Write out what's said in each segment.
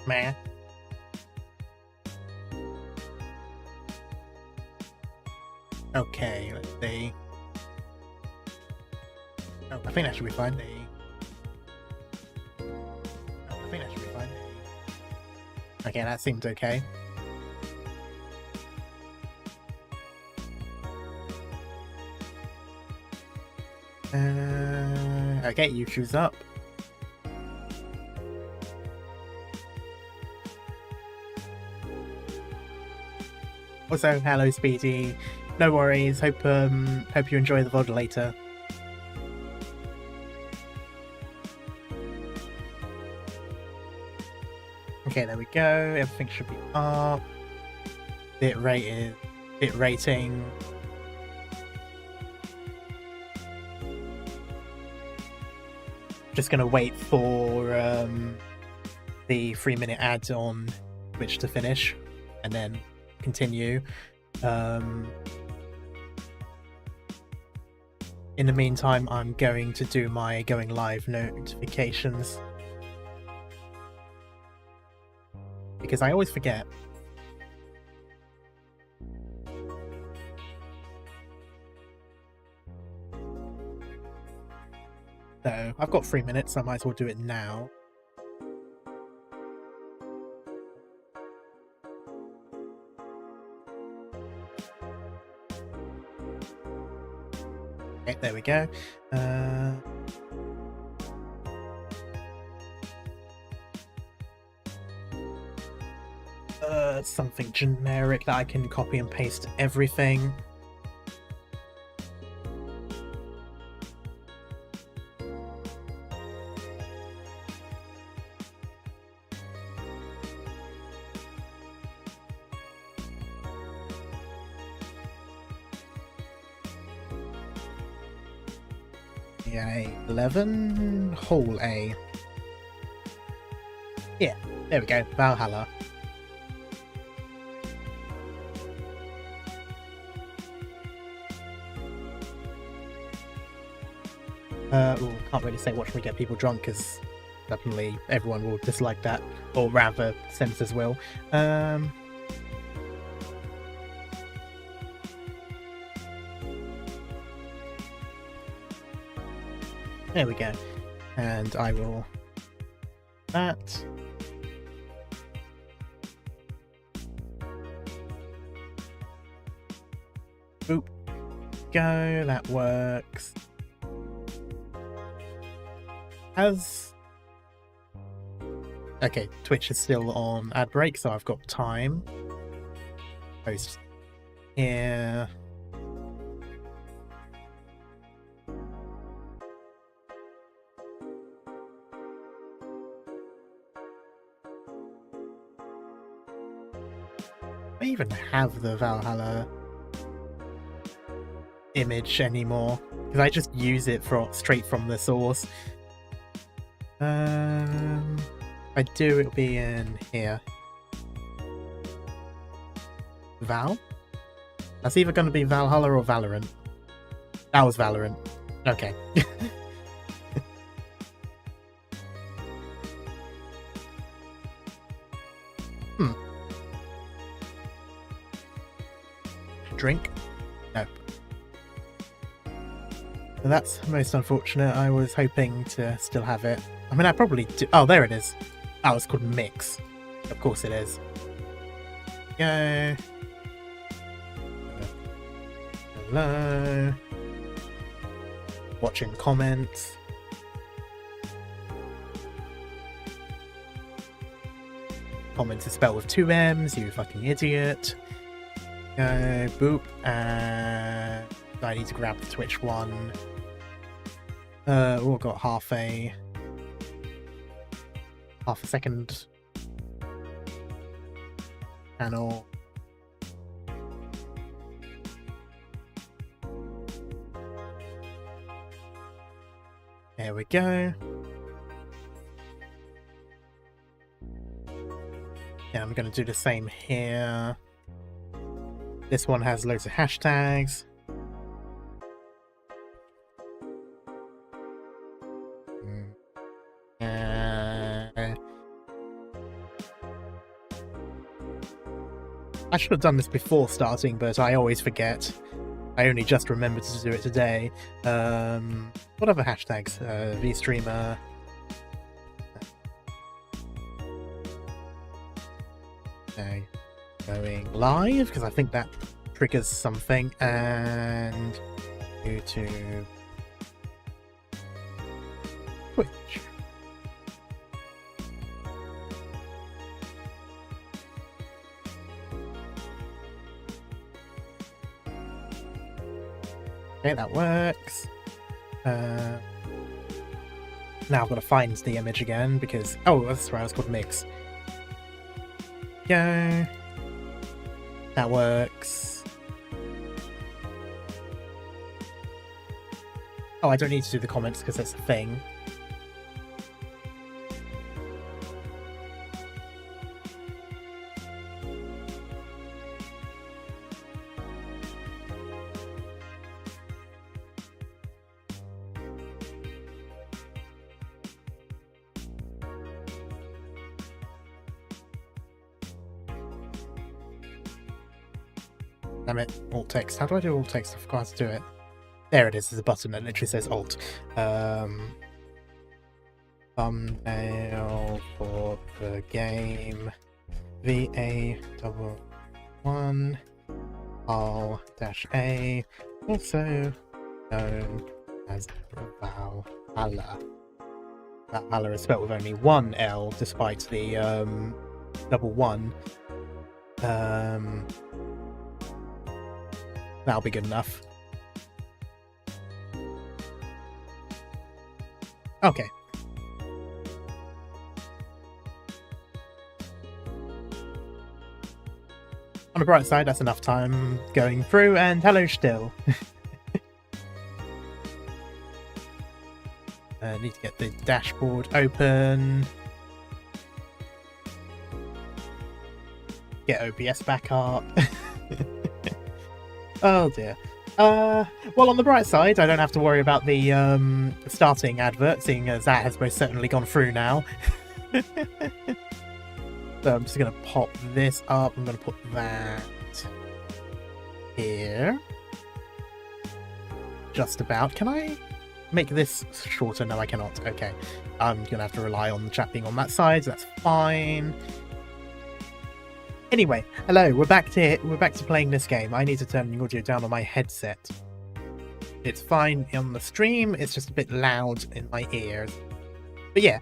Meh. Okay, let's see. Oh, I think that should be fine. Okay, that seemed okay. Okay, you choose up. Also, hello Speedy. No worries. Hope you enjoy the VOD later. Okay, there we go. Everything should be up. Bit rating. Just gonna wait for the 3-minute ad on Twitch to finish, and then continue. In the meantime, I'm going to do my going live notifications, because I always forget. So I've got 3 minutes, so I might as well do it now. Okay, there we go. Something generic that I can copy and paste everything. VA-11 Hall A. Yeah, there we go. Valhalla. Can't really say watch me get people drunk, because definitely everyone will dislike that, or rather censors will. There we go. And I will that. Boop. Go, that works. Okay, Twitch is still on ad break, so I've got time. Post here. I even have the Valhalla image anymore, because I just use it straight from the source. If I do, it'll be in here. Val? That's either going to be Valhalla or Valorant. That was Valorant. Okay. Drink? No. That's most unfortunate. I was hoping to still have it. I mean, I probably do. Oh, there it is. Oh, it's called Mix. Of course it is. Go. Hello. Watching comments. Comments is spelled with 2 M's, you fucking idiot. Go, boop, and I need to grab the Twitch one. We've got half a second channel. There we go. Yeah, I'm going to do the same here. This one has loads of hashtags. I should have done this before starting, but I always forget. I only just remembered to do it today. What other hashtags? VStreamer. Okay. Going live, because I think that triggers something. And YouTube. Twitch. Okay, that works. Now I've got to find the image again because... Oh, that's right, it's called Mix. Go. That works. Oh, I don't need to do the comments because that's a thing. Damn it, alt text. How do I do alt text? I forgot how to do it. There it is, there's a button that literally says alt. Thumbnail for the game VA-11 R-A, also known as Valhalla. Valhalla is spelled with only one L despite the double one. That'll be good enough. Okay. On the bright side, that's enough time going through, and hello still. Need to get the dashboard open. Get OBS back up. Oh dear. Well, on the bright side, I don't have to worry about the starting advert, seeing as that has most certainly gone through now. So I'm just going to pop this up. I'm going to put that here. Just about. Can I make this shorter? No, I cannot. Okay. I'm going to have to rely on the chat being on that side, so that's fine. Anyway, hello, we're back to playing this game. I need to turn the audio down on my headset. It's fine on the stream, it's just a bit loud in my ears. But yeah,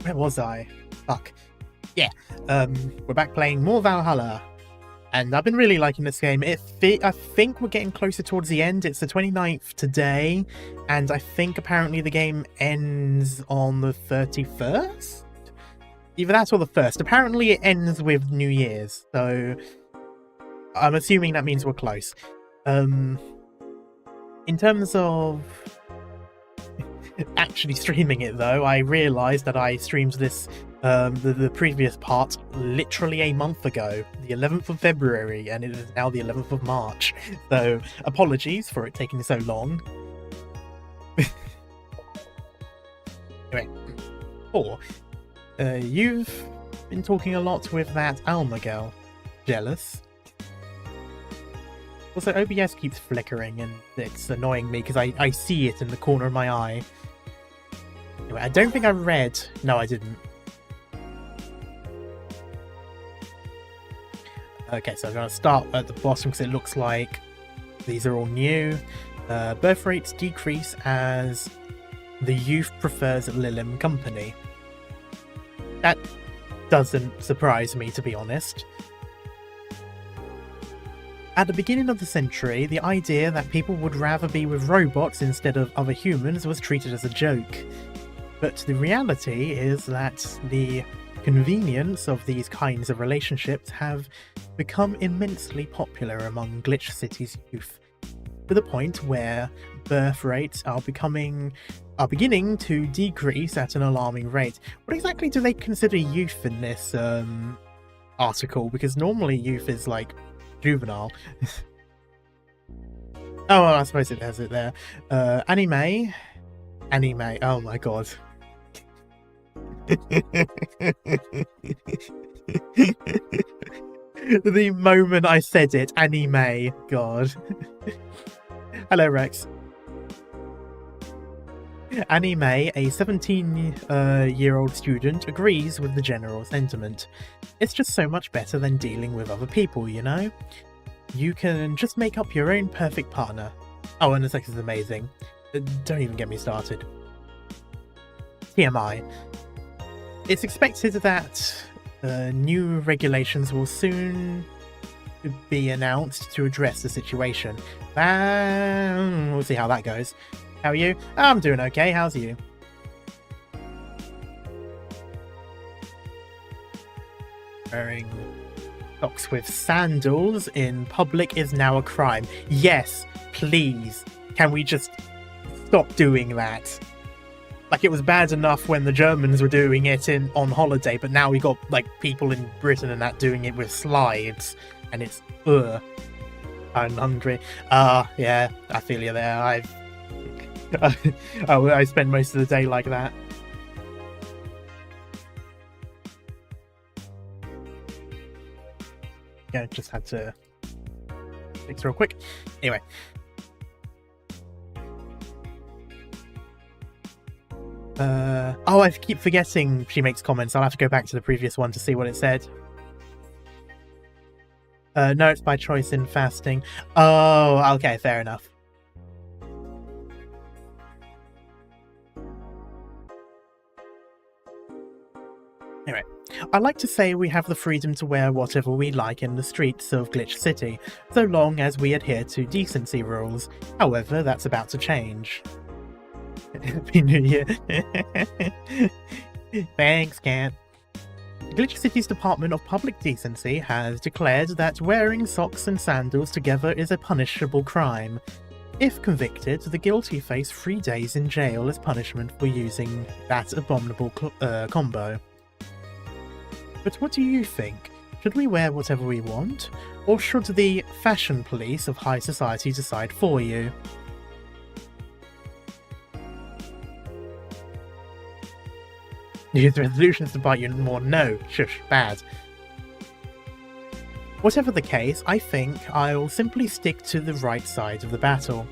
where was I? Fuck. Yeah, we're back playing more Valhalla. And I've been really liking this game. I think we're getting closer towards the end. It's the 29th today, and I think apparently the game ends on the 31st? Either that or the 1st. Apparently it ends with New Year's, so I'm assuming that means we're close. In terms of actually streaming it, though, I realised that I streamed this, the previous part, literally a month ago, the 11th of February, and it is now the 11th of March. So, apologies for it taking so long. Anyway, 4. You've been talking a lot with that Alma girl. Jealous? Also, OBS keeps flickering and it's annoying me because I see it in the corner of my eye. Anyway, I don't think I read... No, I didn't. Okay, so I'm going to start at the bottom because it looks like these are all new. Birth rates decrease as the youth prefers Lilim company. That doesn't surprise me, to be honest. At the beginning of the century, the idea that people would rather be with robots instead of other humans was treated as a joke. But the reality is that the convenience of these kinds of relationships have become immensely popular among Glitch City's youth, to the point where birth rates are beginning to decrease at an alarming rate. What exactly do they consider youth in this article? Because normally youth is like juvenile. Oh, well, I suppose it has it there. Anime. Oh my god. The moment I said it, anime. God. Hello, Rex. Anime, a 17-year-old student, agrees with the general sentiment. It's just so much better than dealing with other people, you know? You can just make up your own perfect partner. Oh, and the sex is amazing. Don't even get me started. TMI. It's expected that new regulations will soon be announced to address the situation. We'll see how that goes. How are you? I'm doing okay. How's you? Wearing socks with sandals in public is now a crime. Yes, please. Can we just stop doing that? Like, it was bad enough when the Germans were doing it on holiday, but now we got like people in Britain and that doing it with slides, and it's I'm hungry. Yeah, I feel you there. I spend most of the day like that. Yeah, just had to fix real quick. Anyway. Oh, I keep forgetting she makes comments. I'll have to go back to the previous one to see what it said. No, it's by choice in fasting. Oh, okay, fair enough. Anyway, I like to say we have the freedom to wear whatever we like in the streets of Glitch City, so long as we adhere to decency rules. However, that's about to change. Happy New Year. Thanks, Cat. Glitch City's Department of Public Decency has declared that wearing socks and sandals together is a punishable crime. If convicted, the guilty face 3 days in jail as punishment for using that abominable combo. But what do you think? Should we wear whatever we want? Or should the fashion police of high society decide for you? New Year's resolutions to bite you more? No. Shush. Bad. Whatever the case, I think I'll simply stick to the right side of the battle.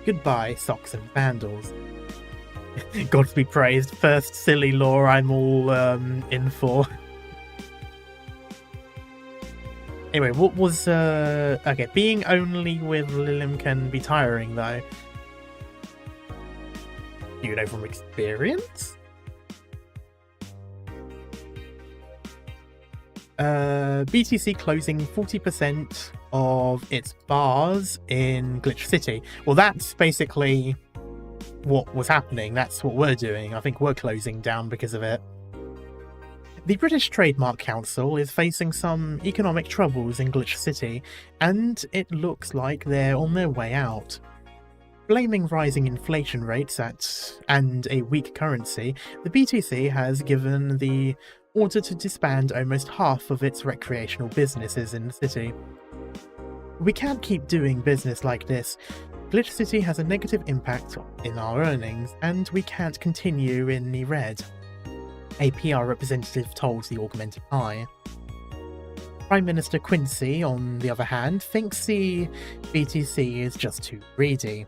Goodbye, socks and sandals. God be praised. First silly lore I'm all in for. Anyway, what was okay, being only with Lilim can be tiring though. Do you know from experience? BTC closing 40% of its bars in Glitch City. Well, that's basically what was happening. That's what we're doing. I think we're closing down because of it. The British Trademark Council is facing some economic troubles in Glitch City, and it looks like they're on their way out. Blaming rising inflation rates and a weak currency, the BTC has given the order to disband almost half of its recreational businesses in the city. We can't keep doing business like this. Glitch City has a negative impact in our earnings, and we can't continue in the red. A PR representative told the Augmented Eye. Prime Minister Quincy, on the other hand, thinks the BTC is just too greedy.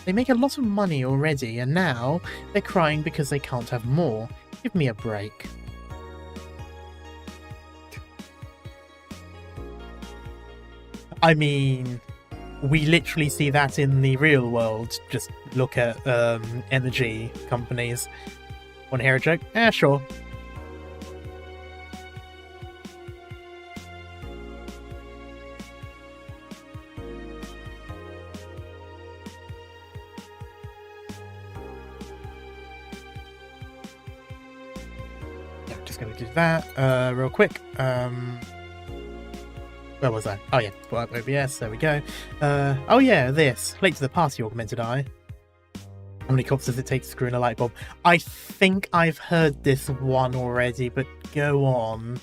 They make a lot of money already, and now they're crying because they can't have more. Give me a break. I mean, we literally see that in the real world. Just look at energy companies. Want to hear a joke? Yeah, sure. Yeah, just going to do that real quick. Where was I? Oh yeah, pull up OBS, there we go. Oh yeah, this. Late to the party, Augmented Eye. How many cops does it take to screw in a light bulb? I think I've heard this one already, but go on.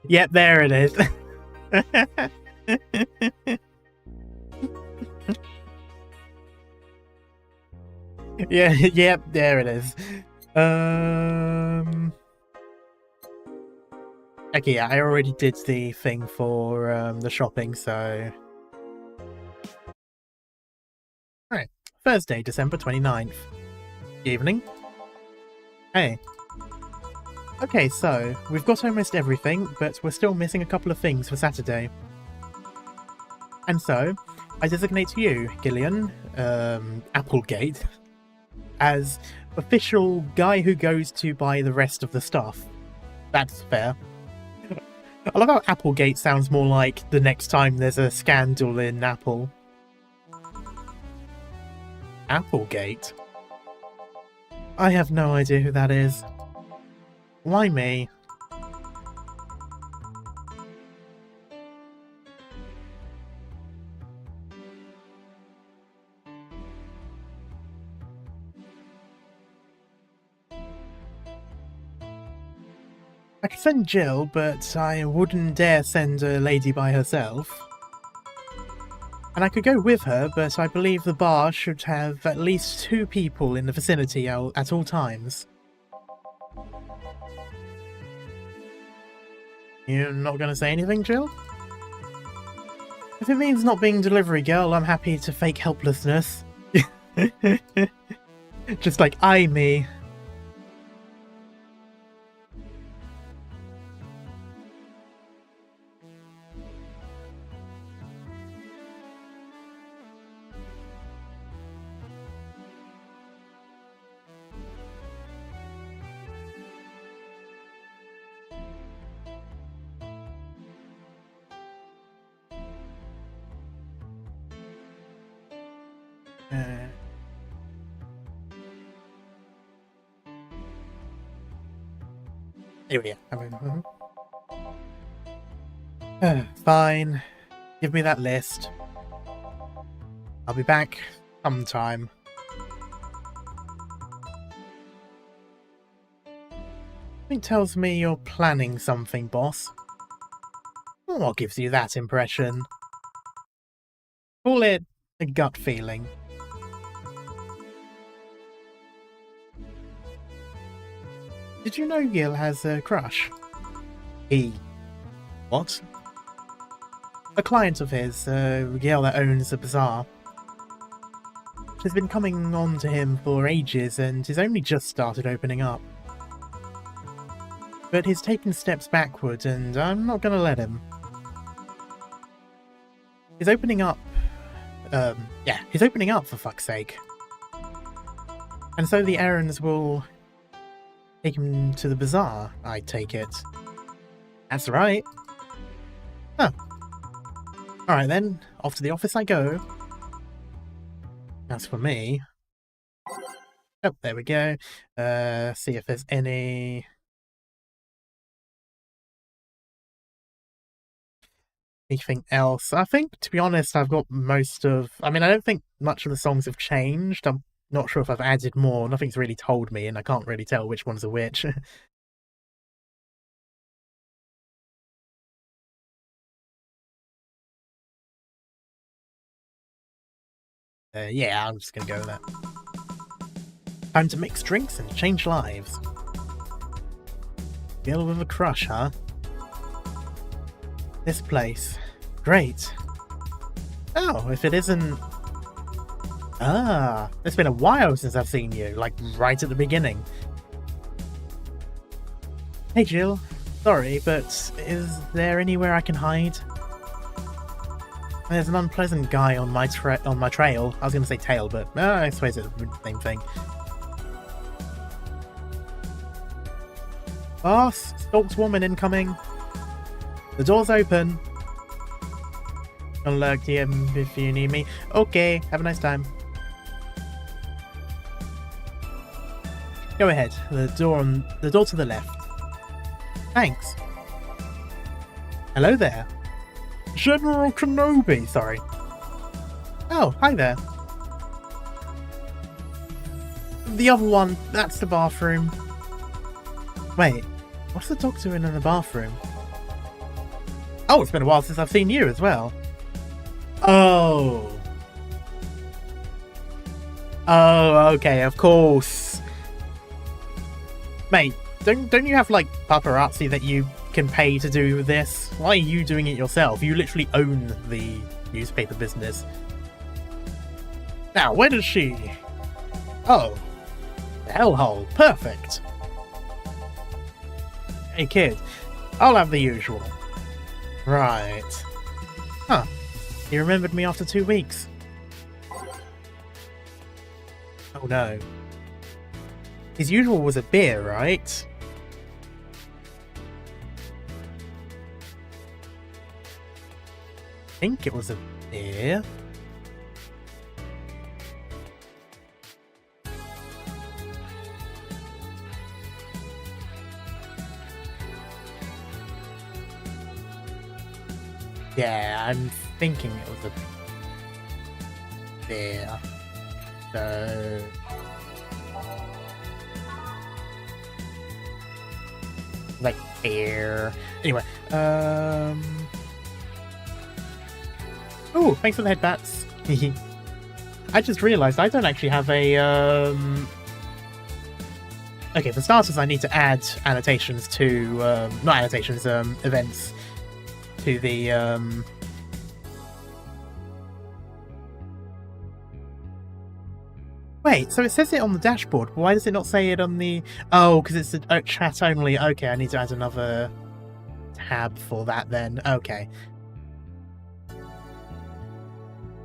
Yep, there it is. Yeah, yep, there it is. Okay, yeah, I already did the thing for the shopping, so... Alright, Thursday, December 29th. Evening. Hey. Okay, so, we've got almost everything, but we're still missing a couple of things for Saturday. And so, I designate you, Gillian, Applegate, as official guy who goes to buy the rest of the stuff. That's fair. I love how Applegate sounds more like the next time there's a scandal in Apple. Applegate? I have no idea who that is. Why me? I could send Jill, but I wouldn't dare send a lady by herself. And I could go with her, but I believe the bar should have at least 2 people in the vicinity at all times. You're not going to say anything, Jill? If it means not being delivery girl, I'm happy to fake helplessness. Just like eye me. Here we are. Fine. Give me that list. I'll be back sometime. It tells me you're planning something, boss. What gives you that impression? Call it a gut feeling. Did you know Gil has a crush? What? A client of his, a girl that owns a bazaar. She's been coming on to him for ages and he's only just started opening up. But he's taken steps backward and I'm not gonna let him. He's opening up... he's opening up for fuck's sake. And so the errands will take him to the bazaar, I take it. That's right. Oh. Alright then, off to the office I go. As for me... Oh, there we go. See if there's anything else. I think, to be honest, I've got most of... I mean, I don't think much of the songs have changed. I'm not sure if I've added more. Nothing's really told me, and I can't really tell which ones are which. Yeah, I'm just gonna go with that. Time to mix drinks and change lives. Girl with a crush, huh? This place. Great. Oh, if it isn't... Ah, it's been a while since I've seen you, like right at the beginning. Hey Jill, sorry, but is there anywhere I can hide? There's an unpleasant guy on my trail. I was going to say tail, but I suppose it's the same thing. Boss, stalked woman incoming. The door's open. I'll lurk here if you need me. Okay, have a nice time. Go ahead. The door to the left. Thanks. Hello there. General Kenobi, sorry. Oh, hi there. The other one, that's the bathroom. Wait, what's the dog doing in the bathroom? Oh, it's been a while since I've seen you as well. Oh. Oh, okay, of course. Mate, don't you have, like, paparazzi that you can pay to do this? Why are you doing it yourself? You literally own the newspaper business. Now, where does she... Oh. The hellhole. Perfect. Hey, kid. I'll have the usual. Right. Huh. He remembered me after 2 weeks. Oh no. His usual was a beer, right? I think it was a beer. Yeah, I'm thinking it was a beer. So... like beer. Anyway, oh, thanks for the headbats. I just realized I don't actually have a, okay, for starters, I need to add annotations to, not annotations, events to the, Wait, so it says it on the dashboard, but why does it not say it on the... Oh, because it's a chat only. Okay, I need to add another tab for that then. Okay.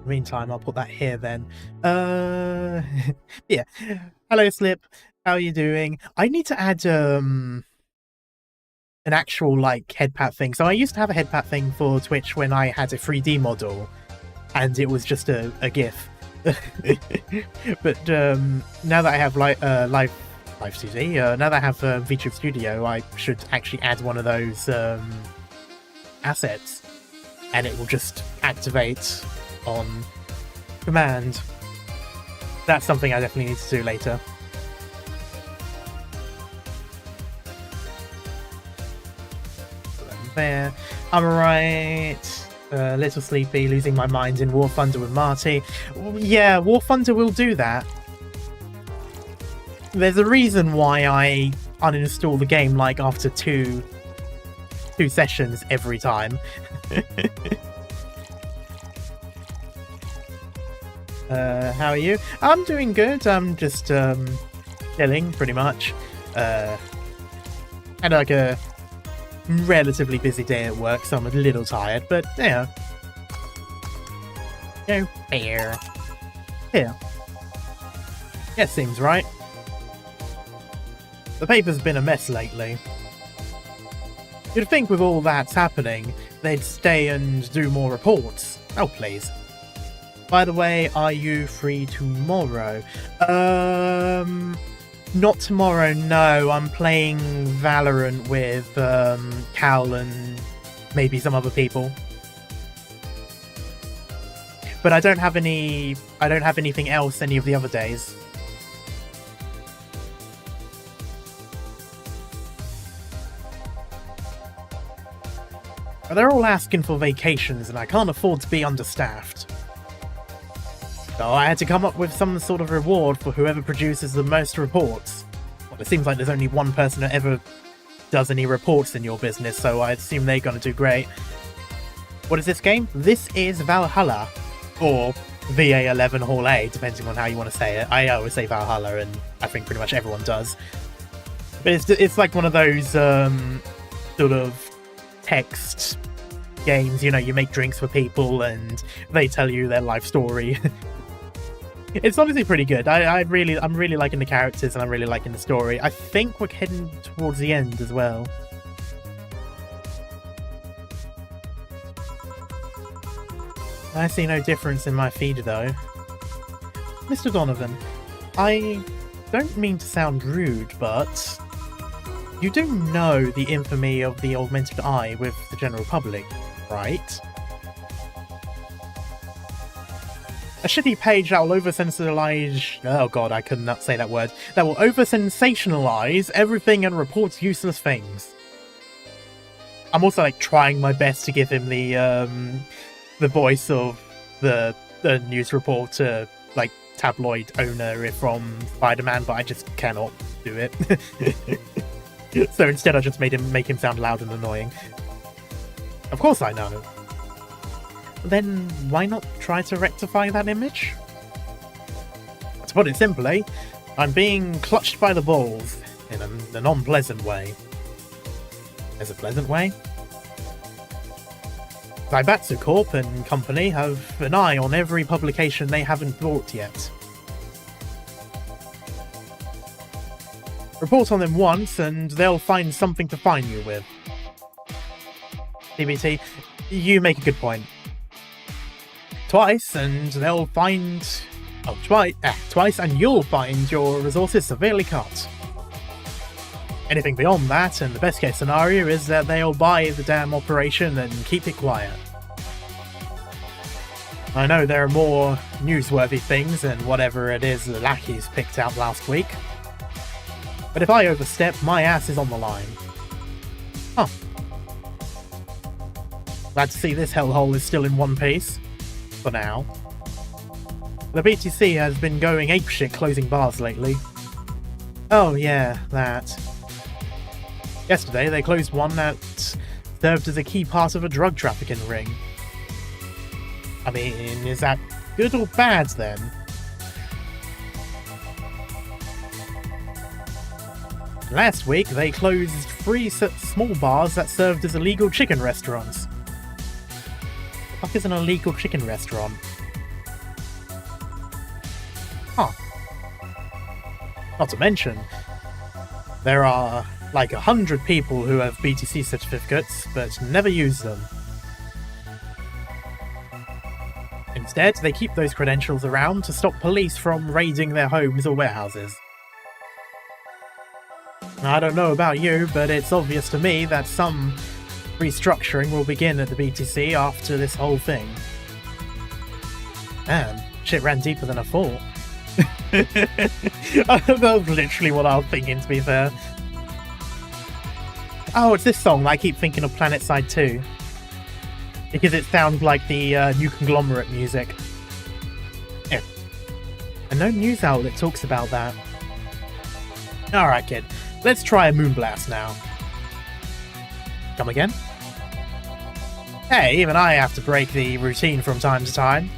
Meantime, I'll put that here then. Yeah. Hello, Slip. How are you doing? I need to add an actual, like, headpat thing. So I used to have a headpat thing for Twitch when I had a 3D model, and it was just a GIF. But now that I have live TV, now that I have VA-11, I should actually add one of those assets, and it will just activate on command. That's something I definitely need to do later. There, I'm alright. A little sleepy, losing my mind in War Thunder with Marty. Yeah, War Thunder will do that. There's a reason why I uninstall the game like after two sessions every time. How are you? I'm doing good. I'm just chilling pretty much. Had like a relatively busy day at work, so I'm a little tired, but yeah. No beer. Here. Yeah, seems right. The paper's been a mess lately. You'd think with all that's happening, they'd stay and do more reports. Oh, please. By the way, are you free tomorrow? Not tomorrow, no. I'm playing Valorant with Cal and maybe some other people. But I don't have anything else any of the other days. But they're all asking for vacations and I can't afford to be understaffed. So I had to come up with some sort of reward for whoever produces the most reports. Well, it seems like there's only one person that ever does any reports in your business, so I assume they're going to do great. What is this game? This is Valhalla, or VA-11 Hall A, depending on how you want to say it. I always say Valhalla, and I think pretty much everyone does. But it's like one of those sort of text games, you know, you make drinks for people and they tell you their life story. It's honestly pretty good. I'm really liking the characters and I'm really liking the story. I think we're heading towards the end as well. I see no difference in my feed though. Mr. Donovan, I don't mean to sound rude, but you do know the infamy of the augmented eye with the general public, right? A shitty page that will over-sensationalize... Oh god, I could not say that word. That will over-sensationalize everything and report useless things. I'm also, like, trying my best to give him the voice of the news reporter, like, tabloid owner from Spider-Man, but I just cannot do it. So instead I just make him sound loud and annoying. Of course I know. Then why not try to rectify that image? To put it simply, I'm being clutched by the balls in a non-pleasant way. There's a pleasant way? Zaibatsu Corp and company have an eye on every publication they haven't bought yet. Report on them once and they'll find something to fine you with. TBT, you make a good point. Twice and they'll find... Oh, twice and you'll find your resources severely cut. Anything beyond that, and the best case scenario is that they'll buy the damn operation and keep it quiet. I know there are more newsworthy things than whatever it is the lackeys picked out last week. But if I overstep, my ass is on the line. Huh. Glad to see this hellhole is still in one piece. For now. The BTC has been going apeshit closing bars lately. Oh yeah, that. Yesterday they closed one that served as a key part of a drug trafficking ring. I mean, is that good or bad then? Last week they closed 3 small bars that served as illegal chicken restaurants. What the fuck is an illegal chicken restaurant? Huh. Not to mention, there are like 100 people who have BTC certificates, but never use them. Instead, they keep those credentials around to stop police from raiding their homes or warehouses. I don't know about you, but it's obvious to me that some restructuring will begin at the BTC after this whole thing. Man, shit ran deeper than I thought. That was literally what I was thinking, to be fair. Oh, it's this song that I keep thinking of Planetside 2. Because it sounds like the New Conglomerate music. Yeah. And no news outlet talks about that. Alright, kid. Let's try a Moonblast now. Come again? Hey, even I have to break the routine from time to time.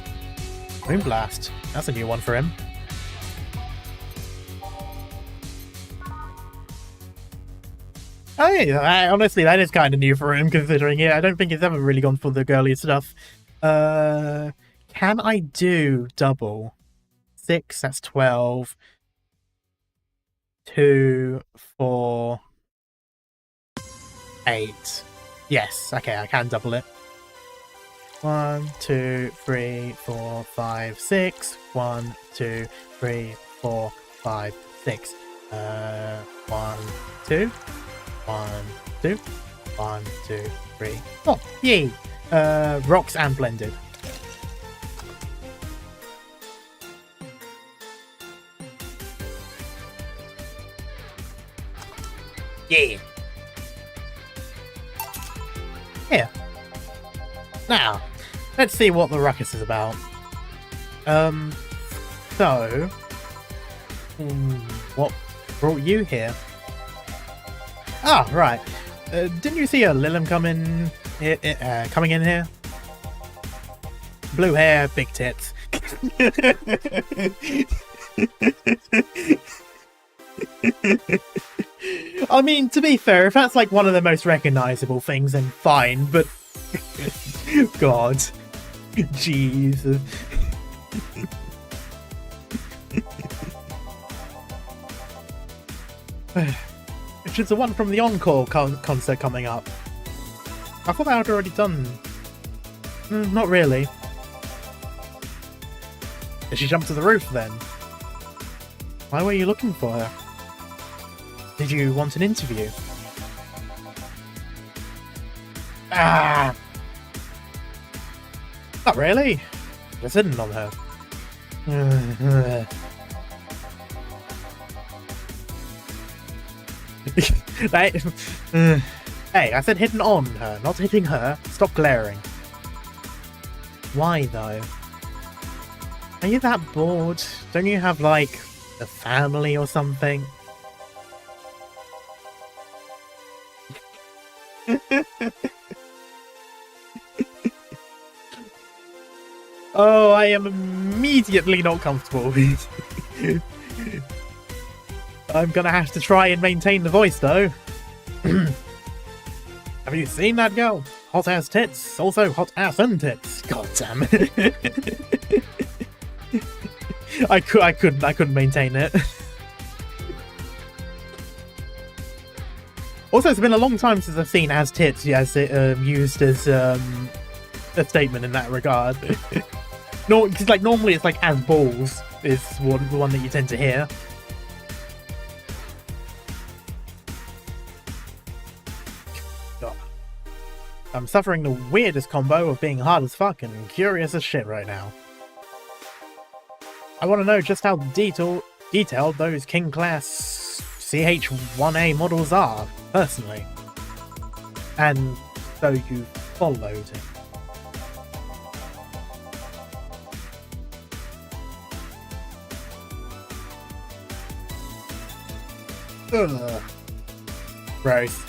Moonblast. That's a new one for him. Hey, honestly, that is kind of new for him, considering it. I don't think he's ever really gone for the girly stuff. Can I do double? 6, that's 12. 2, 4, 8. Yes, okay, I can double it. 1, 2, 3, 4, 5, 6. 1, 2, 3, 4, 5, 6. 1, 2. 1, 2. 1, 2, 3, 4. Yay! Rocks and blended. Yeah. Here. Now, let's see what the ruckus is about. So... what brought you here? Ah, right. Didn't you see a Lilum coming in here? Blue hair, big tits. I mean, to be fair, if that's like one of the most recognizable things, then fine, but... God. Jesus. Which is the one from the Encore concert coming up. I thought I had already done... not really. Did she jump to the roof then? Why were you looking for her? Did you want an interview? Ah! Not really. Just hitting on her. Hey, I said hitting on her, not hitting her. Stop glaring. Why though? Are you that bored? Don't you have, like, a family or something? Oh, I am immediately not comfortable. I'm gonna have to try and maintain the voice, though. Have you seen that girl? Hot ass tits, also hot ass and tits. God damn it. I couldn't maintain it. Also, it's been a long time since I've seen as tits as it used as a statement in that regard. No, because like normally it's like as balls is the one that you tend to hear. God. I'm suffering the weirdest combo of being hard as fuck and curious as shit right now. I want to know just how detailed those King Class CH-1A models are, personally. And so you followed it. Ugh. Gross.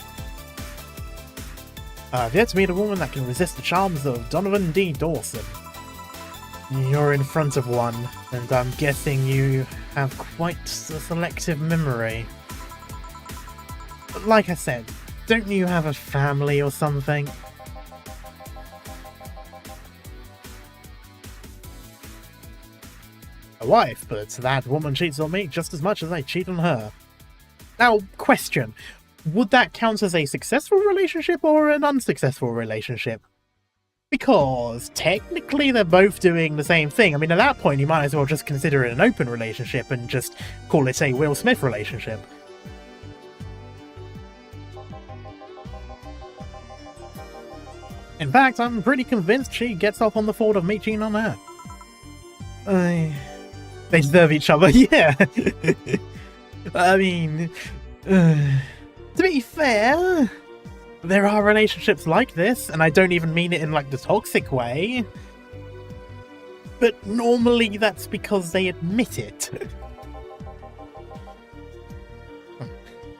I've yet to meet a woman that can resist the charms of Donovan D. Dawson. You're in front of one, and I'm guessing you have quite a selective memory. But like I said, don't you have a family or something? A wife, but that woman cheats on me just as much as I cheat on her. Now, question. Would that count as a successful relationship or an unsuccessful relationship? Because technically they're both doing the same thing. I mean, at that point you might as well just consider it an open relationship and just call it a Will Smith relationship. In fact, I'm pretty convinced she gets off on the fault of me cheating on her. They deserve each other, yeah. I mean, to be fair, there are relationships like this, and I don't even mean it in like the toxic way. But normally that's because they admit it.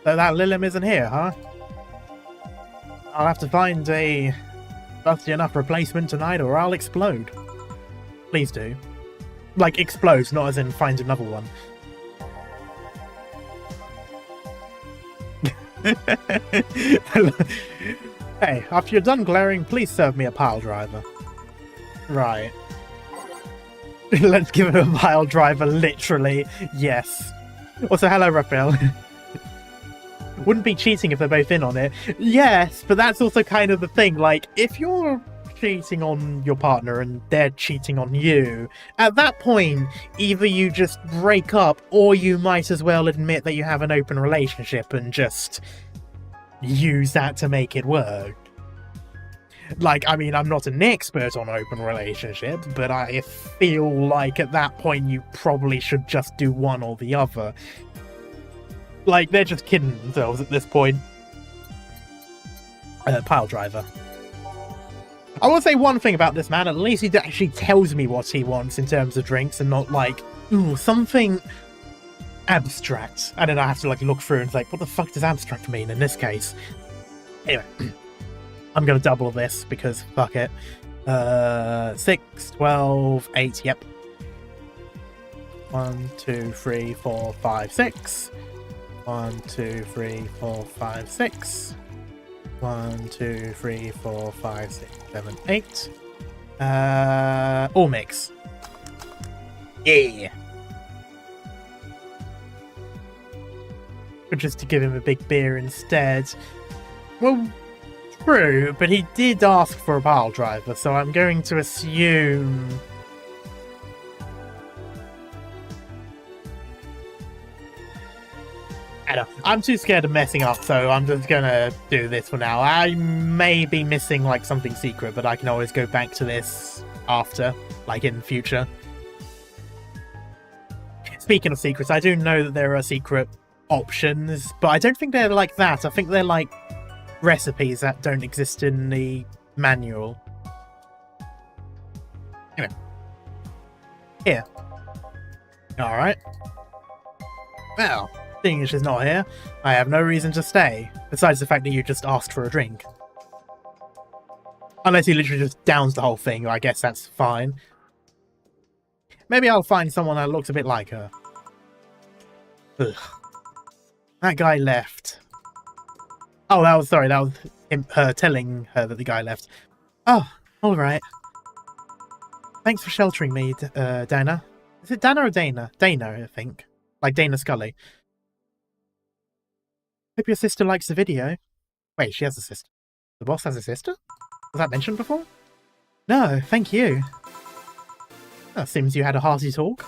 So that Lilim isn't here, huh? I'll have to find a busty enough replacement tonight or I'll explode. Please do. Like, explode, not as in find another one. Hey, after you're done glaring, please serve me a pile driver. Right. Let's give him a pile driver, literally. Yes. Also, hello, Raphael. Wouldn't be cheating if they're both in on it. Yes, but that's also kind of the thing. Like, if you're cheating on your partner and they're cheating on you, at that point, either you just break up or you might as well admit that you have an open relationship and just use that to make it work. Like, I mean, I'm not an expert on open relationships, but I feel like at that point you probably should just do one or the other. Like, they're just kidding themselves at this point. Pile driver. I will say one thing about this man, at least he actually tells me what he wants in terms of drinks and not like, ooh, something abstract. And then I have to like look through and like, what the fuck does abstract mean in this case? Anyway, I'm going to double this because fuck it. 6, 12, 8, yep. 1, 2, 3, 4, 5, 6. 1, 2, 3, 4, 5, 6. 1, 2, 3, 4, 5, 6, 7, 8. All mix. Yeah. Or just to give him a big beer instead. Well, true, but he did ask for a pile driver, so I'm going to assume... I'm too scared of messing up, so I'm just gonna do this for now. I may be missing like something secret, but I can always go back to this after, like in future. Speaking of secrets, I do know that there are secret options, but I don't think they're like that. I think they're like recipes that don't exist in the manual. Anyway. Here. Alright. Well, seeing as she's not here, I have no reason to stay, besides the fact that you just asked for a drink. Unless he literally just downs the whole thing, I guess that's fine. Maybe I'll find someone that looks a bit like her. Ugh. That guy left. Oh, that was her telling her that the guy left. Oh, alright. Thanks for sheltering me, Dana. Is it Dana or Dana? Dana, I think. Like Dana Scully. Hope your sister likes the video. Wait, she has a sister. The boss has a sister? Was that mentioned before? No, thank you. Oh, seems you had a hearty talk.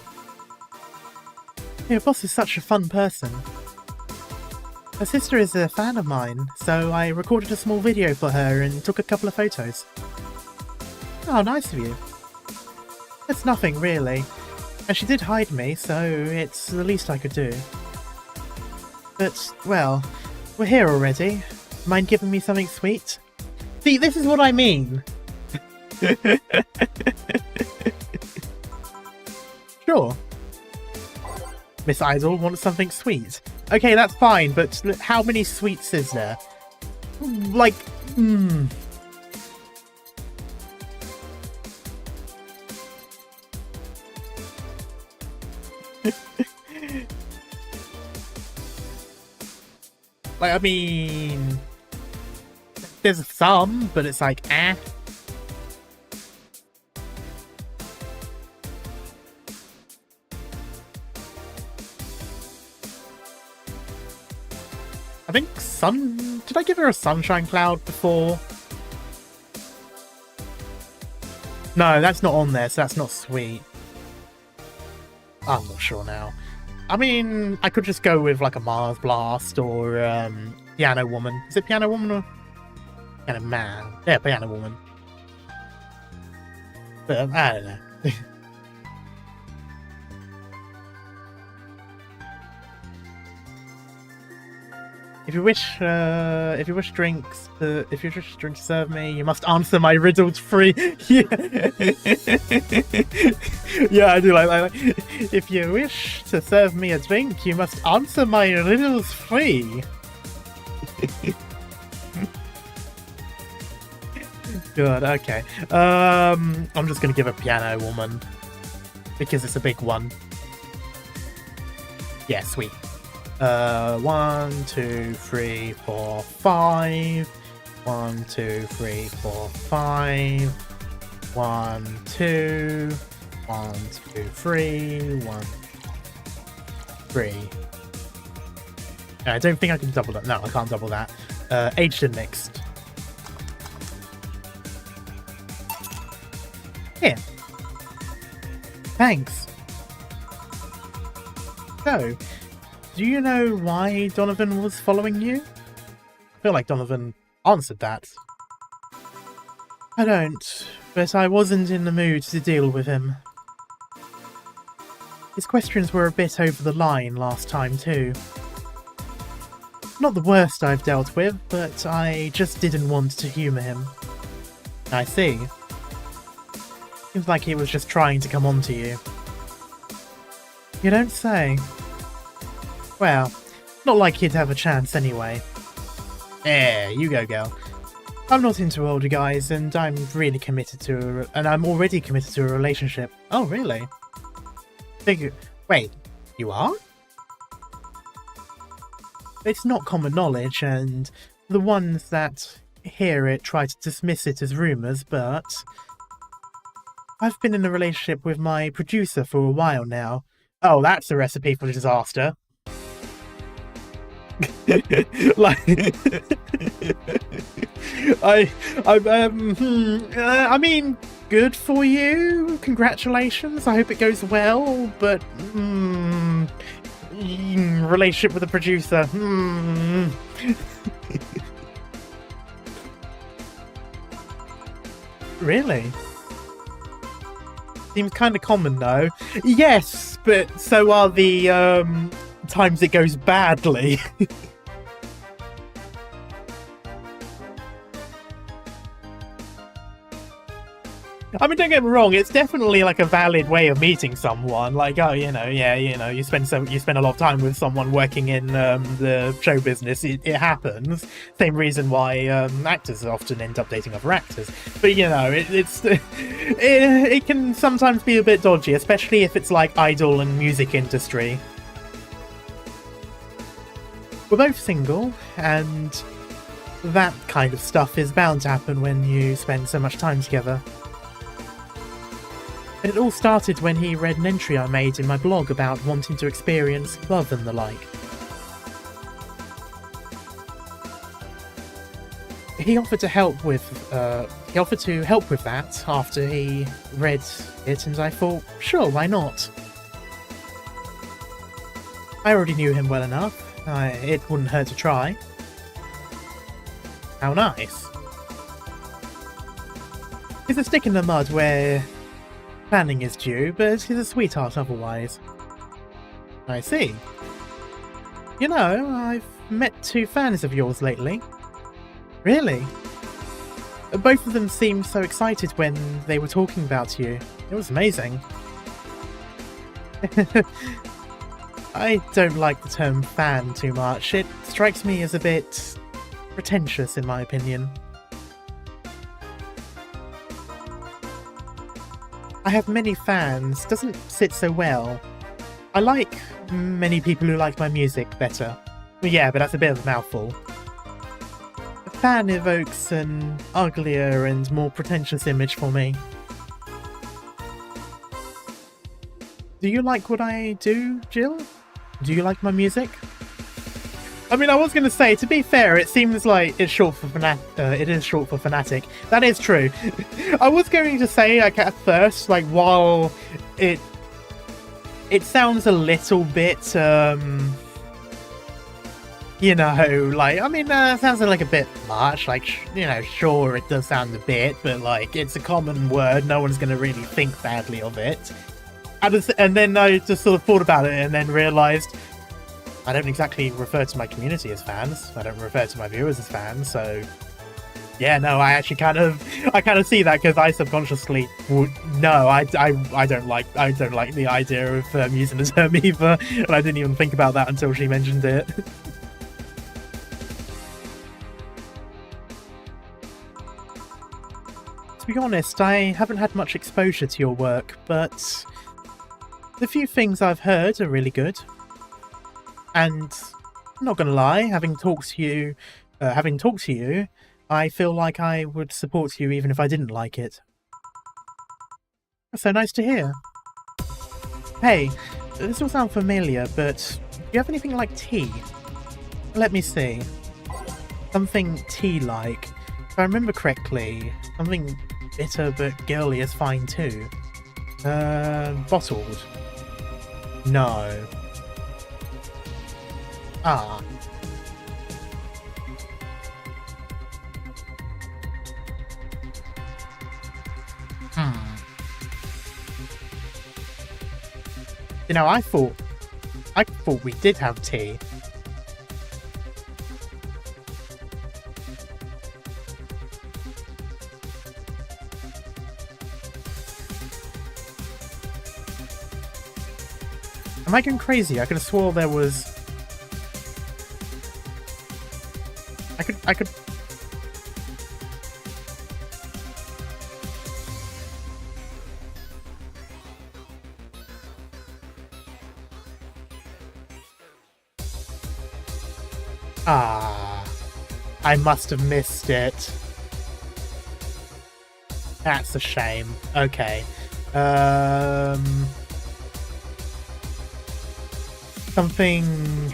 Your boss is such a fun person. Her sister is a fan of mine, so I recorded a small video for her and took a couple of photos. Oh, nice of you. It's nothing, really. And she did hide me, so it's the least I could do. But, well, we're here already. Mind giving me something sweet? See, this is what I mean! Sure. Miss Idol wants something sweet. Okay, that's fine, but how many sweets is there? Like, like, I mean... There's some, but it's like, eh. I think did I give her a sunshine cloud before? No, that's not on there, so that's not sweet. I'm not sure now. I mean, I could just go with like a Mars Blast or Piano Woman. Is it Piano Woman or Piano Man? Yeah, Piano Woman. But I don't know. If you wish drinks to serve me, you must answer my riddles free. Yeah, yeah, I do like that. If you wish to serve me a drink, you must answer my riddles free. Good. Okay. I'm just gonna give a Piano Woman because it's a big one. Yeah, sweet. 1, 2, 3, 4, 5. 1, 2, 3, 4, 5. 1, 2. 1, 2, 3. 1, 3. I don't think I can double that. No, I can't double that. Aged and mixed. Here. Thanks. So, do you know why Donovan was following you? I feel like Donovan answered that. I don't, but I wasn't in the mood to deal with him. His questions were a bit over the line last time too. Not the worst I've dealt with, but I just didn't want to humour him. I see. Seems like he was just trying to come on to you. You don't say. Well, not like he'd have a chance anyway. Yeah, you go, girl. I'm not into older guys, and I'm really committed to I'm already committed to a relationship. Oh, really? Wait, you are? It's not common knowledge, and the ones that hear it try to dismiss it as rumours, but I've been in a relationship with my producer for a while now. Oh, that's a recipe for disaster. Like, I mean, good for you. Congratulations. I hope it goes well. But relationship with a producer. Really? Seems kind of common though. Yes, but so are the times it goes badly. I mean, don't get me wrong, it's definitely like a valid way of meeting someone. Like, oh, yeah, you spend a lot of time with someone working in the show business. It happens. Same reason why actors often end up dating other actors. But it can sometimes be a bit dodgy, especially if it's like idol and music industry. We're both single, and that kind of stuff is bound to happen when you spend so much time together. It all started when he read an entry I made in my blog about wanting to experience love and the like. He offered to help with that after he read it, and I thought, sure, why not? I already knew him well enough. It wouldn't hurt to try. How nice. He's a stick in the mud where planning is due, but he's a sweetheart otherwise. I see. You know, I've met 2 fans of yours lately. Really? Both of them seemed so excited when they were talking about you. It was amazing. I don't like the term fan too much. It strikes me as a bit pretentious, in my opinion. I have many fans doesn't sit so well. I like many people who like my music better. Yeah, but that's a bit of a mouthful. A fan evokes an uglier and more pretentious image for me. Do you like what I do, Jill? Do you like my music? I mean, I was going to say, to be fair, it seems like it's short for it is short for fanatic. That is true. I was going to say, like, at first, like, while it sounds a little bit, you know, like, I mean, it sounds like a bit much. Like, sure, it does sound a bit, but, like, it's a common word. No one's going to really think badly of it. And then I just sort of thought about it and then realised I don't exactly refer to my community as fans. I don't refer to my viewers as fans, so yeah, no, I actually kind of see that, because I subconsciously would I don't like the idea of using the term either, and I didn't even think about that until she mentioned it. To be honest, I haven't had much exposure to your work, but the few things I've heard are really good. And I'm not gonna lie, having talked to you, I feel like I would support you even if I didn't like it. That's so nice to hear. Hey, this will sound familiar, but do you have anything like tea? Let me see. Something tea-like. If I remember correctly, something bitter but girly is fine too. Bottled. No. Ah. You know, I thought we did have tea. Am I going crazy? I could have swore there was... I could... Ah, I must have missed it. That's a shame. Okay. Something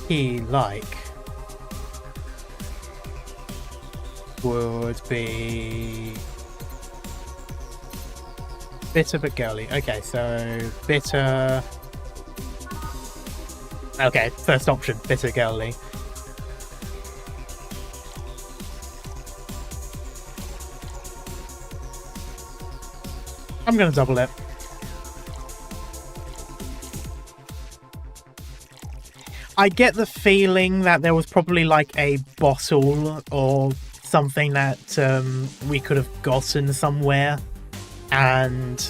tea-like would be bitter but girly. Okay, so bitter. Okay, first option, bitter girly. I'm gonna double it. I get the feeling that there was probably like a bottle or something that we could have gotten somewhere And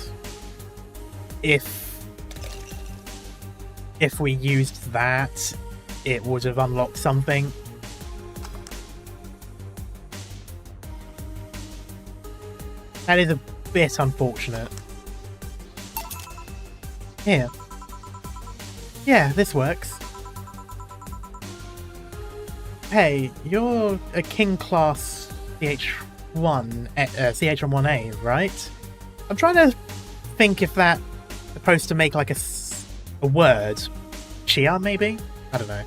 if we used that, it would have unlocked something. That is a bit unfortunate. Here. Yeah, this works. Hey, you're a King class CH1, CH1A, right? I'm trying to think if that's supposed to make like a word. Chia, maybe? I don't know.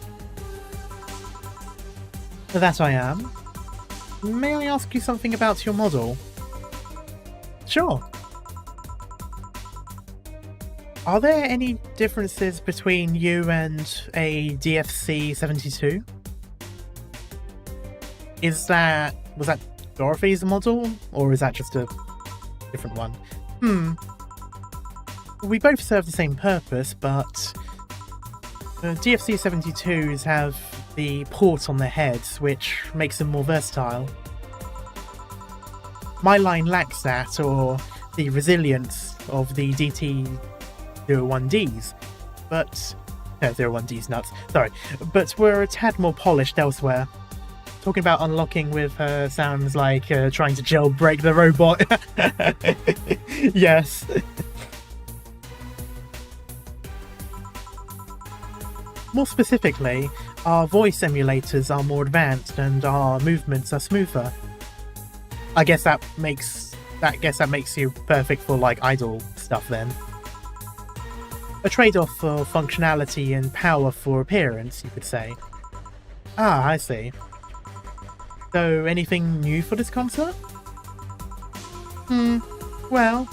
That I am. May I ask you something about your model? Sure. Are there any differences between you and a DFC-72? Was that Dorothy's model, or is that just a different one? We both serve the same purpose, but DFC-72s have the port on their heads, which makes them more versatile. My line lacks that, or the resilience of the DT-01Ds, but... No, 01Ds nuts, sorry. But we're a tad more polished elsewhere. Talking about unlocking with her sounds like trying to jailbreak the robot. Yes. More specifically, our voice emulators are more advanced and our movements are smoother. I guess that makes you perfect for like idle stuff then. A trade-off for functionality and power for appearance, you could say. Ah, I see. So, anything new for this concert? Well,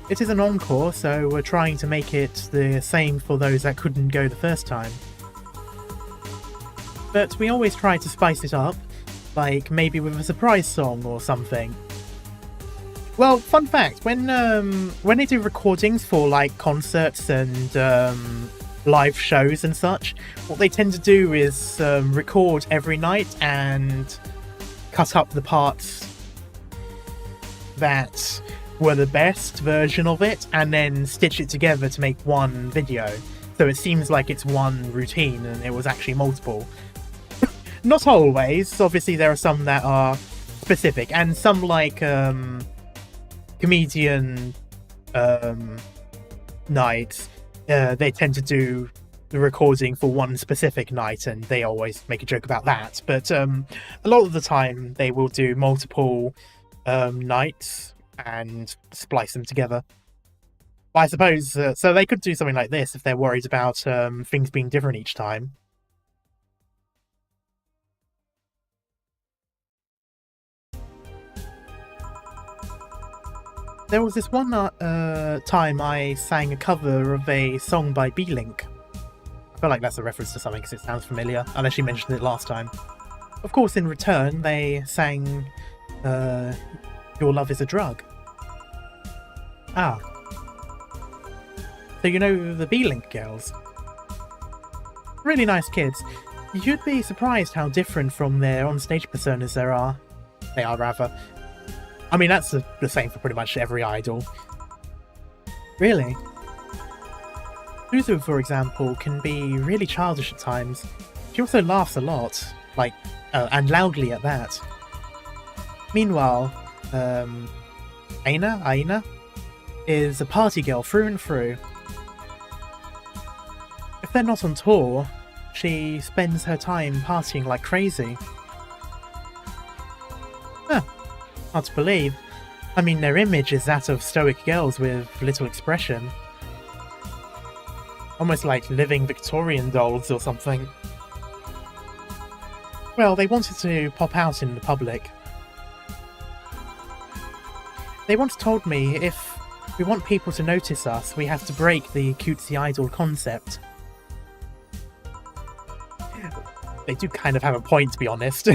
it is an encore, so we're trying to make it the same for those that couldn't go the first time. But we always try to spice it up, like maybe with a surprise song or something. Well, fun fact, when they do recordings for like concerts and live shows and such, what they tend to do is record every night and cut up the parts that were the best version of it and then stitch it together to make one video. So it seems like it's one routine and it was actually multiple. Not always, obviously there are some that are specific, and some like comedian nights, they tend to do the recording for one specific night and they always make a joke about that. But a lot of the time they will do multiple nights and splice them together. I suppose, so they could do something like this if they're worried about things being different each time. There was this one time I sang a cover of a song by B-Link. I feel like that's a reference to something because it sounds familiar, unless you mentioned it last time. Of course, in return, they sang Your Love is a Drug. Ah. So you know the B-Link girls? Really nice kids. You'd be surprised how different from their on-stage personas they are rather. I mean, that's the same for pretty much every idol. Really? Suzu, for example, can be really childish at times. She also laughs a lot, like, and loudly at that. Meanwhile, Aina is a party girl through and through. If they're not on tour, she spends her time partying like crazy. Huh. Hard to believe. I mean, their image is that of stoic girls with little expression. Almost like living Victorian dolls or something. Well, they wanted to pop out in the public. They once told me if we want people to notice us, we have to break the cutesy idol concept. They do kind of have a point, to be honest.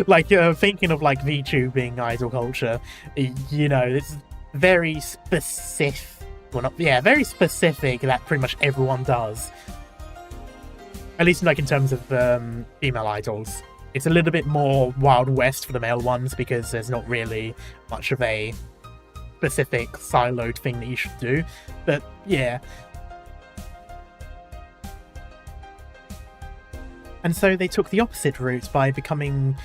Like, thinking of, like, VTubing idol culture, you know, it's very specific. Well, not, yeah, very specific that pretty much everyone does. At least, like, in terms of female idols. It's a little bit more Wild West for the male ones, because there's not really much of a specific siloed thing that you should do, but yeah. And so they took the opposite route by becoming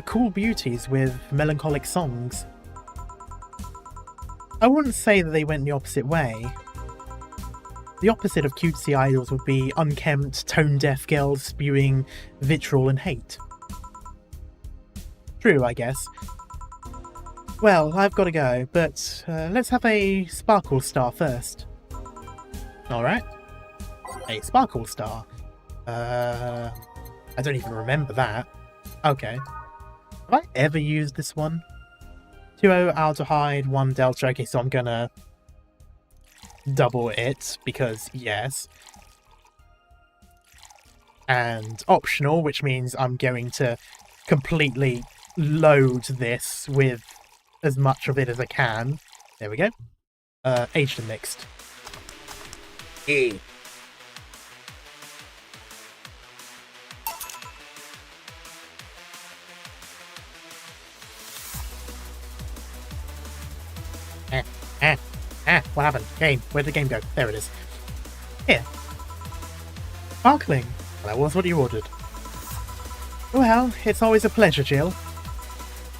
cool beauties with melancholic songs. I wouldn't say that they went the opposite way. The opposite of cutesy idols would be unkempt, tone-deaf girls spewing vitriol and hate. True, I guess. Well, I've got to go, but let's have a sparkle star first. Alright. A sparkle star. I don't even remember that. Okay. Have I ever used this one? 2 aldehyde, 1 delta. Okay, so I'm gonna double it, because yes. And optional, which means I'm going to completely load this with as much of it as I can. There we go. Aged and mixed. E. What happened? Game. Where'd the game go? There it is. Here. Sparkling. That was what you ordered. Well, it's always a pleasure, Jill.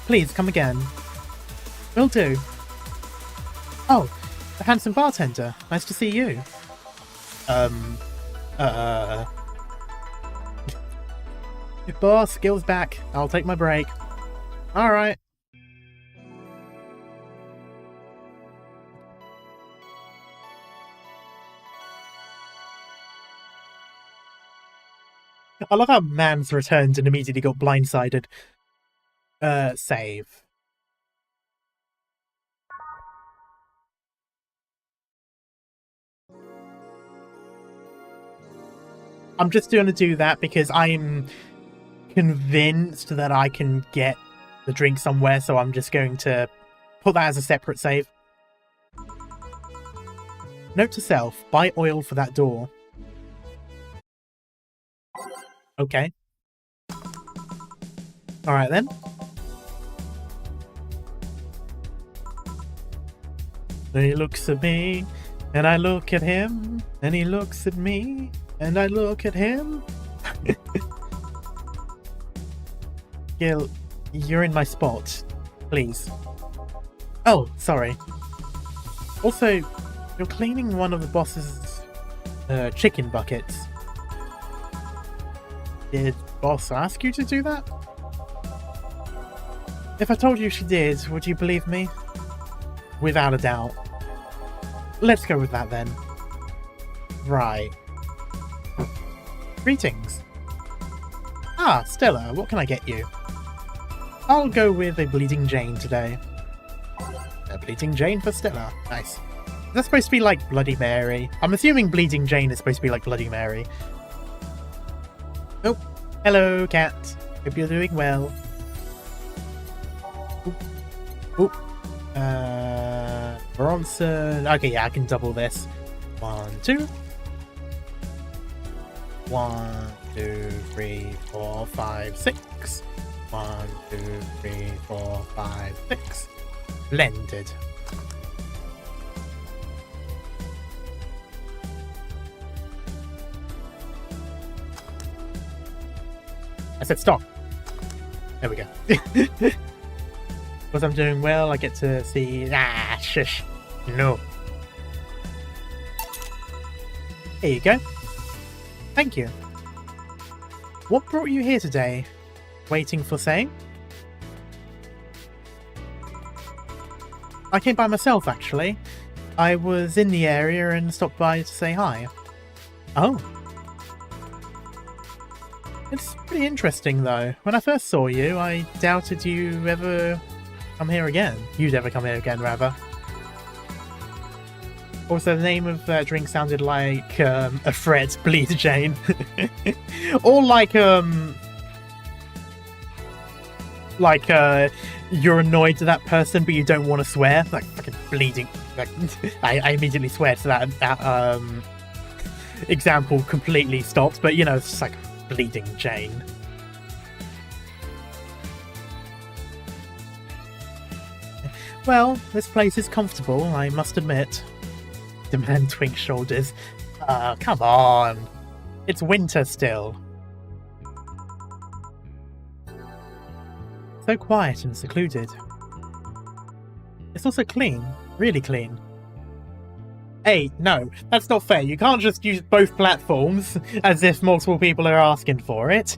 Please, come again. Will do. Oh, the handsome bartender. Nice to see you. Boss, Gil's back. I'll take my break. Alright. I love how Mans returned and immediately got blindsided. Save. I'm just going to do that because I'm convinced that I can get the drink somewhere, so I'm just going to put that as a separate save. Note to self, buy oil for that door. Okay. Alright then. He looks at me, and I look at him, and he looks at me, and I look at him. Gil, you're in my spot. Please. Oh, sorry. Also, you're cleaning one of the boss's chicken buckets. Did boss ask you to do that? If I told you she did, would you believe me? Without a doubt. Let's go with that then. Right. Greetings. Ah, Stella, what can I get you? I'll go with a Bleeding Jane today. A Bleeding Jane for Stella. Nice. Is that supposed to be like Bloody Mary? I'm assuming Bleeding Jane is supposed to be like Bloody Mary. Oh, hello, cat. Hope you're doing well. Oop. Bronson. Okay, yeah, I can double this. 1, 2. 1, 2, 3, 4, 5, 6. 1, 2, 3, 4, 5, 6. Blended. I said stop. There we go. Because I'm doing well, I get to see... Ah, shush. No. Here you go. Thank you. What brought you here today? Waiting for saying? I came by myself, actually. I was in the area and stopped by to say hi. Oh. It's pretty interesting, though. When I first saw you, I doubted you ever come here again. You'd ever come here again, rather. Also, the name of that drink sounded like a Fred Bleed Jane. Or like you're annoyed to that person, but you don't want to swear. Like fucking bleeding. Like, I immediately swear to that example completely stopped. But you know, it's just like Bleeding Jane. Well, this place is comfortable, I must admit. The man twinks shoulders. Come on. It's winter still. So quiet and secluded. It's also clean. Really clean. Hey, no, that's not fair. You can't just use both platforms as if multiple people are asking for it.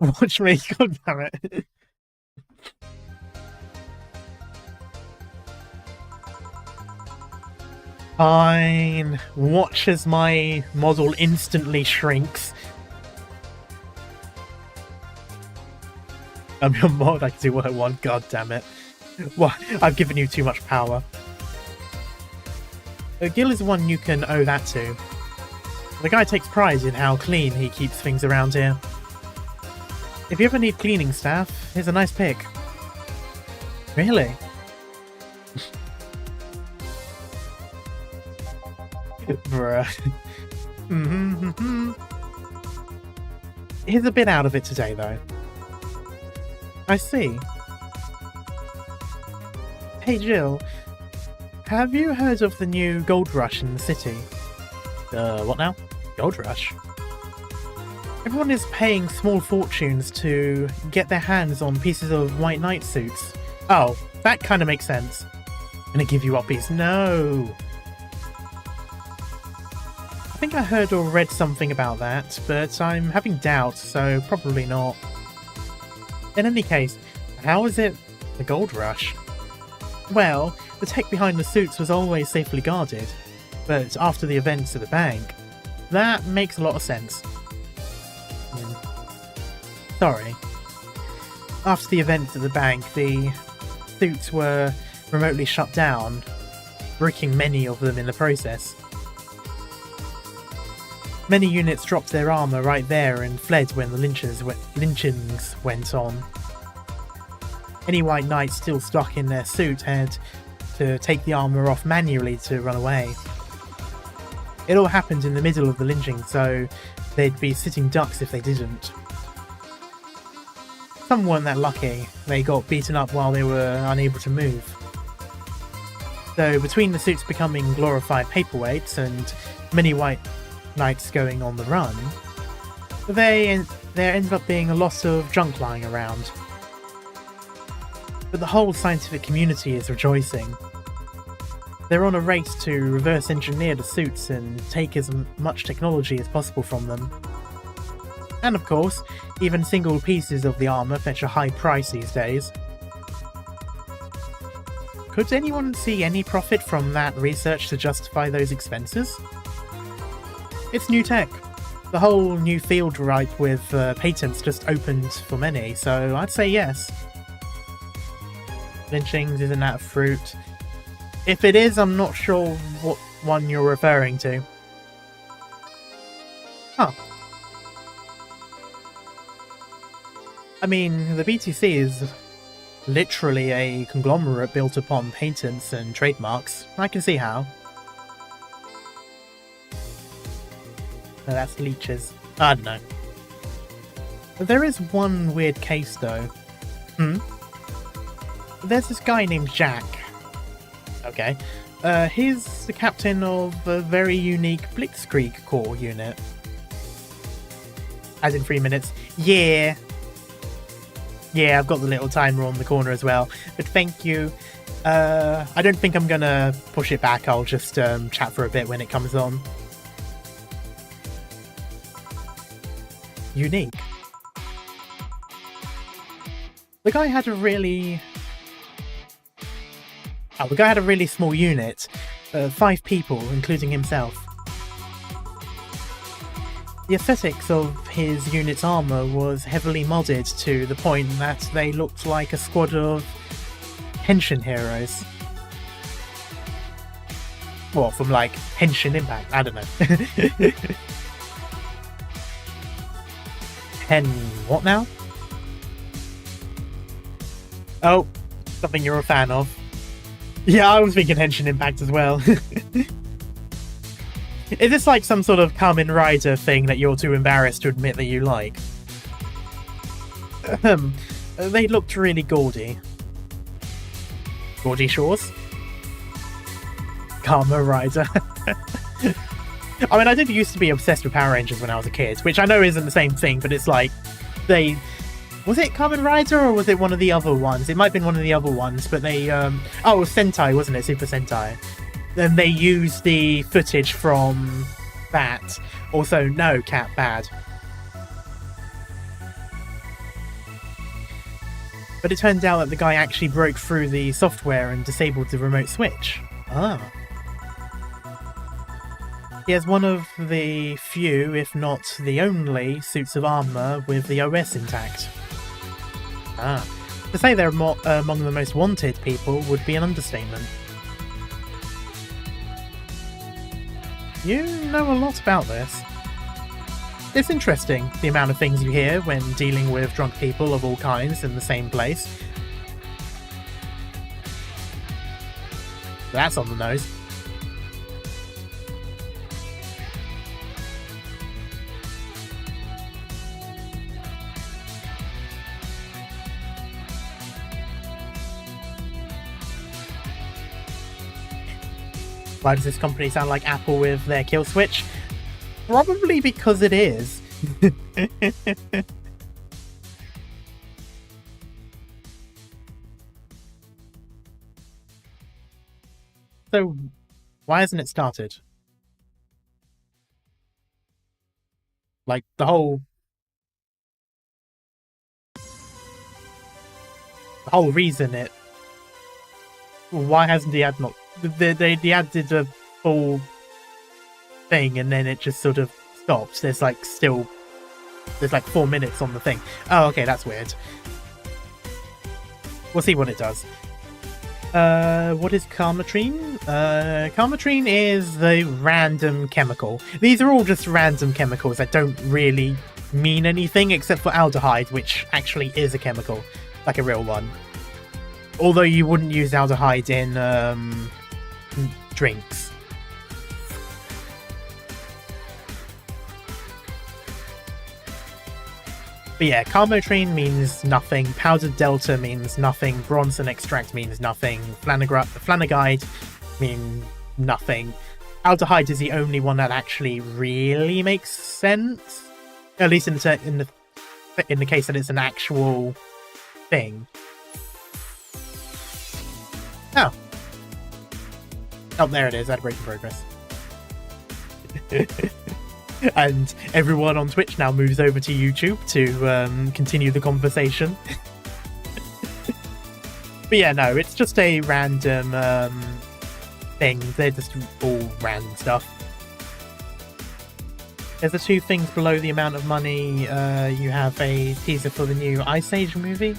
Watch me, god damn it. Fine. Watch as my model instantly shrinks. I'm your mod, I can do what I want, god damn it. Well, I've given you too much power. Gil is one you can owe that to. The guy takes pride in how clean he keeps things around here. If you ever need cleaning staff, here's a nice pick. Really? Bruh. He's a bit out of it today, though. I see. Hey Jill, have you heard of the new gold rush in the city? What now? Gold rush? Everyone is paying small fortunes to get their hands on pieces of white knight suits. Oh, that kind of makes sense. Gonna give you uppies. No! I think I heard or read something about that, but I'm having doubts, so probably not. In any case, how is it the gold rush? Well, the tech behind the suits was always safely guarded, but after the events at the bank, that makes a lot of sense. Sorry. After the events at the bank, the suits were remotely shut down, bricking many of them in the process. Many units dropped their armour right there and fled when the lynchings went on. Any white knights still stuck in their suit had to take the armour off manually to run away. It all happened in the middle of the lynching, so they'd be sitting ducks if they didn't. Some weren't that lucky. They got beaten up while they were unable to move. So between the suits becoming glorified paperweights and many white knights going on the run, there ended up being a lot of junk lying around. But the whole scientific community is rejoicing. They're on a race to reverse engineer the suits and take as much technology as possible from them. And of course, even single pieces of the armour fetch a high price these days. Could anyone see any profit from that research to justify those expenses? It's new tech. The whole new field ripe with patents just opened for many, so I'd say yes. Lynchings, isn't that a fruit? If it is, I'm not sure what one you're referring to. Huh. I mean, the BTC is literally a conglomerate built upon patents and trademarks. I can see how. No, that's leeches. I don't know. But there is one weird case, though. There's this guy named Jack. Okay. He's the captain of a very unique Blitzkrieg Corps unit. As in 3 minutes. Yeah. Yeah, I've got the little timer on the corner as well. But thank you. I don't think I'm gonna push it back. I'll just chat for a bit when it comes on. Unique. The guy had a really small unit. 5 people, including himself. The aesthetics of his unit's armour was heavily modded to the point that they looked like a squad of Henshin heroes. Well, from like Henshin Impact, I don't know. What now? Oh, something you're a fan of. Yeah, I was thinking Henshin Impact as well. Is this like some sort of Kamen Rider thing that you're too embarrassed to admit that you like? They looked really gaudy. Gaudy Shores? Karma Rider. I mean, I did used to be obsessed with Power Rangers when I was a kid, which I know isn't the same thing, but it's like, they... Was it Kamen Rider, or was it one of the other ones? It might have been one of the other ones, but they, oh, it was Sentai, wasn't it? Super Sentai. Then they used the footage from that. Also, no, cat, bad. But it turns out that the guy actually broke through the software and disabled the remote switch. Ah. He has one of the few, if not the only, suits of armor with the OS intact. Ah. To say they're among the most wanted people would be an understatement. You know a lot about this. It's interesting, the amount of things you hear when dealing with drunk people of all kinds in the same place. That's on the nose. Why does this company sound like Apple with their kill switch? Probably because it is. So, why hasn't it started? Like, the whole reason it... Why hasn't the ad not... The ad did a full thing and then it just sort of stopped. There's like 4 minutes on the thing. Oh, okay, that's weird. We'll see what it does. What is Karmatrine? Karmatrine is the random chemical. These are all just random chemicals that don't really mean anything except for aldehyde, which actually is a chemical, like a real one. Although you wouldn't use aldehyde in drinks. But yeah, Karmotrine means nothing, powdered delta means nothing, Bronson extract means nothing, Flanagide means nothing. Aldehyde is the only one that actually really makes sense. At least in the case that it's an actual thing. Oh. Oh, there it is. Ad break in progress. And everyone on Twitch now moves over to YouTube to continue the conversation. But yeah, no, it's just a random thing. They're just all random stuff. There's the two things below the amount of money. You have a teaser for the new Ice Age movie.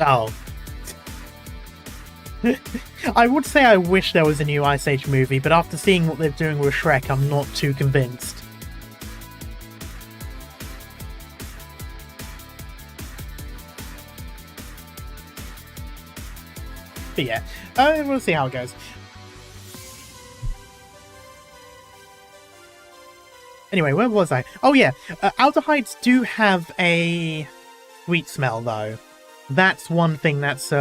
Oh. I would say I wish there was a new Ice Age movie, but after seeing what they're doing with Shrek, I'm not too convinced. But yeah, we'll see how it goes. Anyway, where was I? Oh yeah, aldehydes do have a sweet smell though. That's one thing that's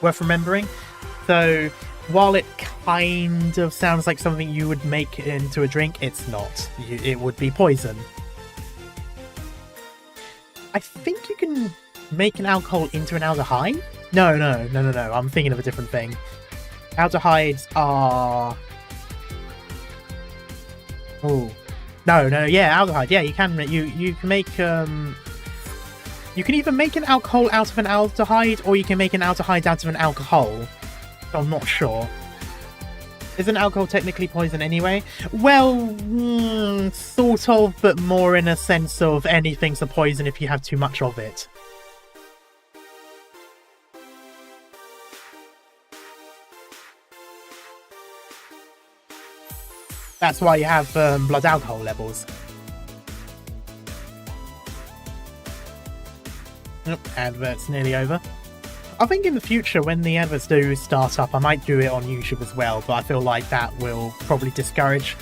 worth remembering. So while it kind of sounds like something you would make into a drink, it's not. It would be poison. I think you can make an alcohol into an aldehyde? No. I'm thinking of a different thing. Aldehydes are... Oh. No, yeah, aldehyde. Yeah, you can make... You can make... You can either make an alcohol out of an aldehyde, or you can make an aldehyde out of an alcohol. I'm not sure. Isn't alcohol technically poison anyway? Well, sort of, but more in a sense of anything's a poison if you have too much of it. That's why you have blood alcohol levels. Nope, advert's nearly over. I think in the future, when the adverts do start up, I might do it on YouTube as well, but I feel like that will probably discourage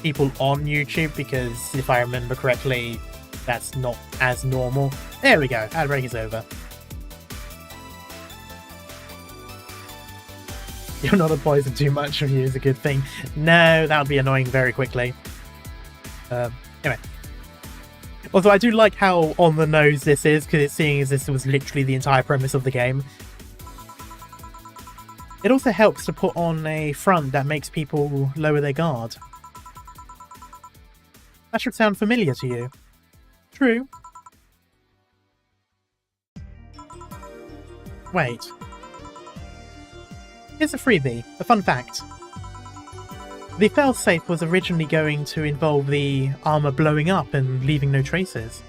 people on YouTube, because if I remember correctly, that's not as normal. There we go, ad break is over. You're not a poison too much of you is a good thing. No, that would be annoying very quickly. Anyway. Although I do like how on the nose this is, because it's seeing as this was literally the entire premise of the game. It also helps to put on a front that makes people lower their guard. That should sound familiar to you. True. Wait. Here's a freebie, a fun fact. The failsafe was originally going to involve the armor blowing up and leaving no traces.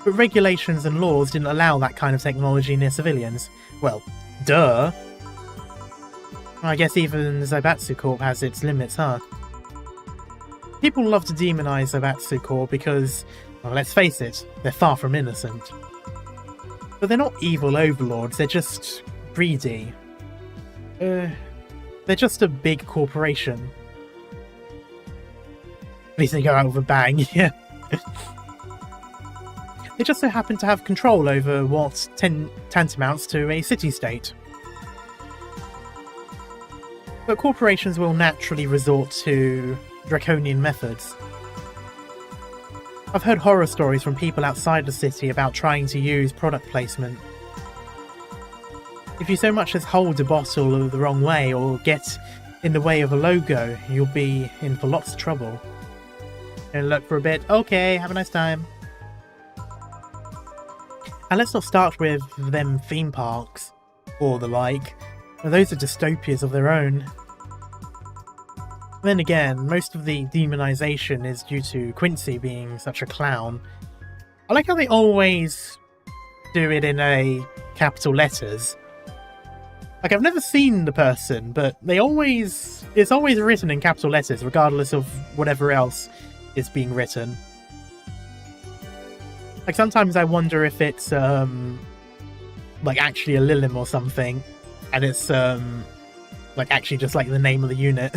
But regulations and laws didn't allow that kind of technology near civilians. Well, duh. I guess even Zaibatsu Corp has its limits, huh? People love to demonize Zaibatsu Corp because, well, let's face it, they're far from innocent. But they're not evil overlords, they're just greedy. They're just a big corporation. At least they go out with a bang, yeah. They just so happen to have control over what tantamounts to a city-state. But corporations will naturally resort to draconian methods. I've heard horror stories from people outside the city about trying to use product placement. If you so much as hold a bottle the wrong way or get in the way of a logo, you'll be in for lots of trouble. And look for a bit. Okay, have a nice time. And let's not start with them theme parks or the like. Those are dystopias of their own. Then again, most of the demonization is due to Quincy being such a clown. I like how they always do it in a capital letters. Like, I've never seen the person, but it's always written in capital letters, regardless of whatever else is being written. Like, sometimes I wonder if it's, like, actually a Lilim or something, and it's, like, actually just, like, the name of the unit.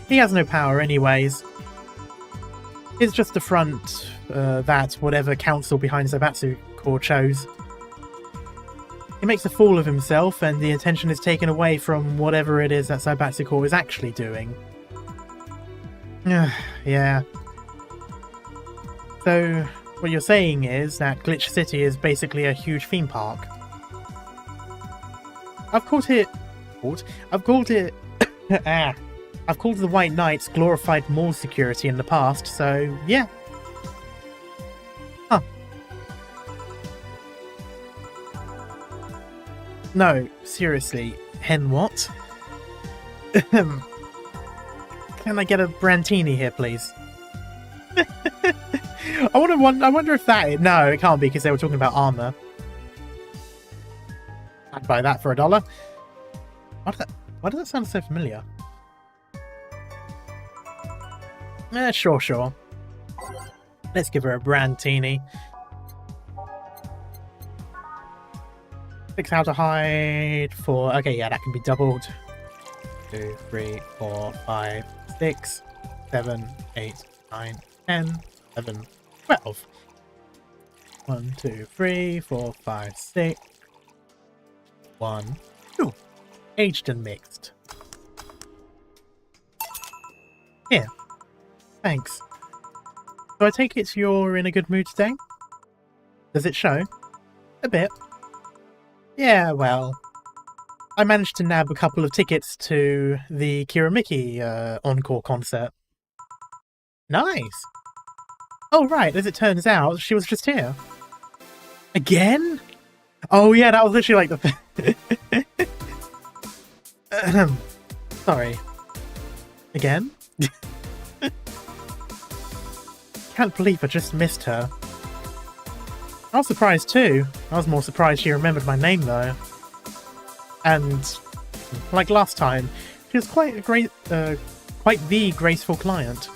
He has no power anyways. It's just a front that whatever council behind Zaibatsu Corp chose. He makes a fool of himself, and the attention is taken away from whatever it is that Zaibatsu Corp is actually doing. Yeah. So, what you're saying is that Glitch City is basically a huge theme park. I've called it I've called the White Knights glorified mall security in the past, so yeah. Huh. No, seriously, hen what? Can I get a Brantini here, please? I wonder if that... No, it can't be, because they were talking about armor. I'd buy that for $1. Why does that sound so familiar? Sure. Let's give her a Brantini. 6 how to hide for... Okay, yeah, that can be doubled. 2, 3, 4, 5, 6, 7, 8, 9, 10, 11, 12. 1, 2, 3, 4, 5, 6. 1, 2. Aged and mixed. Here. Thanks. So I take it you're in a good mood today? Does it show? A bit. Yeah, well, I managed to nab a couple of tickets to the Kiramiki encore concert. Nice! Oh right, as it turns out, she was just here. Again? Oh yeah, that was literally like the... Sorry. Again? Can't believe I just missed her. I was surprised too. I was more surprised she remembered my name though. And like last time, she was quite the graceful client.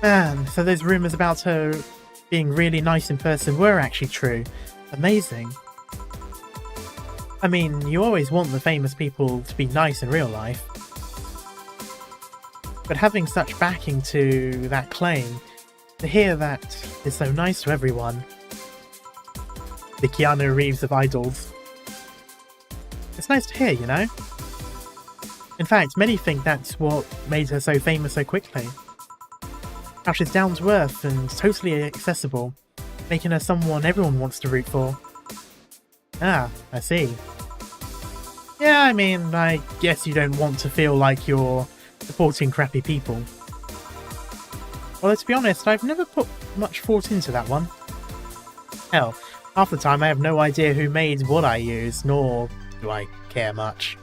Man, so those rumours about her being really nice in person were actually true. Amazing. I mean, you always want the famous people to be nice in real life. But having such backing to that claim, to hear that is so nice to everyone. The Keanu Reeves of idols. It's nice to hear, you know? In fact, many think that's what made her so famous so quickly. How she's down to earth and totally accessible, making her someone everyone wants to root for. Ah, I see. Yeah, I mean, I guess you don't want to feel like you're supporting crappy people. Although to be honest, I've never put much thought into that one. Hell, half the time I have no idea who made what I use, nor do I care much.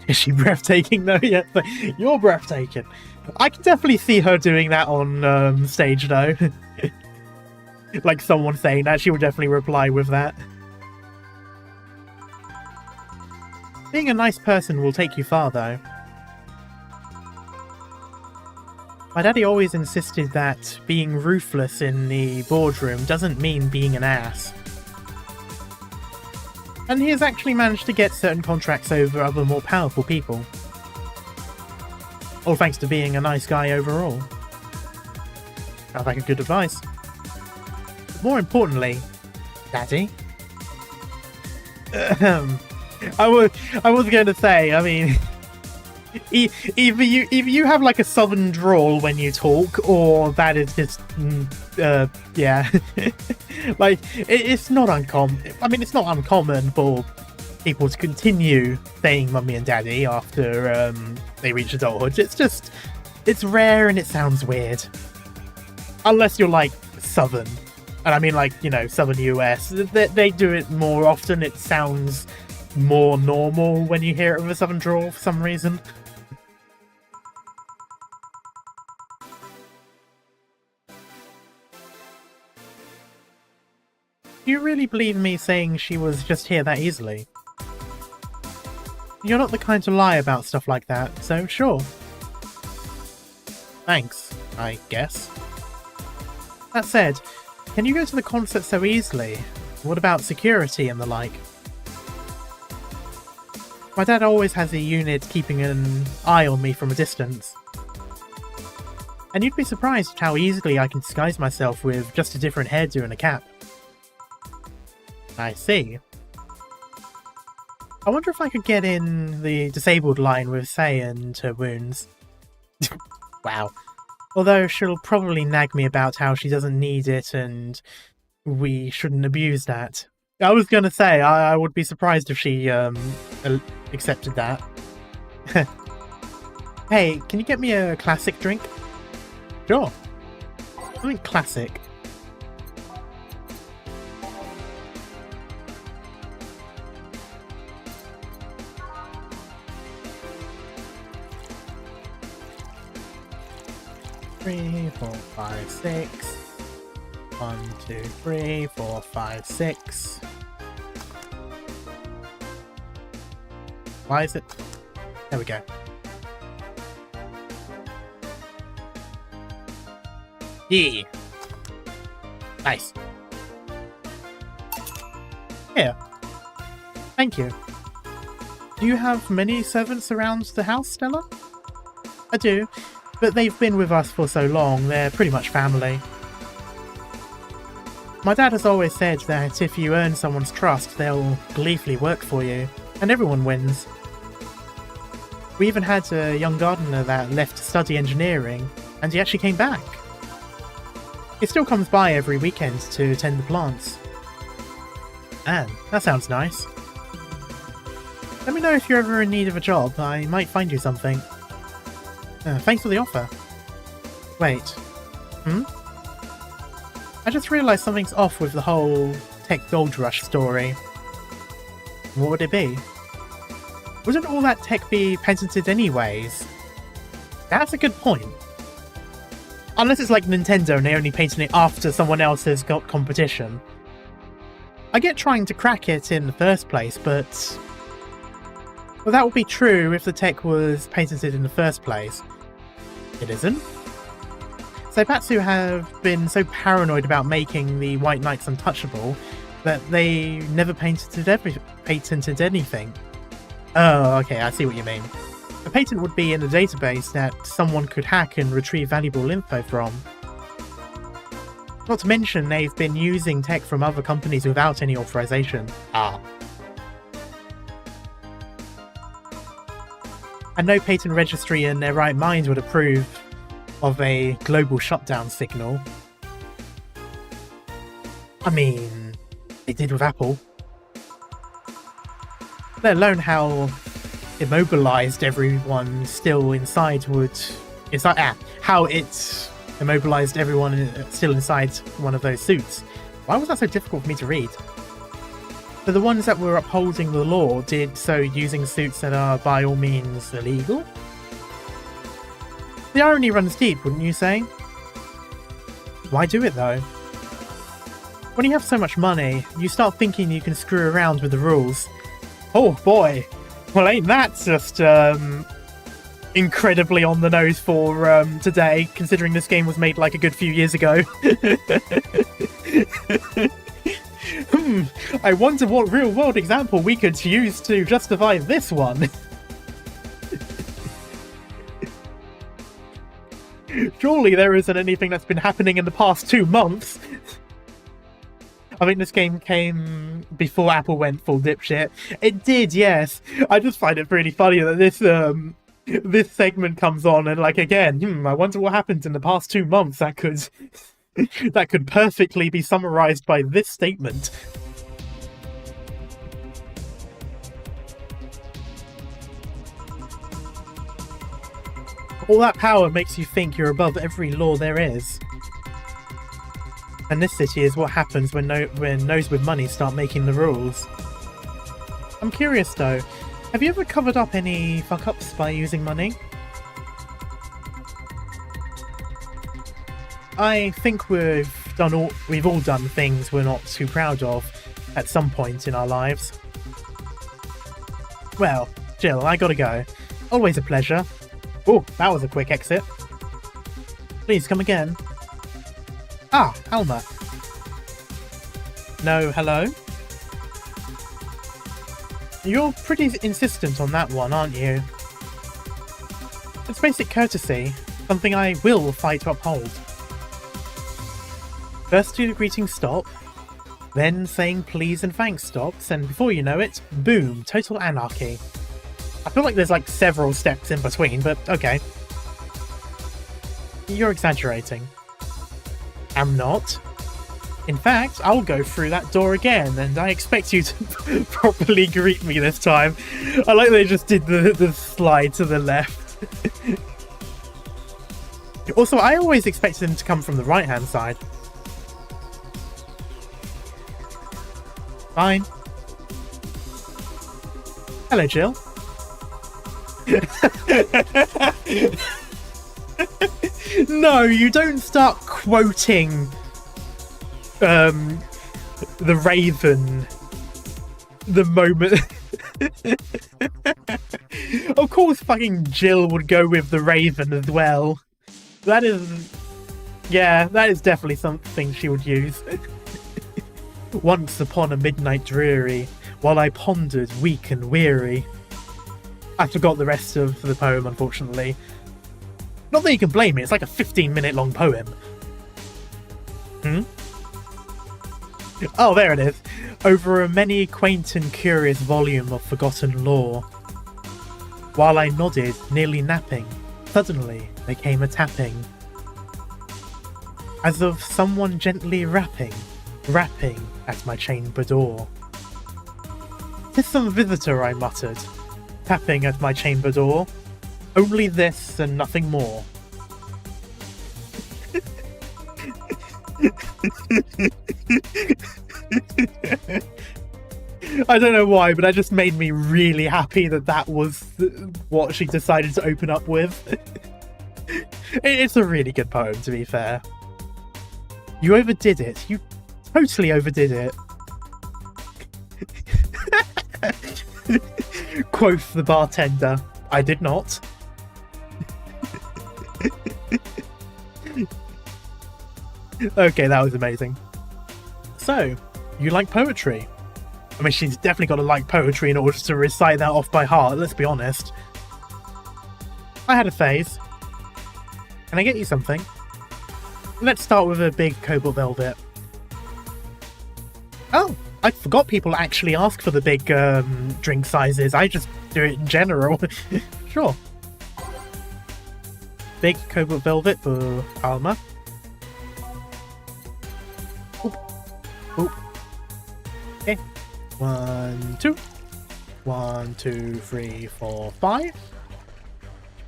Is she breathtaking though? Yeah, you're breathtaking. I can definitely see her doing that on stage though. Like someone saying that, she would definitely reply with that. Being a nice person will take you far though. My daddy always insisted that being ruthless in the boardroom doesn't mean being an ass. And he has actually managed to get certain contracts over other more powerful people. All thanks to being a nice guy overall. Sounds like a good advice. But more importantly, Daddy. I was going to say, I mean, either you have like a southern drawl when you talk, or that is just, yeah. Like, it's not uncommon. I mean, it's not uncommon for people to continue saying mummy and daddy after they reach adulthood. It's just, it's rare and it sounds weird. Unless you're like southern. And I mean like, you know, southern US. They do it more often. It sounds more normal when you hear it with a southern drawl for some reason. Do you really believe me saying she was just here that easily? You're not the kind to lie about stuff like that, so sure. Thanks, I guess. That said, can you go to the concert so easily? What about security and the like? My dad always has a unit keeping an eye on me from a distance. And you'd be surprised how easily I can disguise myself with just a different hairdo and a cap. I see. I wonder if I could get in the disabled line with Say and her wounds. Wow. Although she'll probably nag me about how she doesn't need it and we shouldn't abuse that. I was gonna say, I would be surprised if she accepted that. Hey, can you get me a classic drink? Sure. Something classic. Three, 4, 5, 6. 1, 2, 3, 4, 5, 6. Why is it? There we go. Yeah. Nice. Here. Thank you. Do you have many servants around the house, Stella? I do, but they've been with us for so long, they're pretty much family. My dad has always said that if you earn someone's trust, they'll gleefully work for you, and everyone wins. We even had a young gardener that left to study engineering, and he actually came back. He still comes by every weekend to tend the plants. Man, that sounds nice. Let me know if you're ever in need of a job, I might find you something. Thanks for the offer. Wait. I just realised something's off with the whole tech gold rush story. What would it be? Wouldn't all that tech be patented anyways? That's a good point. Unless it's like Nintendo and they only patent it after someone else has got competition. I get trying to crack it in the first place, but... well, that would be true if the tech was patented in the first place. It isn't. Zaibatsu have been so paranoid about making the White Knights untouchable that they never patented anything. Oh, okay, I see what you mean. The patent would be in a database that someone could hack and retrieve valuable info from. Not to mention, they've been using tech from other companies without any authorization. And no patent registry in their right mind would approve of a global shutdown signal. I mean, they did with Apple. Let alone how immobilized everyone still inside would... how it immobilized everyone still inside one of those suits. Why was that so difficult for me to read? So the ones that were upholding the law did so using suits that are by all means illegal? The irony runs deep, wouldn't you say? Why do it though? When you have so much money, you start thinking you can screw around with the rules. Oh boy! Well, ain't that just incredibly on the nose for today, considering this game was made like a good few years ago. I wonder what real-world example we could use to justify this one. Surely there isn't anything that's been happening in the past 2 months. I think this game came before Apple went full dipshit. It did, yes. I just find it really funny that this segment comes on and, like, again, I wonder what happened in the past 2 months that could perfectly be summarized by this statement. All that power makes you think you're above every law there is. And this city is what happens when those with money start making the rules. I'm curious though, have you ever covered up any fuck-ups by using money? I think we've all done things we're not too proud of at some point in our lives. Well, Jill, I gotta go. Always a pleasure. Oh, that was a quick exit. Please come again. Ah, Alma. No, hello? You're pretty insistent on that one, aren't you? It's basic courtesy, something I will fight to uphold. First do the greeting stop, then saying please and thanks stops, and before you know it, boom, total anarchy. I feel like there's like several steps in between, but okay. You're exaggerating. I'm not. In fact, I'll go through that door again, and I expect you to properly greet me this time. I like they just did the slide to the left. Also, I always expected him to come from the right-hand side. Fine. Hello, Jill. No, you don't start quoting the Raven the moment. Of course fucking Jill would go with the Raven as well. That is definitely something she would use. Once upon a midnight dreary, while I pondered weak and weary. I forgot the rest of the poem, unfortunately. Not that you can blame me, it's like a 15-minute long poem. Oh, there it is. Over a many quaint and curious volume of forgotten lore. While I nodded, nearly napping, suddenly there came a tapping. As of someone gently rapping at my chamber door. "'Tis some visitor," I muttered, tapping at my chamber door. "Only this and nothing more." I don't know why, but that just made me really happy that was what she decided to open up with. It's a really good poem, to be fair. You overdid it. You totally overdid it. Quoth the bartender. I did not. Okay, that was amazing. So, you like poetry? I mean, she's definitely got to like poetry in order to recite that off by heart, let's be honest. I had a phase. Can I get you something? Let's start with a big cobalt velvet. Oh, I forgot people actually ask for the big drink sizes. I just do it in general. Sure. Big cobalt velvet for Alma. Oop. Oop. Okay. 1, 2. 1, 2, 3, 4, 5.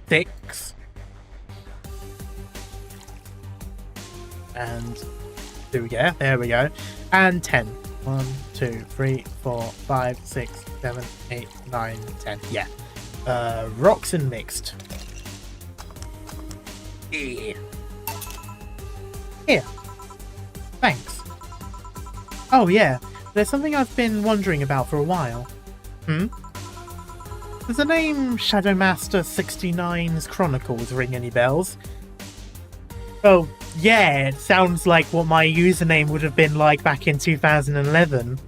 6. And there we go. And 10. 1, 2, 3, 4, 5, 6, 7, 8, 9, 10. Yeah. Rocks and mixed. Yeah. Here. Thanks. Oh yeah, there's something I've been wondering about for a while. Does the name Shadowmaster 69's Chronicles ring any bells? Oh, yeah, it sounds like what my username would have been like back in 2011.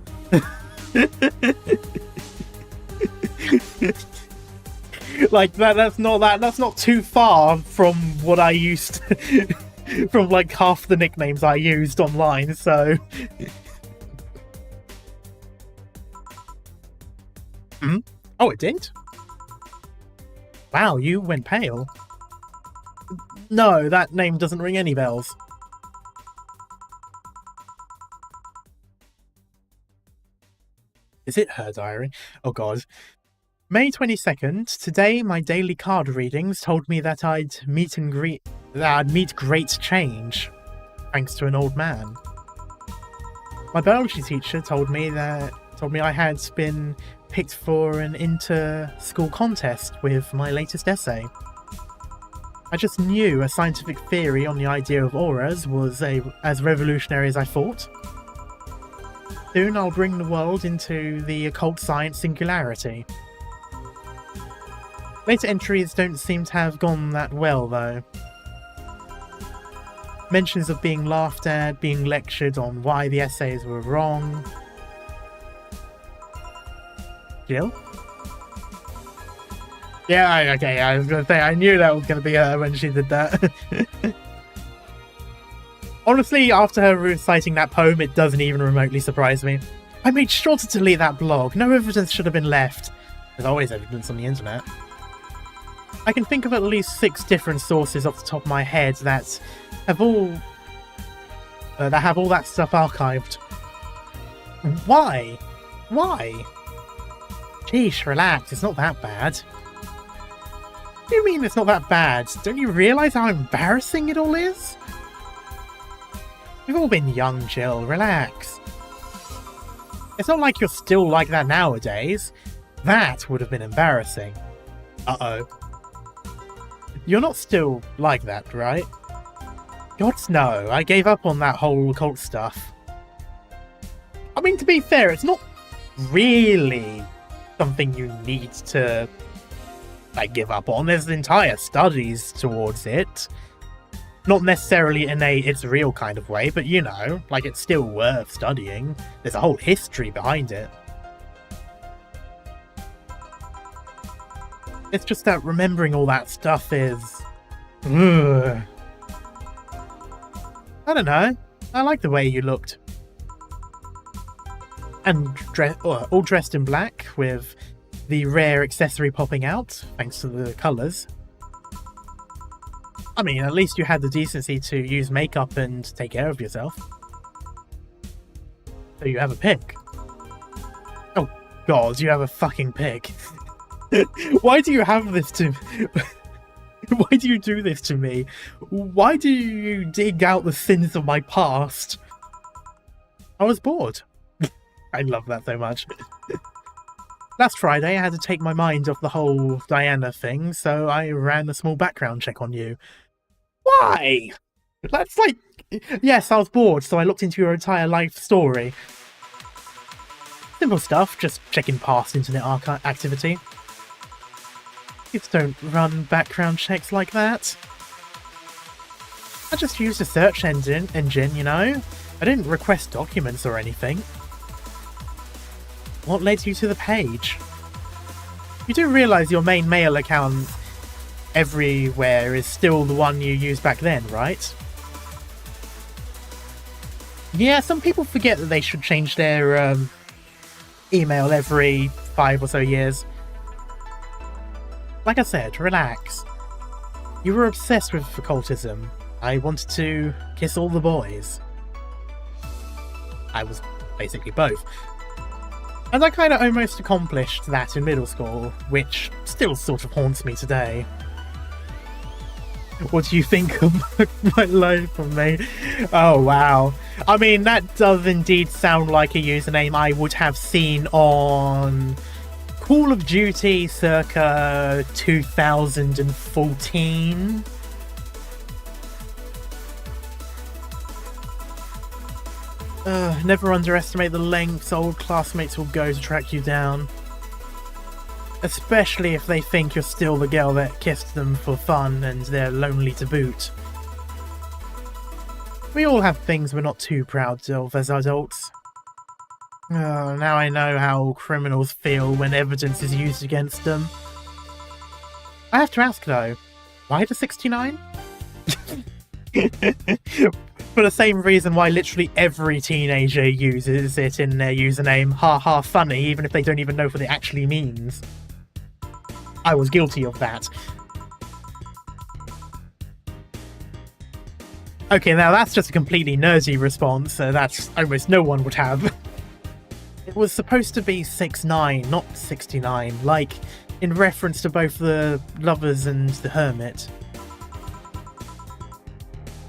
Like that's not too far from what I used from like half the nicknames I used online, so Oh, it did? Wow, you went pale. No, that name doesn't ring any bells. Is it her diary? Oh god. May 22nd, today my daily card readings told me that I'd meet great change, thanks to an old man. My biology teacher told me I had been picked for an inter-school contest with my latest essay. I just knew a scientific theory on the idea of auras was as revolutionary as I thought. Soon I'll bring the world into the occult science singularity. Later entries don't seem to have gone that well, though. Mentions of being laughed at, being lectured on why the essays were wrong. Jill? Yeah, okay, I was going to say, I knew that was going to be her when she did that. Honestly, after her reciting that poem, it doesn't even remotely surprise me. I made sure to delete that blog. No evidence should have been left. There's always evidence on the internet. I can think of at least 6 different sources off the top of my head that have all that stuff archived. Why? Why? Sheesh, relax, it's not that bad. What do you mean it's not that bad? Don't you realise how embarrassing it all is? We've all been young, Jill, relax. It's not like you're still like that nowadays. That would have been embarrassing. Uh-oh. You're not still like that, right? Gods no, I gave up on that whole cult stuff. I mean, to be fair, it's not really something you need to give up on. There's entire studies towards it. Not necessarily in a it's real kind of way, but you know, like it's still worth studying. There's a whole history behind it. It's just that remembering all that stuff is... Ugh. I don't know. I like the way you looked. And all dressed in black, with the rare accessory popping out, thanks to the colours. I mean, at least you had the decency to use makeup and take care of yourself. So you have a pick. Oh god, you have a fucking pick. Why do you have this to... Why do you do this to me? Why do you dig out the sins of my past? I was bored. I love that so much. Last Friday, I had to take my mind off the whole Diana thing, so I ran a small background check on you. Why? That's like... Yes, I was bored, so I looked into your entire life story. Simple stuff, just checking past internet activity. Kids don't run background checks like that. I just used a search engine, you know? I didn't request documents or anything. What led you to the page? You do realise your main mail account everywhere is still the one you used back then, right? Yeah, some people forget that they should change their email every 5 or so years. Like I said, relax. You were obsessed with occultism. I wanted to kiss all the boys. I was basically both. And I kind of almost accomplished that in middle school, which still sort of haunts me today. What do you think of my life from me? Oh, wow. I mean, that does indeed sound like a username I would have seen on Call of Duty circa 2014. Never underestimate the lengths old classmates will go to track you down. Especially if they think you're still the girl that kissed them for fun and they're lonely to boot. We all have things we're not too proud of as adults. Oh, now I know how criminals feel when evidence is used against them. I have to ask though, why the 69? For the same reason why literally every teenager uses it in their username, haha funny, even if they don't even know what it actually means. I was guilty of that. Okay, now that's just a completely nerdy response, that's almost no one would have. It was supposed to be 6'9", not 69, like in reference to both the lovers and the hermit.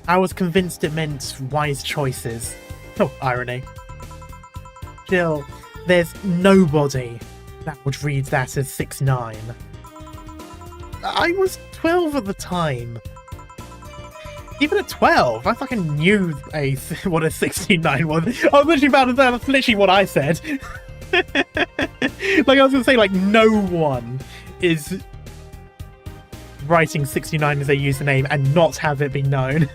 I was convinced it meant wise choices. Oh, irony. Still, there's nobody that would read that as 6'9". I was 12 at the time. Even at 12, I fucking knew what a 69 was. I was literally about to say, that's literally what I said. Like, I was going to say, like, no one is writing 69 as a username and not have it be known.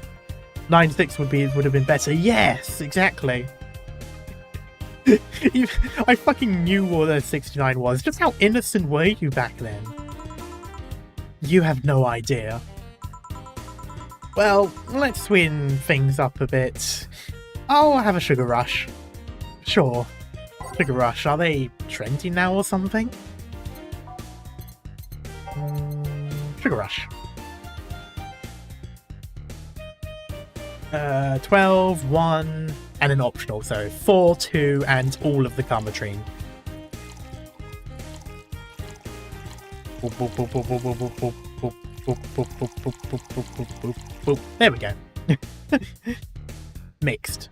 96 would have been better. Yes, exactly. I fucking knew what a 69 was. Just how innocent were you back then? You have no idea. Well, let's swing things up a bit. I'll have a sugar rush. Sure. Sugar rush, are they trendy now or something? Sugar rush. 12, 1, and an optional, so 4, 2, and all of the Karmatrine. There we go. Mixed.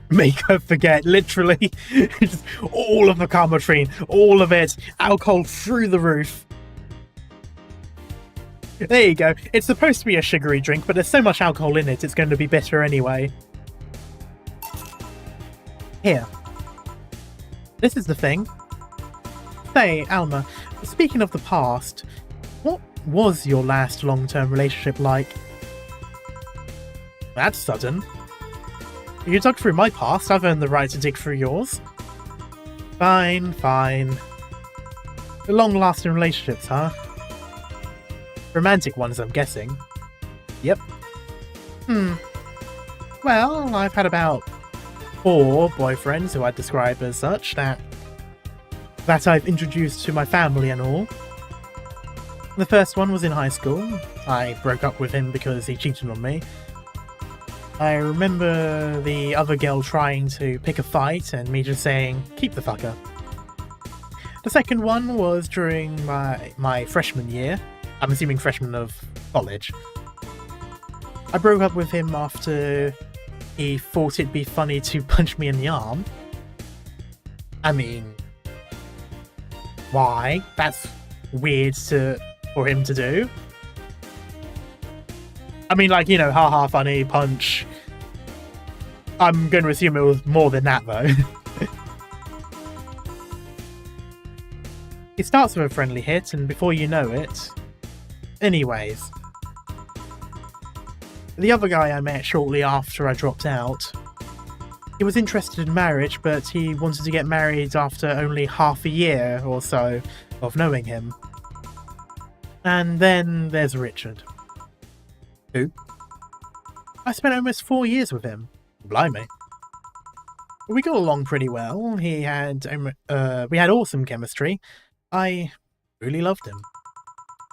Make her forget, literally. Just all of the Karmatrine, all of it. Alcohol through the roof. There you go. It's supposed to be a sugary drink, but there's so much alcohol in it, it's going to be bitter anyway. Here. This is the thing. Say, Alma, speaking of the past, what was your last long-term relationship like? That's sudden. You dug through my past, I've earned the right to dig through yours. Fine, fine. Long-lasting relationships, huh? Romantic ones, I'm guessing. Yep. Well, I've had about 4 boyfriends who I'd describe as such, that I've introduced to my family and all. The first one was in high school. I broke up with him because he cheated on me. I remember the other girl trying to pick a fight and me just saying, keep the fucker. The second one was during my freshman year. I'm assuming freshman of college. I broke up with him after he thought it'd be funny to punch me in the arm. I mean, why? That's weird for him to do. I mean, like, you know, haha, funny, punch. I'm going to assume it was more than that, though. It starts with a friendly hit, and before you know it... Anyways. The other guy I met shortly after I dropped out, he was interested in marriage, but he wanted to get married after only half a year or so of knowing him. And then there's Richard. Who? I spent almost 4 years with him. Blimey. We got along pretty well. We had awesome chemistry. I really loved him.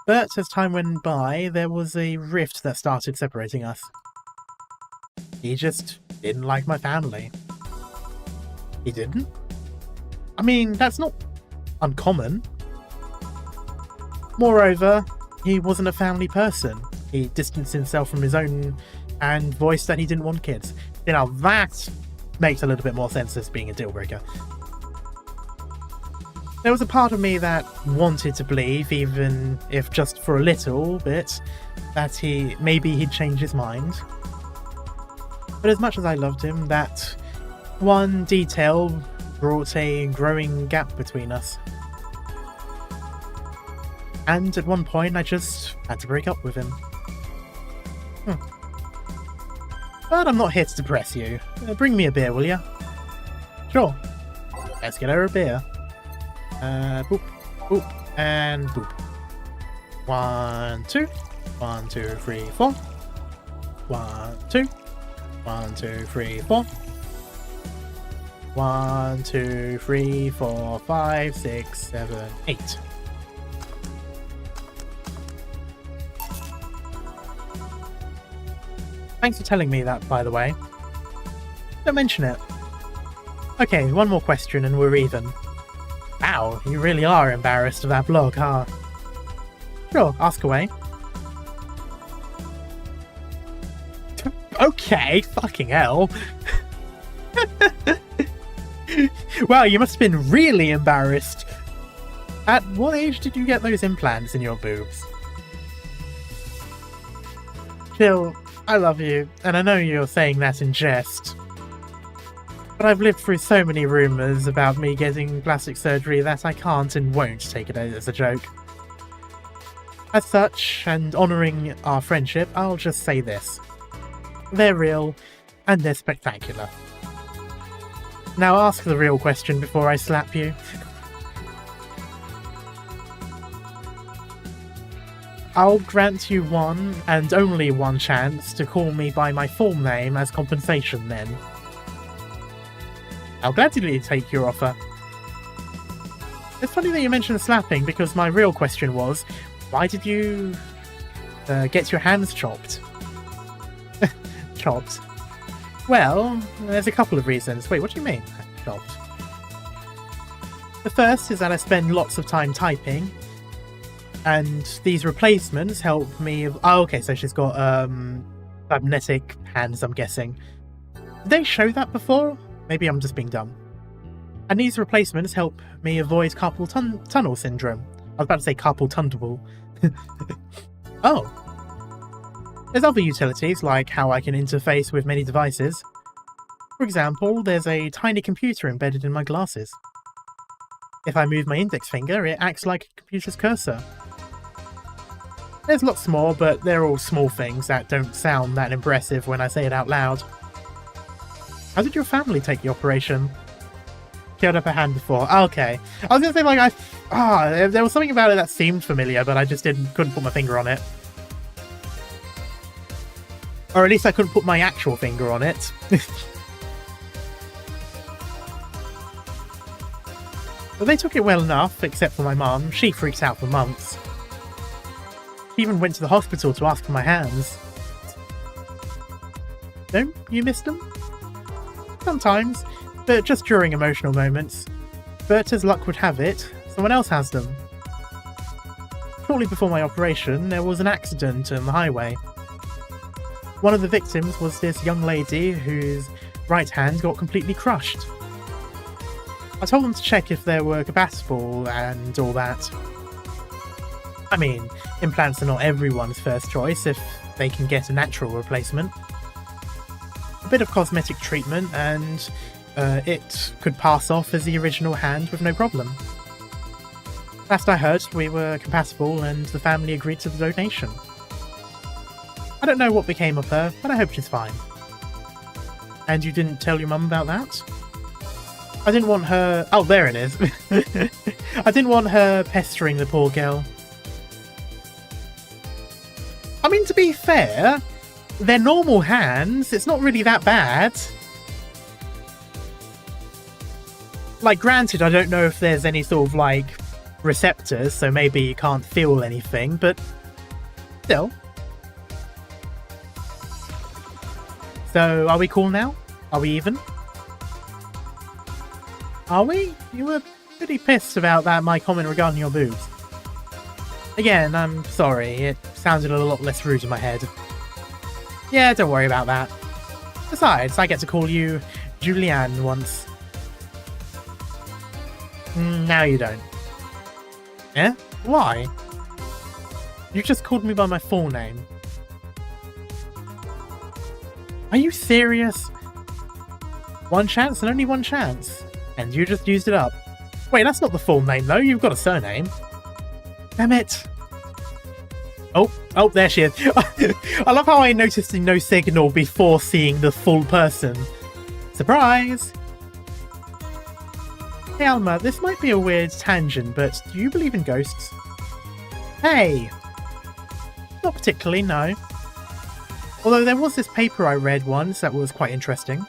But as time went by, there was a rift that started separating us. He just didn't like my family. He didn't? I mean, that's not uncommon. Moreover, he wasn't a family person. He distanced himself from his own and voiced that he didn't want kids. You know, that makes a little bit more sense as being a deal breaker. There was a part of me that wanted to believe, even if just for a little bit, that maybe he'd change his mind. But as much as I loved him, that one detail brought a growing gap between us. And at one point, I just had to break up with him. But I'm not here to depress you. Bring me a beer, will ya? Sure. Let's get her a beer. Boop, boop, and boop. 1, 2. 1, 2, 3, 4. 1, 2. 1, 2, 3, 4. 1, 2, 3, 4, 5, 6, 7, 8. Thanks for telling me that, by the way. Don't mention it. Okay, one more question and we're even. Wow, you really are embarrassed of that blog, huh? Sure, ask away. Okay, fucking hell. Wow, you must have been really embarrassed. At what age did you get those implants in your boobs? Jill, I love you, and I know you're saying that in jest. But I've lived through so many rumours about me getting plastic surgery that I can't and won't take it as a joke. As such, and honouring our friendship, I'll just say this. They're real, and they're spectacular. Now ask the real question before I slap you. I'll grant you one, and only one chance, to call me by my full name as compensation then. I'll gladly take your offer. It's funny that you mentioned slapping, because my real question was, why did you get your hands chopped? Chopped. Well, there's a couple of reasons. Wait, what do you mean, chopped? The first is that I spend lots of time typing, and these replacements help me... Oh, okay, so she's got cybernetic hands, I'm guessing. Did they show that before? Maybe I'm just being dumb. And these replacements help me avoid carpal tunnel syndrome. I was about to say carpal tunnel. Oh. There's other utilities, like how I can interface with many devices. For example, there's a tiny computer embedded in my glasses. If I move my index finger, it acts like a computer's cursor. There's lots more, but they're all small things that don't sound that impressive when I say it out loud. How did your family take the operation? She held up her hand before. Oh, okay. I was gonna say, like, there was something about it that seemed familiar, but I just couldn't put my finger on it. Or at least I couldn't put my actual finger on it. But they took it well enough, except for my mum. She freaked out for months. She even went to the hospital to ask for my hands. Don't you miss them? Sometimes, but just during emotional moments. But as luck would have it, someone else has them. Shortly before my operation, there was an accident on the highway. One of the victims was this young lady whose right hand got completely crushed. I told them to check if they were compatible and all that. I mean, implants are not everyone's first choice if they can get a natural replacement. A bit of cosmetic treatment and it could pass off as the original hand with no problem. Last I heard, we were compatible and the family agreed to the donation. I don't know what became of her, but I hope she's fine. And you didn't tell your mum about that? I didn't want her... Oh, there it is. I didn't want her pestering the poor girl. fair, they're normal hands. It's not really that bad. Like, granted, I don't know if there's any sort of, like, receptors, so maybe you can't feel anything, but still. So, are we cool now? Are we even? Are we? You were pretty pissed about that, my comment regarding your boobs. Again, I'm sorry, it sounded a lot less rude in my head. Yeah, don't worry about that. Besides, I get to call you Julianne once. Now you don't. Eh? Why? You just called me by my full name. Are you serious? One chance and only one chance. And you just used it up. Wait, that's not the full name though, you've got a surname. Damn it. Oh, there she is. I love how I noticed the no signal before seeing the full person. Surprise! Hey Alma, this might be a weird tangent, but do you believe in ghosts? Hey! Not particularly, no. Although there was this paper I read once that was quite interesting.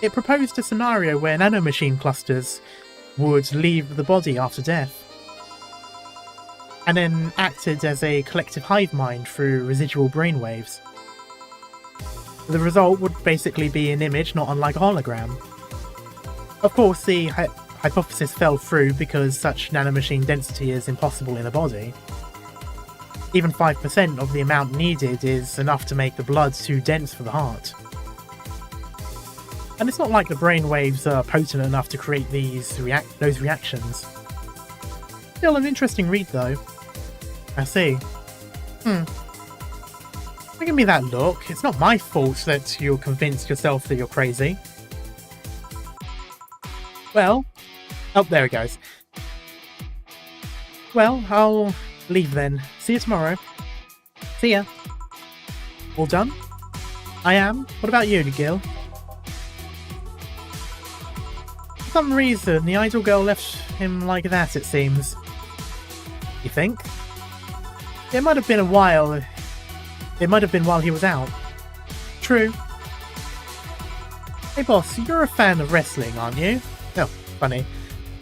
It proposed a scenario where nanomachine clusters would leave the body after death, and then acted as a collective hive mind through residual brainwaves. The result would basically be an image not unlike a hologram. Of course, the hypothesis fell through because such nanomachine density is impossible in a body. Even 5% of the amount needed is enough to make the blood too dense for the heart. And it's not like the brainwaves are potent enough to create those reactions. Still an interesting read though. I see. Don't give me that look. It's not my fault that you're convinced yourself that you're crazy. Well, oh, there it goes. Well, I'll leave then. See you tomorrow. See ya. All done? I am. What about you, Gil? For some reason, the idol girl left him like that, it seems. You think? It might have been a while. It might have been while he was out. True. Hey boss, you're a fan of wrestling, aren't you? Oh, funny.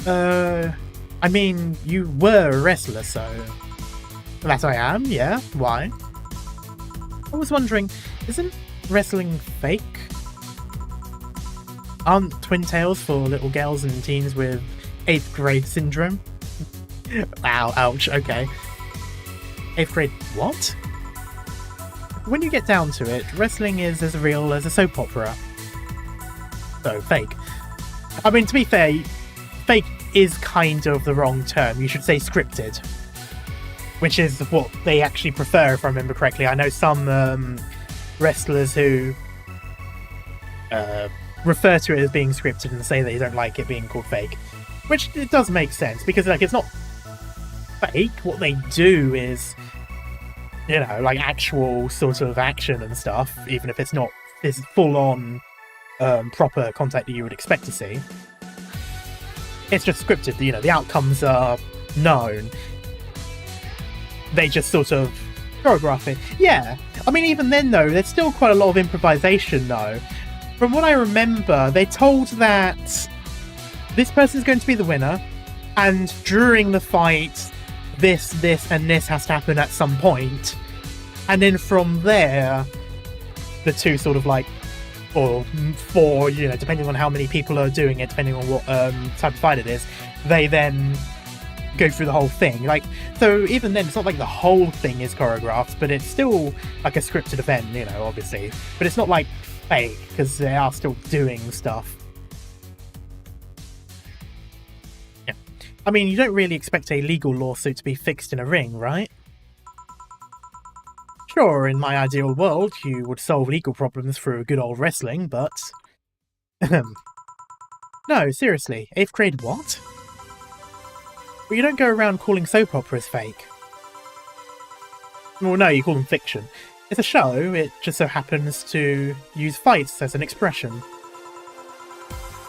I mean, you were a wrestler, so... That I am, yeah. Why? I was wondering, isn't wrestling fake? Aren't twin tails for little girls and teens with 8th grade syndrome? Wow, ouch, okay. 8th grade what? When you get down to it, wrestling is as real as a soap opera. So, fake. I mean, to be fair, fake is kind of the wrong term. You should say scripted. Which is what they actually prefer, if I remember correctly. I know some wrestlers who refer to it as being scripted and say they don't like it being called fake. Which it does make sense, because like it's not fake. What they do is, you know, like actual sort of action and stuff, even if it's not this full-on proper contact that you would expect to see. It's just scripted, you know, the outcomes are known. They just sort of choreograph it. Yeah, I mean, even then though, there's still quite a lot of improvisation though. From what I remember, they told that this person's going to be the winner, and during the fight, this, and this has to happen at some point. And then from there, the two sort of like, or four, you know, depending on how many people are doing it, depending on what type of fight it is, they then go through the whole thing. Like, so even then, it's not like the whole thing is choreographed, but it's still like a scripted event, you know, obviously. But it's not like fake, because they are still doing stuff. Yeah. I mean, you don't really expect a legal lawsuit to be fixed in a ring, right? Sure, in my ideal world, you would solve legal problems through good old wrestling, but... No, seriously, 8th grade what? But you don't go around calling soap operas fake. Well, no, you call them fiction. It's a show, it just so happens to use fights as an expression.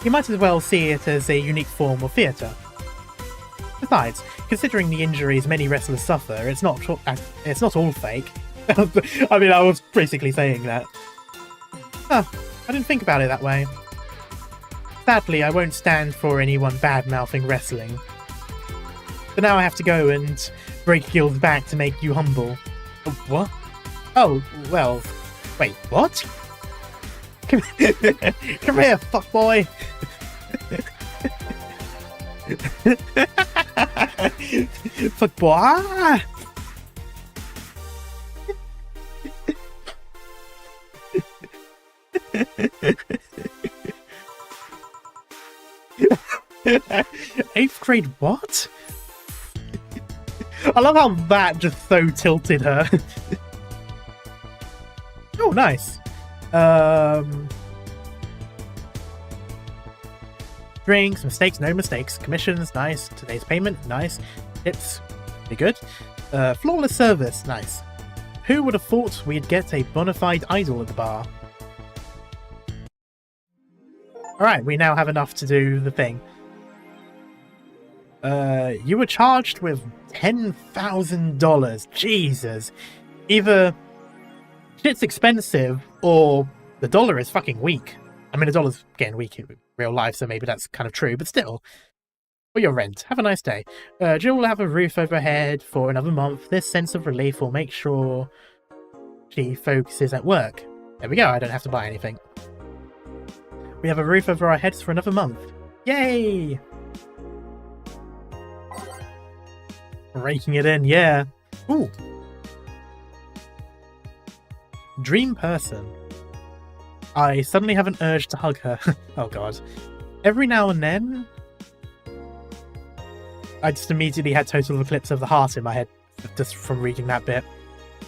You might as well see it as a unique form of theatre. Besides, considering the injuries many wrestlers suffer, it's not all fake. I mean, I was basically saying that. Huh, I didn't think about it that way. Sadly, I won't stand for anyone bad-mouthing wrestling. But now I have to go and break Gil's back to make you humble. What? Oh, well... Wait, what? Come here, fuckboy! Fuckboy! Eighth grade what? I love how that just so tilted her. Oh, nice. Drinks, mistakes, no mistakes. Commissions, nice. Today's payment, nice. Tips, pretty good. Flawless service, nice. Who would have thought we'd get a bona fide idol at the bar? Alright, we now have enough to do the thing. You were charged with $10,000. Jesus. Either shit's expensive or the dollar is fucking weak. I mean, the dollar's getting weak in real life, so maybe that's kind of true, but still. For your rent. Have a nice day. Jill will have a roof overhead for another month. This sense of relief will make sure she focuses at work. There we go, I don't have to buy anything. We have a roof over our heads for another month. Yay! Raking it in, yeah. Ooh. Dream person. I suddenly have an urge to hug her. Oh god. Every now and then, I just immediately had total eclipse of the heart in my head, just from reading that bit.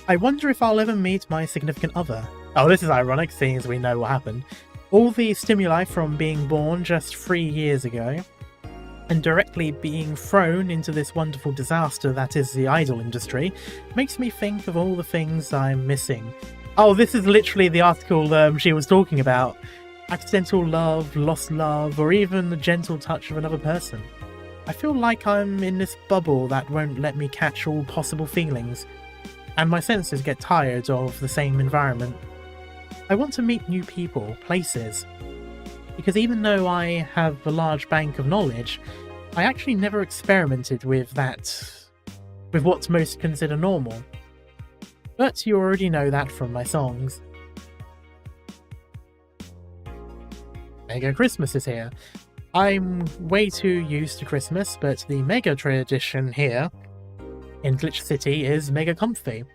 I wonder if I'll ever meet my significant other. Oh, this is ironic, seeing as we know what happened. All the stimuli from being born just 3 years ago, and directly being thrown into this wonderful disaster that is the idol industry, makes me think of all the things I'm missing. Oh, this is literally the article she was talking about. Accidental love, lost love, or even the gentle touch of another person. I feel like I'm in this bubble that won't let me catch all possible feelings, and my senses get tired of the same environment. I want to meet new people, places, because even though I have a large bank of knowledge, I actually never experimented with what's most considered normal. But you already know that from my songs. Mega Christmas is here. I'm way too used to Christmas, but the mega tradition here in Glitch City is mega comfy.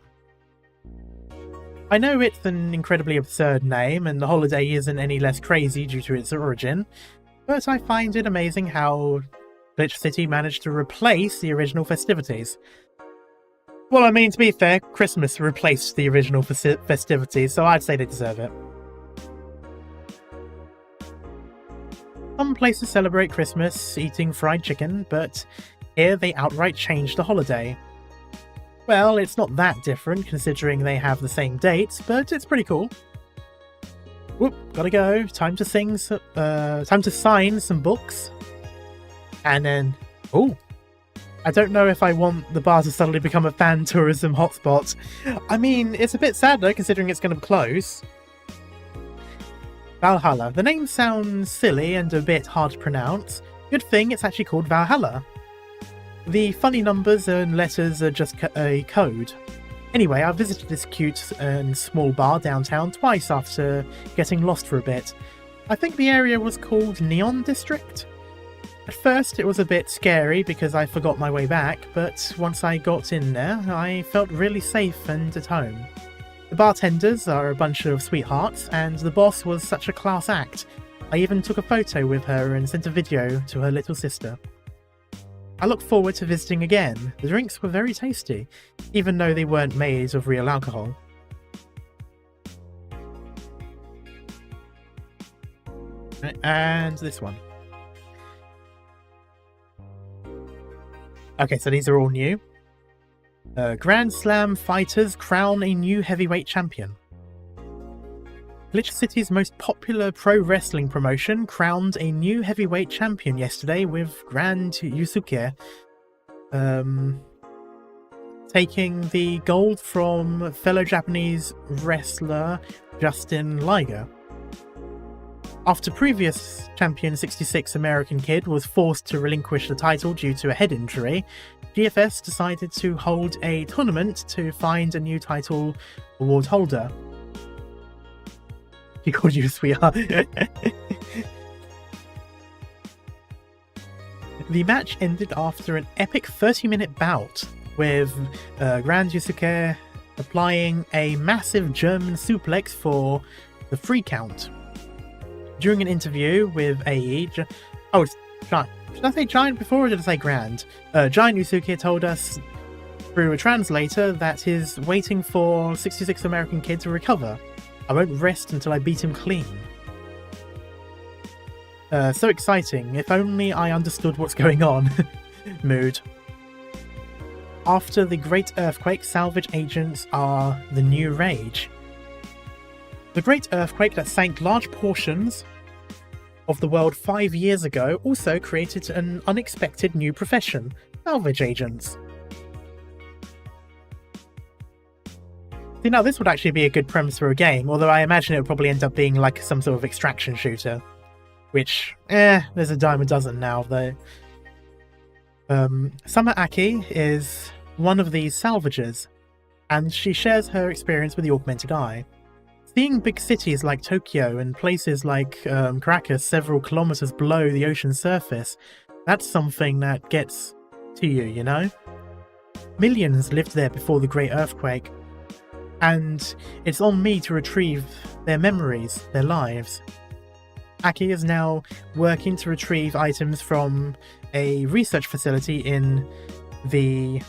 I know it's an incredibly absurd name, and the holiday isn't any less crazy due to its origin, but I find it amazing how Glitch City managed to replace the original festivities. Well, I mean, to be fair, Christmas replaced the original festivities, so I'd say they deserve it. Some places celebrate Christmas eating fried chicken, but here they outright changed the holiday. Well, it's not that different considering they have the same dates, but it's pretty cool. Whoop, gotta go. Time to sign some books. And then, ooh. I don't know if I want the bar to suddenly become a fan tourism hotspot. I mean, it's a bit sad though, considering it's going to close. Valhalla. The name sounds silly and a bit hard to pronounce. Good thing it's actually called Valhalla. The funny numbers and letters are just a code. Anyway, I visited this cute and small bar downtown twice after getting lost for a bit. I think the area was called Neon District. At first it was a bit scary because I forgot my way back, but once I got in there, I felt really safe and at home. The bartenders are a bunch of sweethearts, and the boss was such a class act. I even took a photo with her and sent a video to her little sister. I look forward to visiting again. The drinks were very tasty, even though they weren't made of real alcohol. And this one. Okay, so these are all new. Grand Slam fighters crown a new heavyweight champion. Glitch City's most popular pro wrestling promotion crowned a new heavyweight champion yesterday with Grand Yusuke. taking the gold from fellow Japanese wrestler Justin Liger. After previous champion 66 American Kid was forced to relinquish the title due to a head injury, GFS decided to hold a tournament to find a new title award holder. He called you a sweetheart. The match ended after an epic 30-minute bout, with Grand Yusuke applying a massive German suplex for the free count. During an interview with AE... Oh, it's Giant. Should I say Giant before or did I say Grand? Giant Yusuke told us through a translator that he's waiting for 66 American Kid to recover. I won't rest until I beat him clean. So exciting. If only I understood what's going on. Mood. After the Great Earthquake, salvage agents are the new rage. The Great Earthquake that sank large portions of the world 5 years ago also created an unexpected new profession, salvage agents. See, now this would actually be a good premise for a game, although I imagine it would probably end up being like some sort of extraction shooter. Which, there's a dime a dozen now, though. Summer Aki is one of these salvagers, and she shares her experience with the augmented eye. Seeing big cities like Tokyo and places like Caracas several kilometers below the ocean surface, that's something that gets to you, you know? Millions lived there before the Great Earthquake, and it's on me to retrieve their memories, their lives. Aki is now working to retrieve items from a research facility in the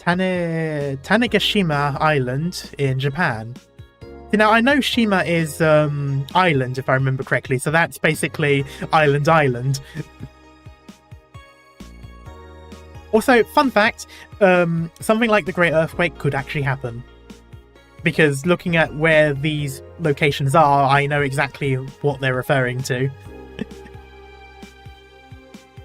Tanegashima Island in Japan. Now, I know Shima is island, if I remember correctly, so that's basically Island. Also, fun fact, something like the Great Earthquake could actually happen. Because looking at where these locations are, I know exactly what they're referring to.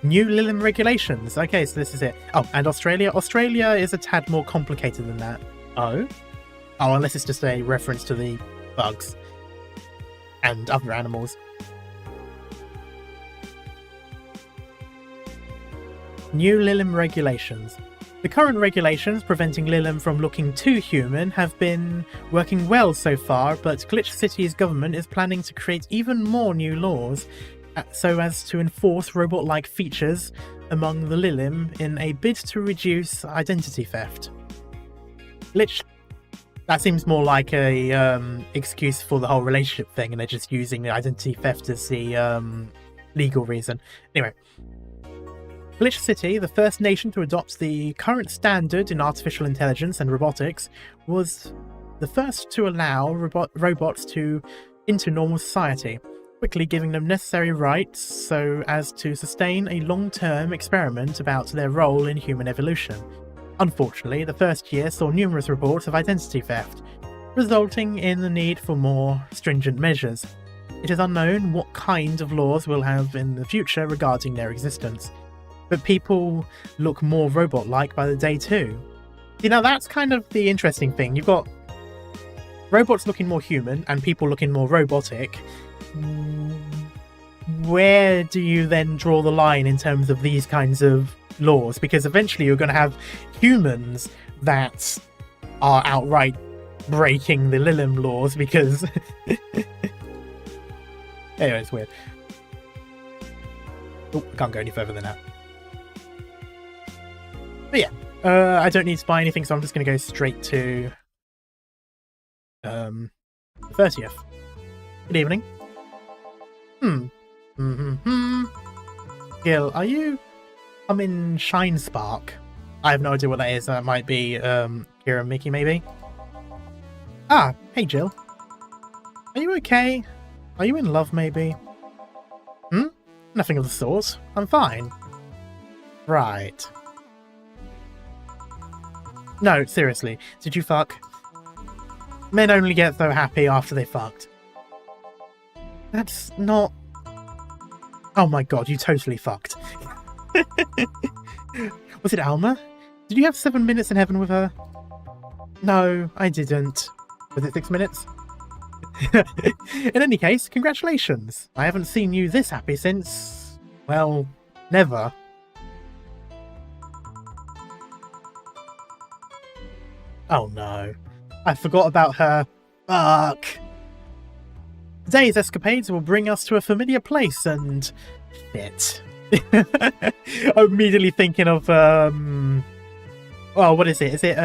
New Lilim regulations. Okay, so this is it. Oh, and Australia. Australia is a tad more complicated than that. Oh? Oh, unless it's just a reference to the bugs and other animals. New Lilim regulations. The current regulations preventing Lilim from looking too human have been working well so far, but Glitch City's government is planning to create even more new laws so as to enforce robot-like features among the Lilim in a bid to reduce identity theft. Glitch... That seems more like a excuse for the whole relationship thing, and they're just using the identity theft as the legal reason. Anyway. Glitch City, the first nation to adopt the current standard in artificial intelligence and robotics, was the first to allow robots into normal society, quickly giving them necessary rights so as to sustain a long-term experiment about their role in human evolution. Unfortunately, the first year saw numerous reports of identity theft, resulting in the need for more stringent measures. It is unknown what kind of laws we'll have in the future regarding their existence. But people look more robot-like by the day too. You know, that's kind of the interesting thing. You've got robots looking more human and people looking more robotic. Where do you then draw the line in terms of these kinds of laws? Because eventually you're going to have humans that are outright breaking the Lilim laws because... Anyway, it's weird. Oh, I can't go any further than that. But yeah, I don't need to buy anything, so I'm just going to go straight to the 30th. Good evening. Gil, are you... I'm in Shine Spark. I have no idea what that is. That might be Kira and Mickey, maybe. Ah, hey Jill. Are you okay? Are you in love, maybe? Nothing of the sort. I'm fine. Right. No, seriously. Did you fuck? Men only get so happy after they fucked. That's not... Oh my god, you totally fucked. Was it Alma? Did you have 7 minutes in heaven with her? No, I didn't. Was it 6 minutes? In any case, congratulations. I haven't seen you this happy since... well, never. Oh no. I forgot about her. Fuck. Today's escapades will bring us to a familiar place and... shit. I'm immediately thinking of, oh, what is it? Is it,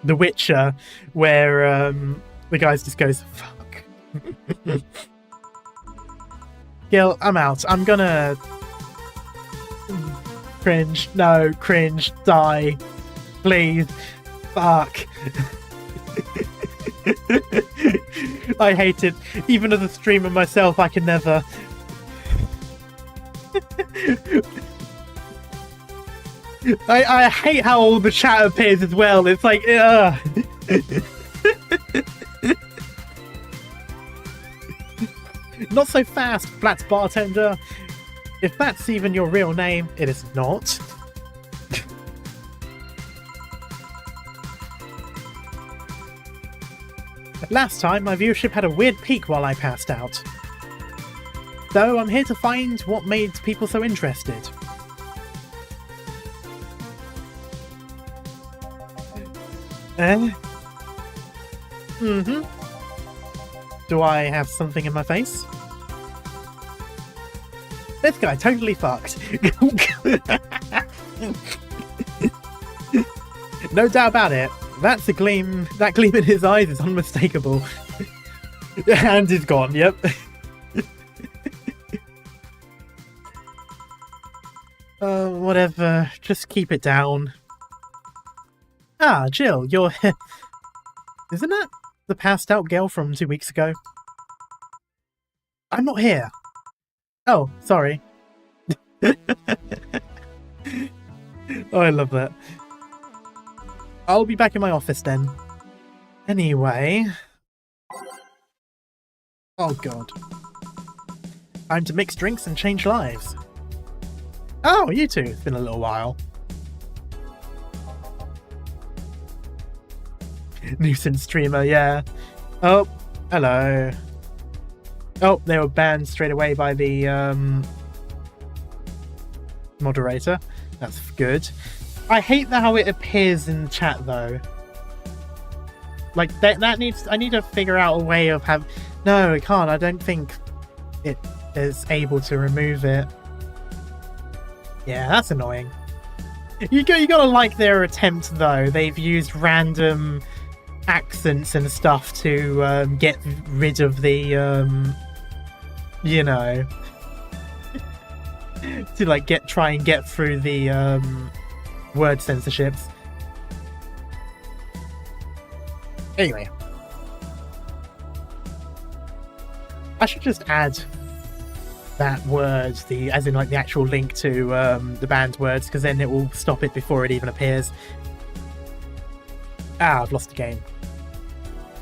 The Witcher, where, the guy just goes, fuck. Gil, I'm out. I'm gonna... cringe. No, cringe. Die. Please. Fuck. I hate it. Even as a streamer myself, I can never. I hate how all the chat appears as well. It's like, not so fast, Flat Bartender. If that's even your real name, it is not. Last time, my viewership had a weird peak while I passed out. So I'm here to find what made people so interested. Do I have something in my face? This guy totally fucked. No doubt about it. That's a gleam. That gleam in his eyes is unmistakable. And he's gone, yep. Whatever. Just keep it down. Ah, Jill, you're... Isn't that the passed out girl from 2 weeks ago? I'm not here. Oh, sorry. Oh, I love that. I'll be back in my office then. Anyway... Oh god. Time to mix drinks and change lives. Oh, you two. It's been a little while. Nuisance streamer, yeah. Oh, hello. Oh, they were banned straight away by the moderator. That's good. I hate how it appears in chat though. Like that needs. I need to figure out a way of have. No, I can't. I don't think it is able to remove it. Yeah, that's annoying. You gotta like their attempt though. They've used random accents and stuff to get rid of the you know, to like try and get through the word censorships. Anyway, I should just add that word, as in like the actual link to the banned words, because then it will stop it before it even appears. Ah, I've lost the game.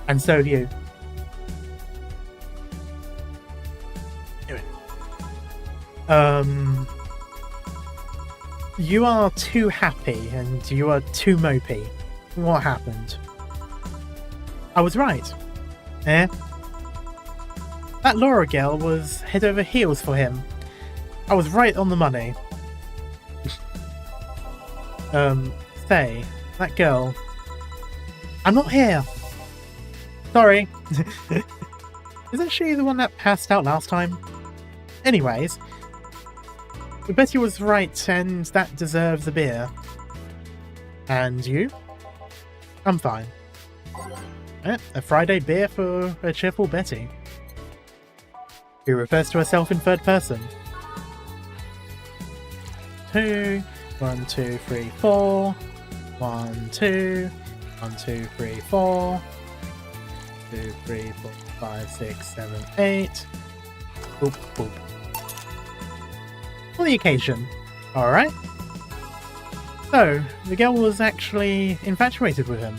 And so have you. Anyway. You are too happy and you are too mopey. What happened? I was right. Eh? That Laura girl was head over heels for him. I was right on the money. Say, that girl. I'm not here. Sorry. Isn't she the one that passed out last time? Anyways, Betty was right, and that deserves a beer. And you? I'm fine. A Friday beer for a cheerful Betty, who refers to herself in third person. 2, 1, 2, 3, 4. 1, 2. 1, 2, 3, 4. 2, 3, 4, 5, 6, 7, 8. Boop, boop. For the occasion. Alright. So, the girl was actually infatuated with him.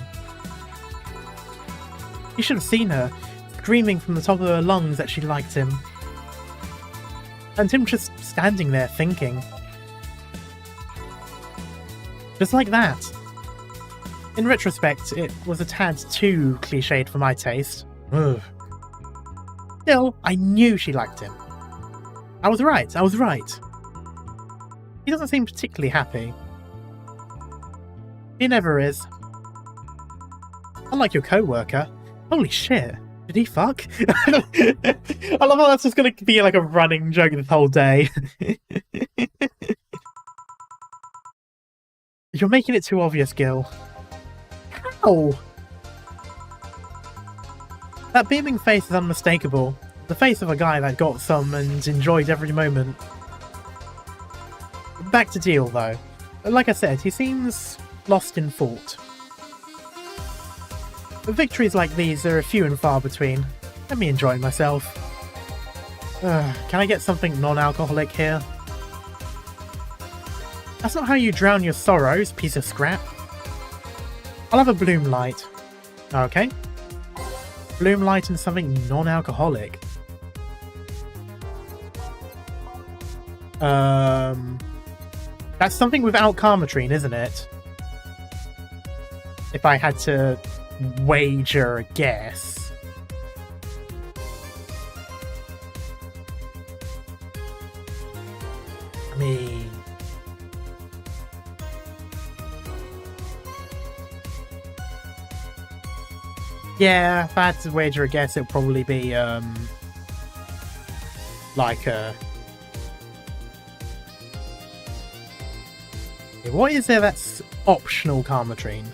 You should have seen her, screaming from the top of her lungs that she liked him. And him just standing there thinking. Just like that. In retrospect, it was a tad too cliched for my taste. Ugh. Still, I knew she liked him. I was right. He doesn't seem particularly happy. He never is. Unlike your co-worker. Holy shit. Did he fuck? I love how that's just going to be like a running joke this whole day. You're making it too obvious, Gil. How? That beaming face is unmistakable. The face of a guy that got some and enjoyed every moment. Back to Deal, though. Like I said, he seems lost in thought. Victories like these are few and far between. Let me enjoy myself. Can I get something non-alcoholic here? That's not how you drown your sorrows, piece of scrap. I'll have a bloom light. Okay. Bloom light and something non-alcoholic. That's something without Karmatrine, isn't it? If I had to wager a guess. I mean... yeah, if I had to wager a guess, it'd probably be, like a... what is there that's optional Karmatrine?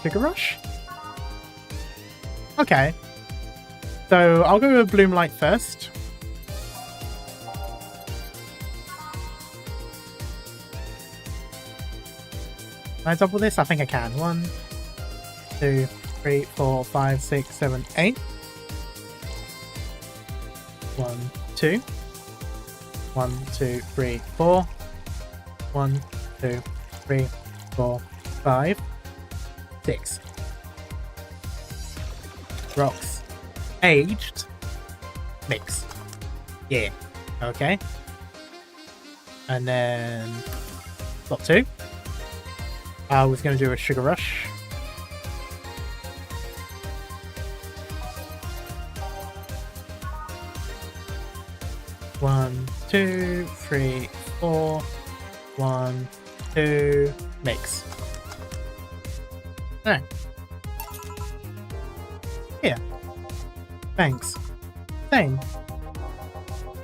Sugar Rush? Okay. So, I'll go with Bloom Light first. Can I double this? I think I can. 1, 2, 3, 4, 5, 6, 7, 8. 1, 2. 1, 2, 3, 4. 1, 2, 3, 4, 5, 6. Rocks. Aged. Mix. Yeah. Okay. And then... slot 2. I was going to do a Sugar Rush. One, 2, 3, 4. 1, 2, mix. No. Here. Thanks. Same.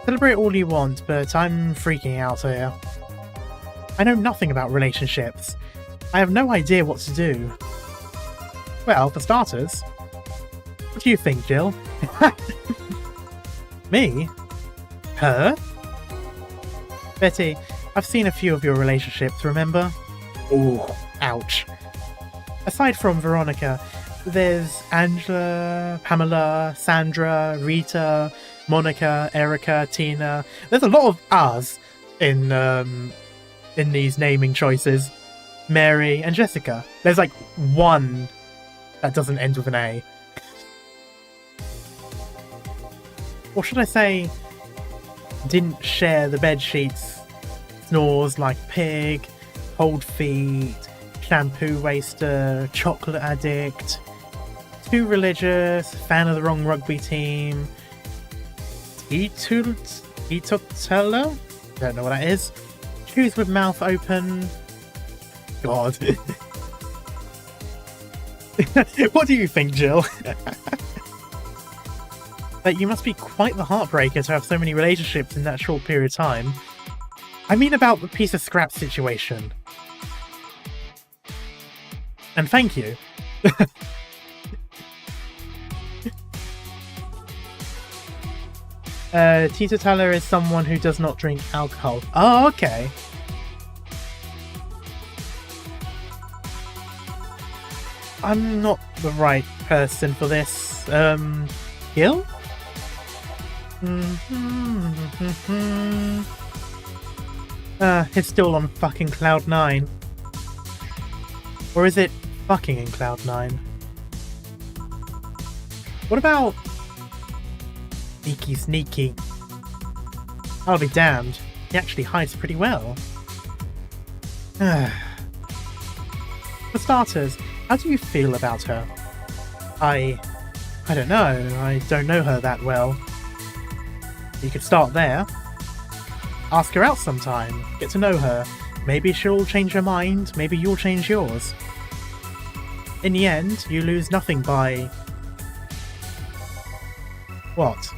Celebrate all you want, but I'm freaking out here. I know nothing about relationships. I have no idea what to do. Well, for starters, what do you think, Jill? Me? Her? Betty, I've seen a few of your relationships, remember? Ooh, ouch. Aside from Veronica, there's Angela, Pamela, Sandra, Rita, Monica, Erica, Tina. There's a lot of R's in these naming choices. Mary and Jessica. There's like one that doesn't end with an A. Or should I say, didn't share the bed sheets, snores like pig, cold feet, shampoo waster, chocolate addict, too religious, fan of the wrong rugby team, teetotaler? Don't know what that is. Choose with mouth open. God. What do you think, Jill? That you must be quite the heartbreaker to have so many relationships in that short period of time. I mean about the piece of scrap situation. And thank you. Teetotaler is someone who does not drink alcohol. Oh, okay. I'm not the right person for this. Gil? It's still on fucking Cloud 9. Or is it fucking in Cloud 9? What about... Sneaky. I'll be damned. He actually hides pretty well. For starters, how do you feel about her? I don't know. I don't know her that well. You could start there. Ask her out sometime. Get to know her. Maybe she'll change her mind. Maybe you'll change yours. In the end, you lose nothing by... What?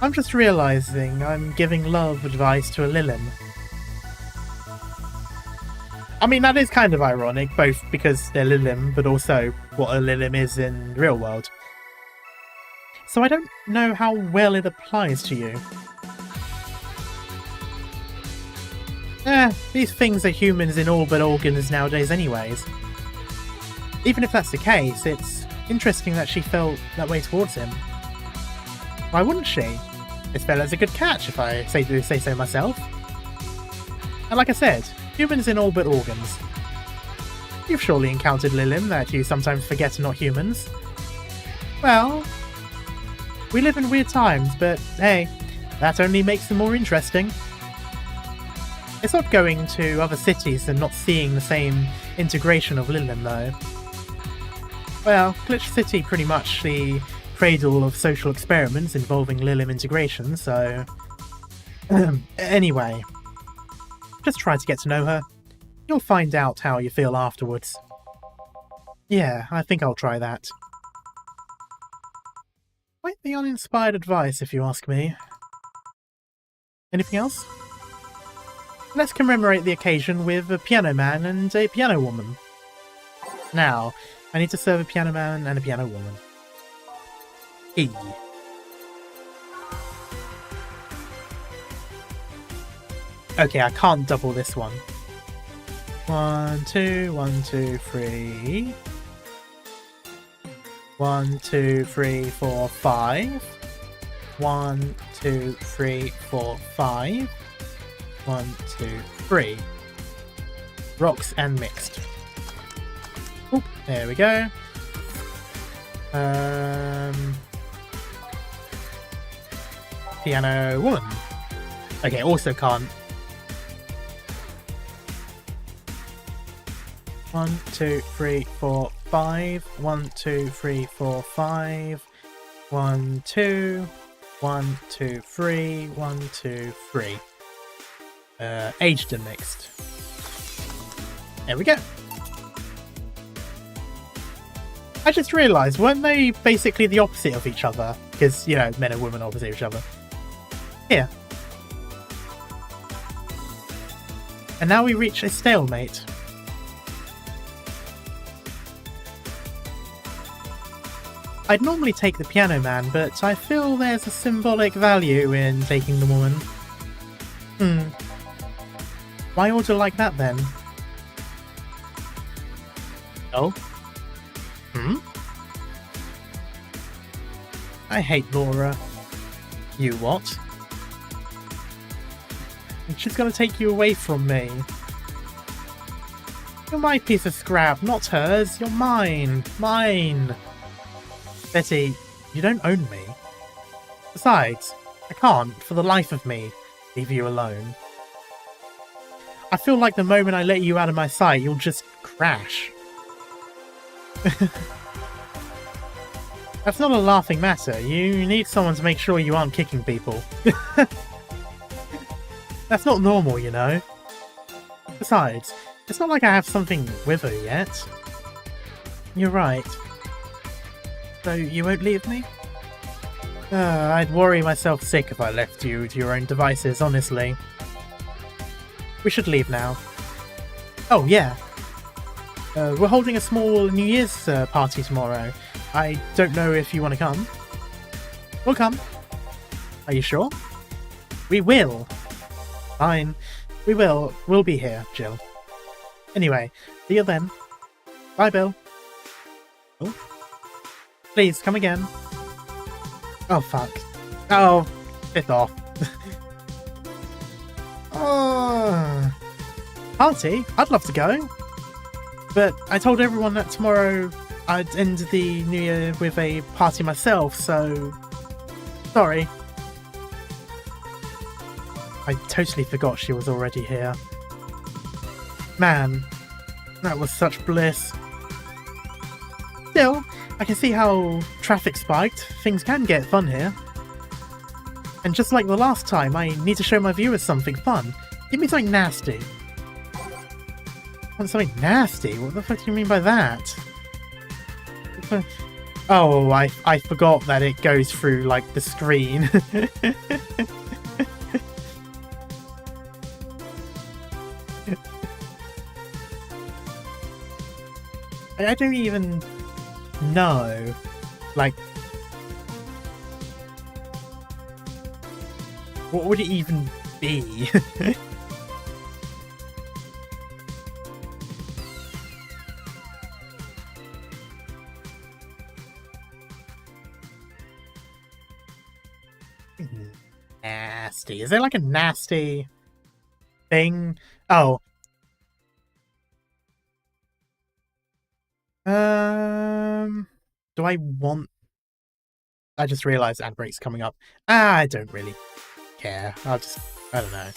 I'm just realising I'm giving love advice to a Lilin. I mean, that is kind of ironic, both because they're Lilim, but also what a Lilim is in the real world. So I don't know how well it applies to you. These things are humans in all but organs nowadays anyways. Even if that's the case, it's interesting that she felt that way towards him. Why wouldn't she? This fella's a good catch, if I say so myself. And like I said, humans in all but organs. You've surely encountered Lilim that you sometimes forget are not humans. Well, we live in weird times, but hey, that only makes them more interesting. It's not going to other cities and not seeing the same integration of Lilim, though. Well, Glitch City pretty much the cradle of social experiments involving Lilim integration, so... Anyway, just try to get to know her. You'll find out how you feel afterwards. Yeah, I think I'll try that. Quite the uninspired advice, if you ask me. Anything else? Let's commemorate the occasion with a piano man and a piano woman. Now, I need to serve a piano man and a piano woman. E. Okay, I can't double this one. 1, 2, 1, 2, 3. 1, 2, 3, 4, 5. 1, 2, 3, 4, 5. 1, 2, 3. Rocks and mixed. Oop, there we go. Piano woman. Okay, also can't. 1, 2, 3, 4, 5. 1, 2, 3, 4, 5. 1, 2. 1, 2, 3. 1, 2, 3. Aged and mixed. There we go. I just realised, weren't they basically the opposite of each other? Because, you know, men and women are opposite of each other. Here. And now we reach a stalemate. I'd normally take the piano man, but I feel there's a symbolic value in taking the woman. Why order like that then? Oh? I hate Laura. You what? She's gonna take you away from me. You're my piece of scrap, not hers. You're mine. Mine. Betty, you don't own me. Besides, I can't, for the life of me, leave you alone. I feel like the moment I let you out of my sight, you'll just crash. That's not a laughing matter. You need someone to make sure you aren't kicking people. That's not normal, you know. Besides, it's not like I have something with her yet. You're right. So you won't leave me? I'd worry myself sick if I left you to your own devices, honestly. We should leave now. Oh, yeah. We're holding a small New Year's party tomorrow. I don't know if you want to come. We'll come. Are you sure? We will. Fine. We will. We'll be here, Jill. Anyway, see you then. Bye, Bill. Oh. Please, come again. Oh, fuck. Oh, piss off. Oh. Party? I'd love to go. But I told everyone that tomorrow I'd end the New Year with a party myself, so... Sorry. I totally forgot she was already here. Man, that was such bliss. Still, I can see how traffic spiked. Things can get fun here. And just like the last time, I need to show my viewers something fun. Give me something nasty. Want something nasty? What the fuck do you mean by that? Oh, I forgot that it goes through, like, the screen. I don't even know, like, what would it even be? Nasty. Is there like a nasty thing? Oh. Do I want... I just realized ad break's coming up. I don't really care. I don't know.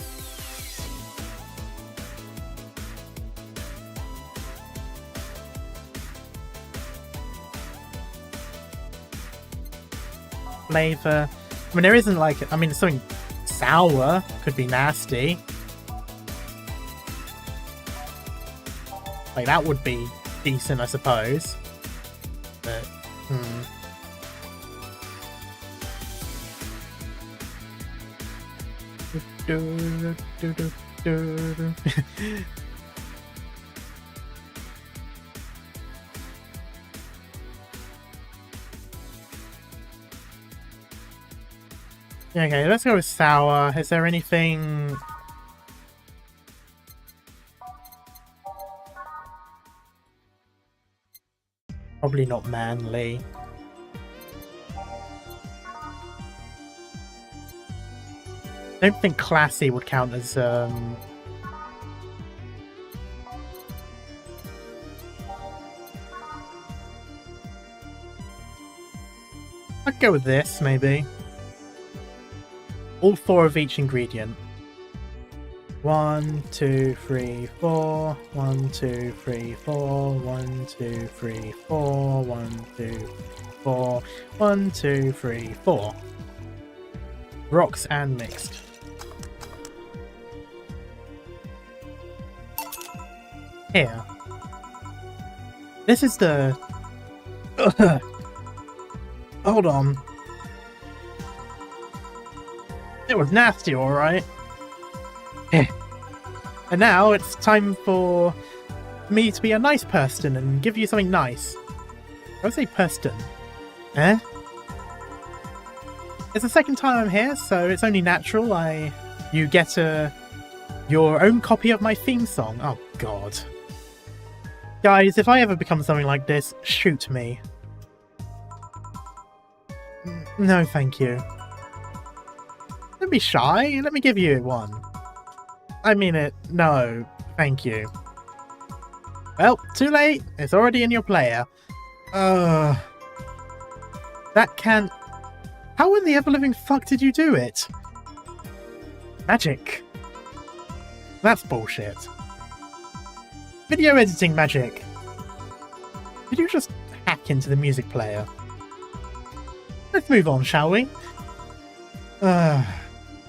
Flavor. I mean, there isn't like... I mean, something sour could be nasty. Like, that would be decent, I suppose. But, okay, let's go with sour. Is there anything... Probably not manly. I don't think classy would count as, I'd go with this, maybe. All 4 of each ingredient. 1, 2, 3, 4. 1, 2, 3, 4. 1, 2, 3, 4. 1, 2, 4. 1, 2, 3, 4. Rocks and mixed. Here. This is the... Hold on. It was nasty, alright. And now it's time for me to be a nice person and give you something nice. I would say person. Eh? It's the second time I'm here, so it's only natural you get your own copy of my theme song. Oh god. Guys, if I ever become something like this, shoot me. No, thank you. Don't be shy, let me give you one. I mean it. No, thank you. Well, too late. It's already in your player. That can't... How in the ever-living fuck did you do it? Magic. That's bullshit. Video editing magic. Did you just hack into the music player? Let's move on, shall we?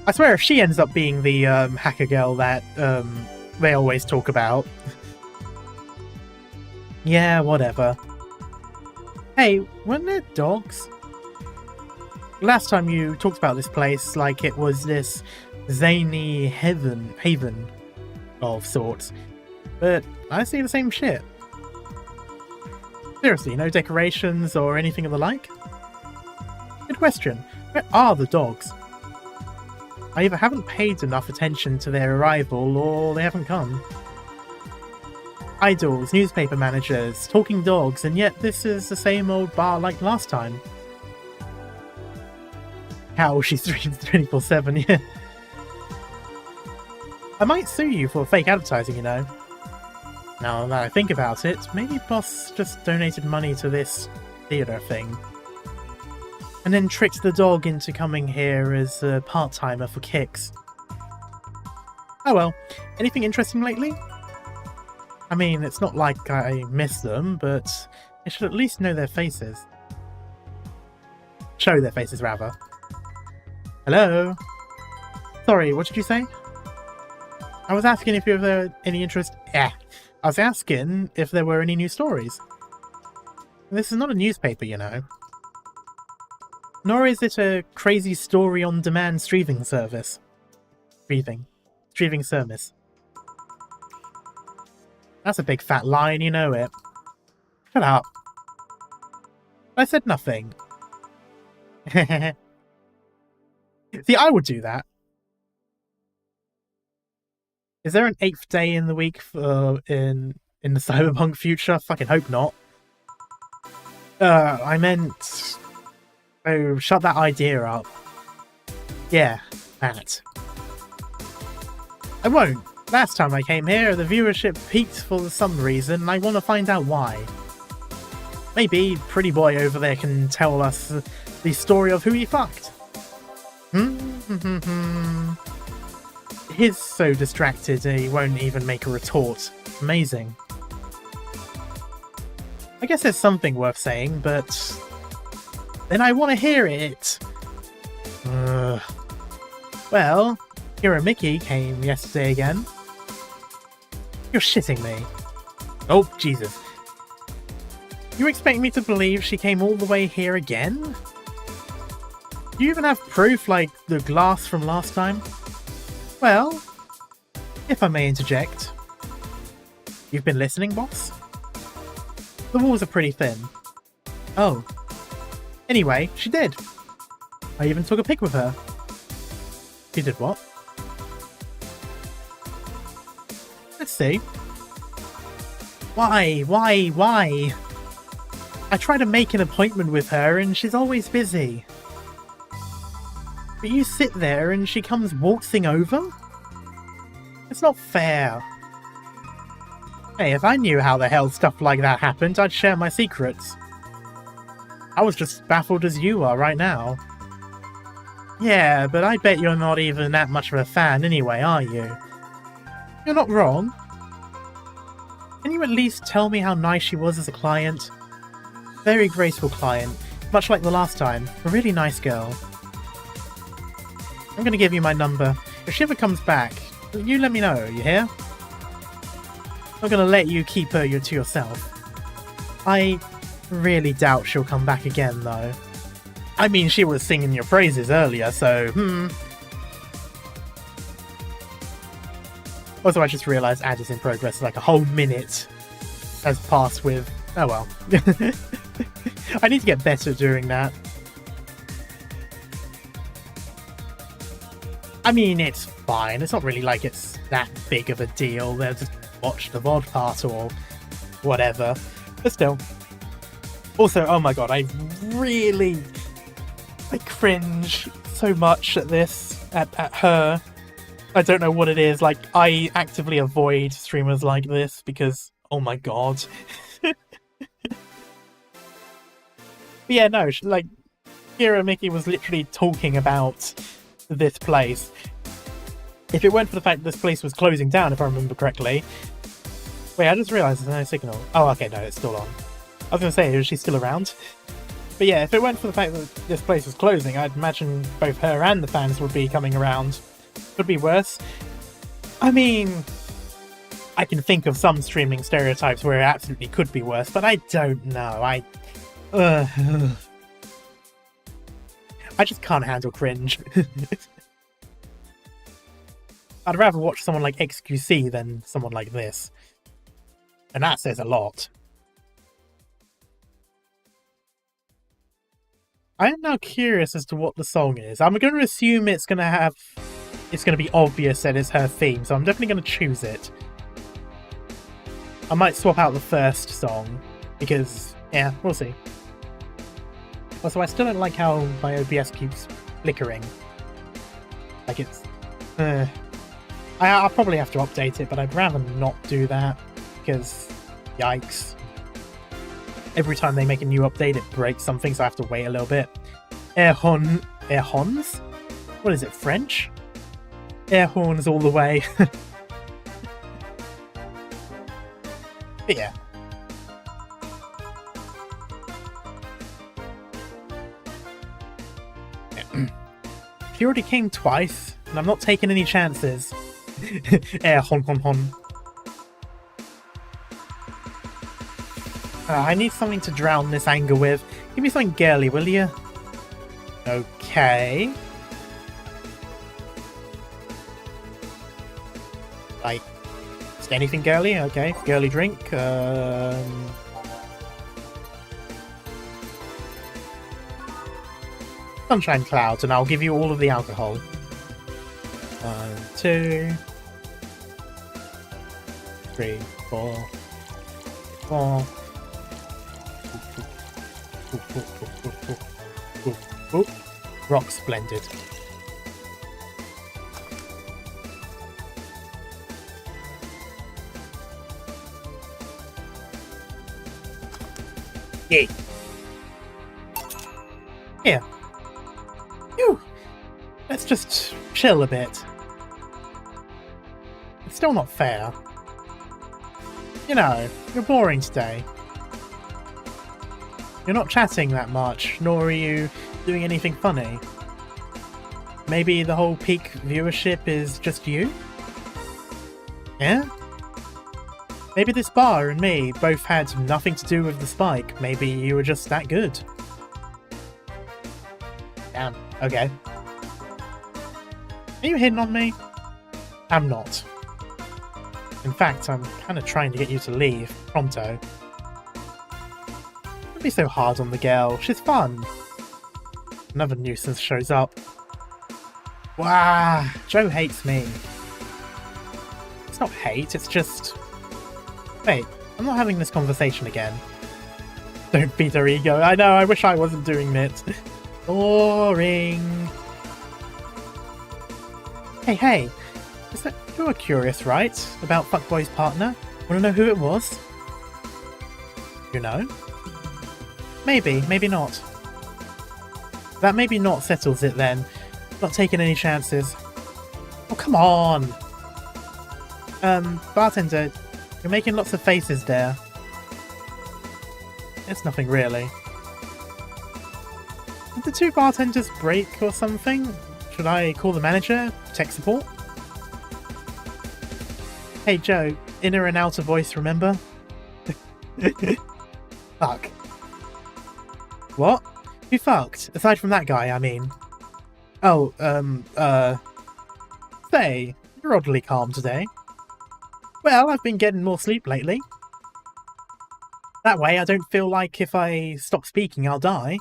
I swear if she ends up being the hacker girl that they always talk about. Yeah, whatever. Hey, weren't there dogs? Last time you talked about this place like it was this zany haven of sorts. But I see the same shit. Seriously, no decorations or anything of the like? Good question. Where are the dogs? I either haven't paid enough attention to their arrival, or they haven't come. Idols, newspaper managers, talking dogs, and yet this is the same old bar like last time. How she streams 24/7, yeah. I might sue you for fake advertising, you know. Now that I think about it, maybe Boss just donated money to this theatre thing. And then tricked the dog into coming here as a part-timer for kicks. Oh well, anything interesting lately? I mean, it's not like I miss them, but I should at least know their faces. Show their faces, rather. Hello? Sorry, what did you say? I was asking if you have any interest... I was asking if there were any new stories. This is not a newspaper, you know. Nor is it a crazy story-on-demand streaming service. Streaming service. That's a big fat lie and you know it. Shut up. I said nothing. See, I would do that. Is there an 8th day in the week in the cyberpunk future? Fucking hope not. I meant... Oh, shut that idea up. Yeah, that. I won't. Last time I came here, the viewership peaked for some reason, and I want to find out why. Maybe Pretty Boy over there can tell us the story of who he fucked. He's so distracted he won't even make a retort. Amazing. I guess there's something worth saying, but... then I want to hear it! Well, Hero Mickey came yesterday again. You're shitting me. Oh, Jesus. You expect me to believe she came all the way here again? Do you even have proof, like the glass from last time? Well, if I may interject. You've been listening, boss? The walls are pretty thin. Oh. Anyway, she did. I even took a pic with her. She did what? Let's see. Why? I try to make an appointment with her and she's always busy. But you sit there and she comes waltzing over? It's not fair. Hey, if I knew how the hell stuff like that happened, I'd share my secrets. I was just baffled as you are right now. Yeah, but I bet you're not even that much of a fan anyway, are you? You're not wrong. Can you at least tell me how nice she was as a client? Very graceful client, much like the last time. A really nice girl. I'm gonna give you my number. If she ever comes back, you let me know, you hear? I'm gonna let you keep her to yourself. I really doubt she'll come back again, though. I mean, she was singing your praises earlier, so, Also, I just realised ad is in progress, like a whole minute has passed with... Oh well. I need to get better doing that. I mean, it's fine. It's not really like it's that big of a deal. They'll just watch the VOD part or whatever. But still. Also, oh my god, I cringe so much at this, at her. I don't know what it is. Like, I actively avoid streamers like this because, oh my god. But yeah, no, like, Hero Mickey was literally talking about this place. If it weren't for the fact that this place was closing down, if I remember correctly. Wait, I just realised there's no signal. Oh, okay, no, it's still on. I was going to say, is she still around? But yeah, if it weren't for the fact that this place was closing, I'd imagine both her and the fans would be coming around. Could be worse. I mean, I can think of some streaming stereotypes where it absolutely could be worse, but I don't know. I just can't handle cringe. I'd rather watch someone like XQC than someone like this. And that says a lot. I am now curious as to what the song is. I'm going to assume it's going to be obvious that it's her theme, so I'm definitely going to choose it. I might swap out the first song, because, yeah, we'll see. Also, I still don't like how my OBS keeps flickering. Like it's... I'll probably have to update it, but I'd rather not do that, because, yikes. Every time they make a new update, it breaks something, so I have to wait a little bit. Air horns? What is it, French? Air horns all the way. Yeah. She already came twice, and I'm not taking any chances. Hon hon hon. I need something to drown this anger with. Give me something girly, will you? Okay. Like, just anything girly? Okay, girly drink. Sunshine clouds, and I'll give you all of the alcohol. 1, 2, 3, 4, 4. Rock splendid. Yay. Here. Phew. Let's just chill a bit. It's still not fair. You know, you're boring today. You're not chatting that much, nor are you doing anything funny. Maybe the whole peak viewership is just you? Yeah? Maybe this bar and me both had nothing to do with the spike. Maybe you were just that good. Damn. Okay. Are you hitting on me? I'm not. In fact, I'm kind of trying to get you to leave, pronto. Don't be so hard on the girl, she's fun. Another nuisance shows up. Wow, Joe hates me. It's not hate, it's just... Wait, I'm not having this conversation again. Don't beat her ego. I know, I wish I wasn't doing it. Boring. Hey, is that... You were curious, right? About Fuckboy's partner? Wanna know who it was? You know? Maybe, maybe not. That maybe not settles it then. Not taking any chances. Oh, come on! Bartender, you're making lots of faces there. It's nothing really. Did the two bartenders break or something? Should I call the manager? Tech support? Hey Joe, inner and outer voice, remember? Fuck. What? Who fucked? Aside from that guy, I mean. Oh, Say, you're oddly calm today. Well, I've been getting more sleep lately. That way I don't feel like if I stop speaking I'll die.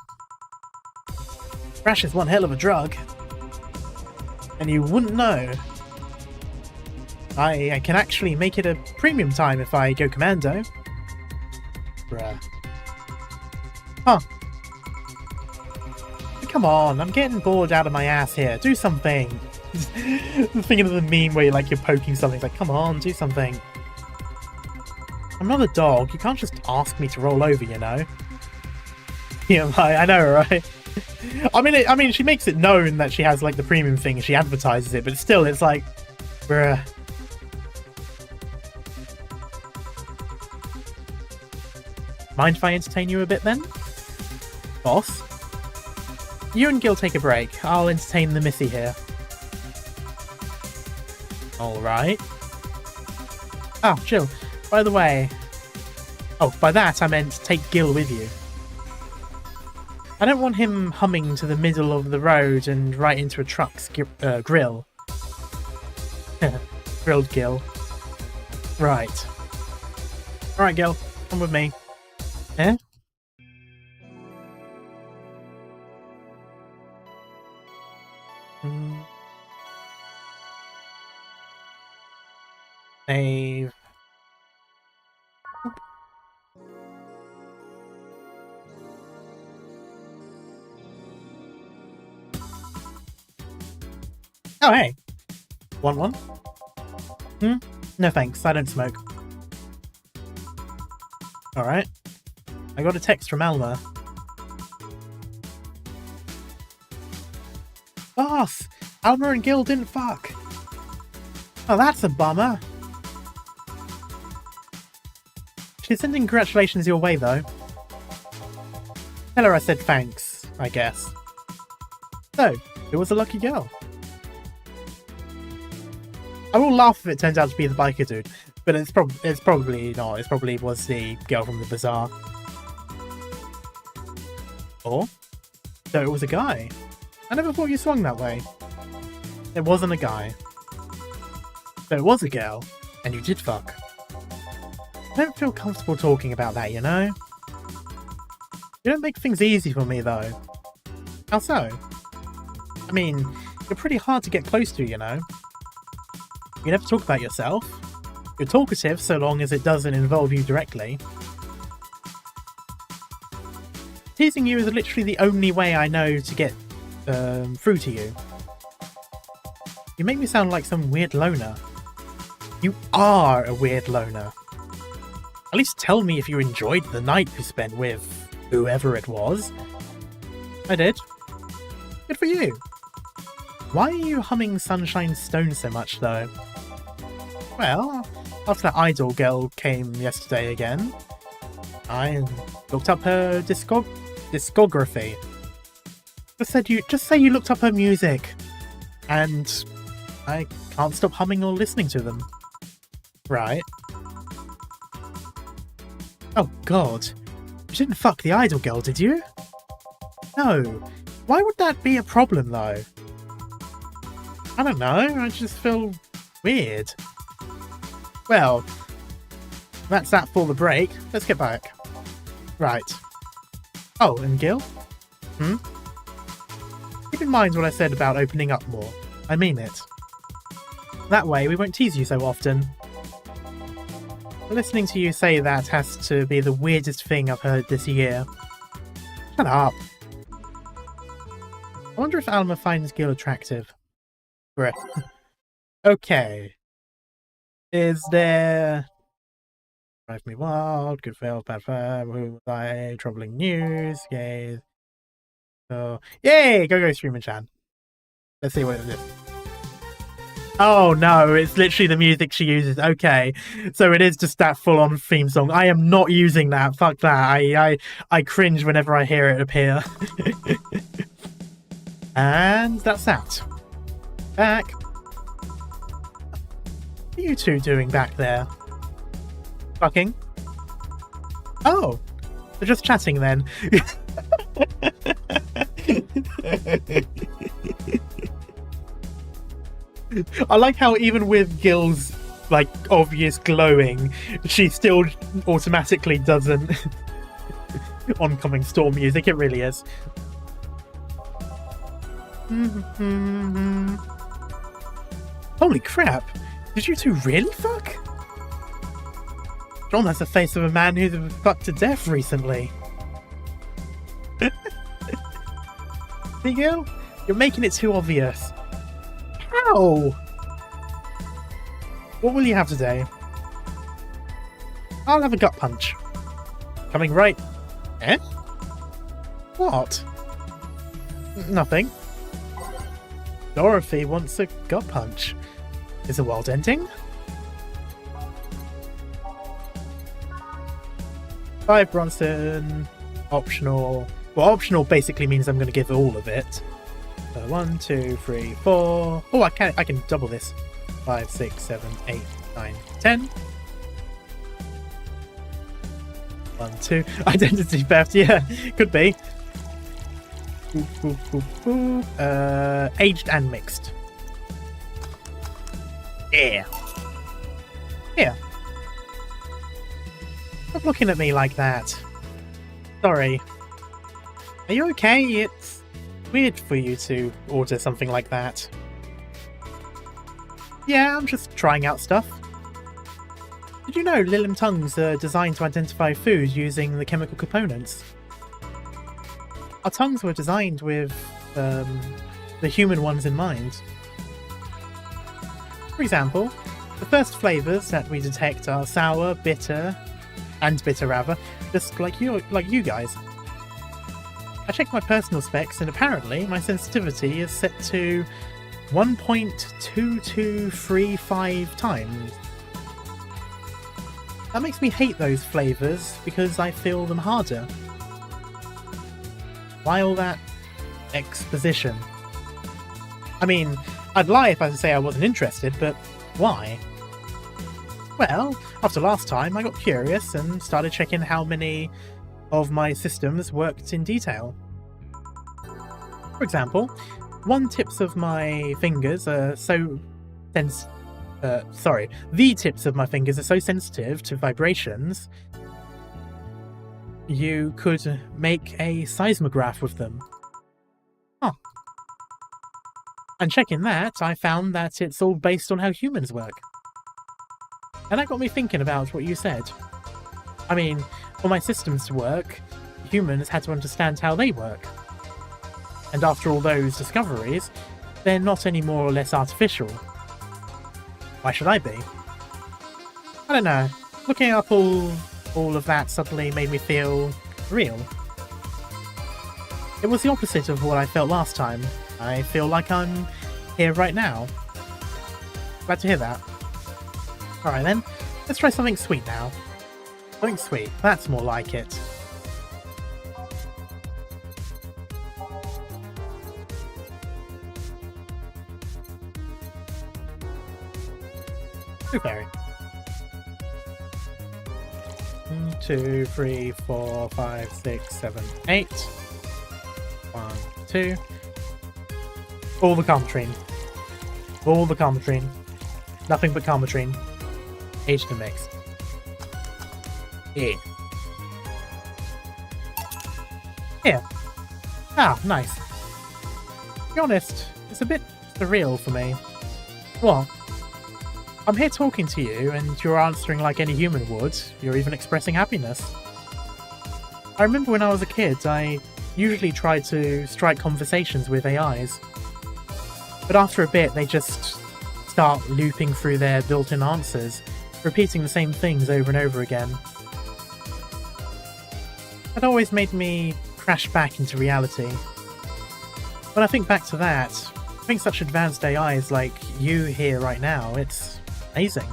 Crash is one hell of a drug. And you wouldn't know. I can actually make it a premium time if I go commando. Bruh. Huh. Come on, I'm getting bored out of my ass here. Do something. Thinking of the meme where you're poking something. It's like, come on, do something. I'm not a dog. You can't just ask me to roll over, you know? Yeah, I know, right? I mean, she makes it known that she has, the premium thing and she advertises it, but still, it's like, bruh. Mind if I entertain you a bit, then? Boss? You and Gil take a break. I'll entertain the missy here. Alright. Oh, Jill, by the way... Oh, by that I meant take Gil with you. I don't want him humming to the middle of the road and right into a truck's grill. Grilled Gil. Right. Alright, Gil, come with me. Eh? Save. Oh, hey. Want one? No thanks, I don't smoke. Alright. I got a text from Alma. Boss! Alma and Gil didn't fuck! Oh, that's a bummer. She's sending congratulations your way, though. Tell her I said thanks, I guess. So, it was a lucky girl. I will laugh if it turns out to be the biker dude, but it's probably not. It probably was the girl from the bazaar. Or, so it was a guy. I never thought you swung that way. It wasn't a guy. So it was a girl, and you did fuck. I don't feel comfortable talking about that, you know? You don't make things easy for me, though. How so? I mean, you're pretty hard to get close to, you know? You never talk about yourself. You're talkative so long as it doesn't involve you directly. Teasing you is literally the only way I know to get through to you. You make me sound like some weird loner. You are a weird loner. At least tell me if you enjoyed the night you spent with whoever it was. I did. Good for you. Why are you humming Sunshine Stone so much, though? Well, after that idol girl came yesterday again, I looked up her discography. Just say you looked up her music, and I can't stop humming or listening to them. Right. Oh god. You didn't fuck the idol girl, did you? No. Why would that be a problem, though? I don't know, I just feel weird. Well, that's that for the break. Let's get back. Right. Oh, and Gil? Keep in mind what I said about opening up more. I mean it. That way, we won't tease you so often. Listening to you say that has to be the weirdest thing I've heard this year. Shut up. I wonder if Alma finds Gil attractive. Breath. Okay. Is there... Drive me wild, good fail, bad fair, who was I, troubling news, yay. So, yay! Go Streamer-chan. Let's see what it is. Oh no, it's literally the music she uses. Okay, so it is just that full-on theme song. I am not using that. Fuck that. I cringe whenever I hear it appear. And that's that. Back. What are you two doing back there? Fucking? Oh, they're just chatting then. I like how even with Gil's like obvious glowing, she still automatically doesn't oncoming storm music. It really is. Holy crap! Did you two really fuck? John has the face of a man who's been fucked to death recently. See, Gil? You're making it too obvious. How? What will you have today? I'll have a gut punch. Coming right. Eh? What? Nothing. Dorothy wants a gut punch. Is the world ending? 5 Bronson. Optional. Well, optional basically means I'm going to give all of it. 1, 2, 3, 4. Oh, I can double this. 5, 6, 7, 8, 9, 10. 1, 2. Identity theft. Yeah, could be. Aged and mixed. Yeah. Yeah. Stop looking at me like that. Sorry. Are you okay? It's weird for you to order something like that. Yeah, I'm just trying out stuff. Did you know Lilim tongues are designed to identify food using the chemical components? Our tongues were designed with the human ones in mind. For example, the first flavours that we detect are sour, bitter, just like you guys. I checked my personal specs and apparently my sensitivity is set to 1.2235 times. That makes me hate those flavours because I feel them harder. Why all that exposition? I mean, I'd lie if I say I wasn't interested, but why? Well, after last time, I got curious and started checking how many of my systems worked in detail. For example, the tips of my fingers are so sensitive to vibrations, you could make a seismograph with them. Huh. And checking that, I found that it's all based on how humans work. And that got me thinking about what you said. I mean, for my systems to work, humans had to understand how they work. And after all those discoveries, they're not any more or less artificial. Why should I be? I don't know. Looking up all of that suddenly made me feel real. It was the opposite of what I felt last time. I feel like I'm here right now. Glad to hear that. Alright then, let's try something sweet now. Something sweet, that's more like it. Blueberry. 1, 2, 3, 4, 5, 6, 7, 8. 1, 2. All the Carmetrine. All the Carmetrine. Nothing but Carmetrine. Aged and mixed. Yeah. Here. Ah, nice. To be honest, it's a bit surreal for me. What? I'm here talking to you, and you're answering like any human would. You're even expressing happiness. I remember when I was a kid, I usually tried to strike conversations with AIs. But after a bit, they just start looping through their built-in answers, repeating the same things over and over again. That always made me crash back into reality. When I think back to that, having such advanced AIs like you here right now, it's amazing.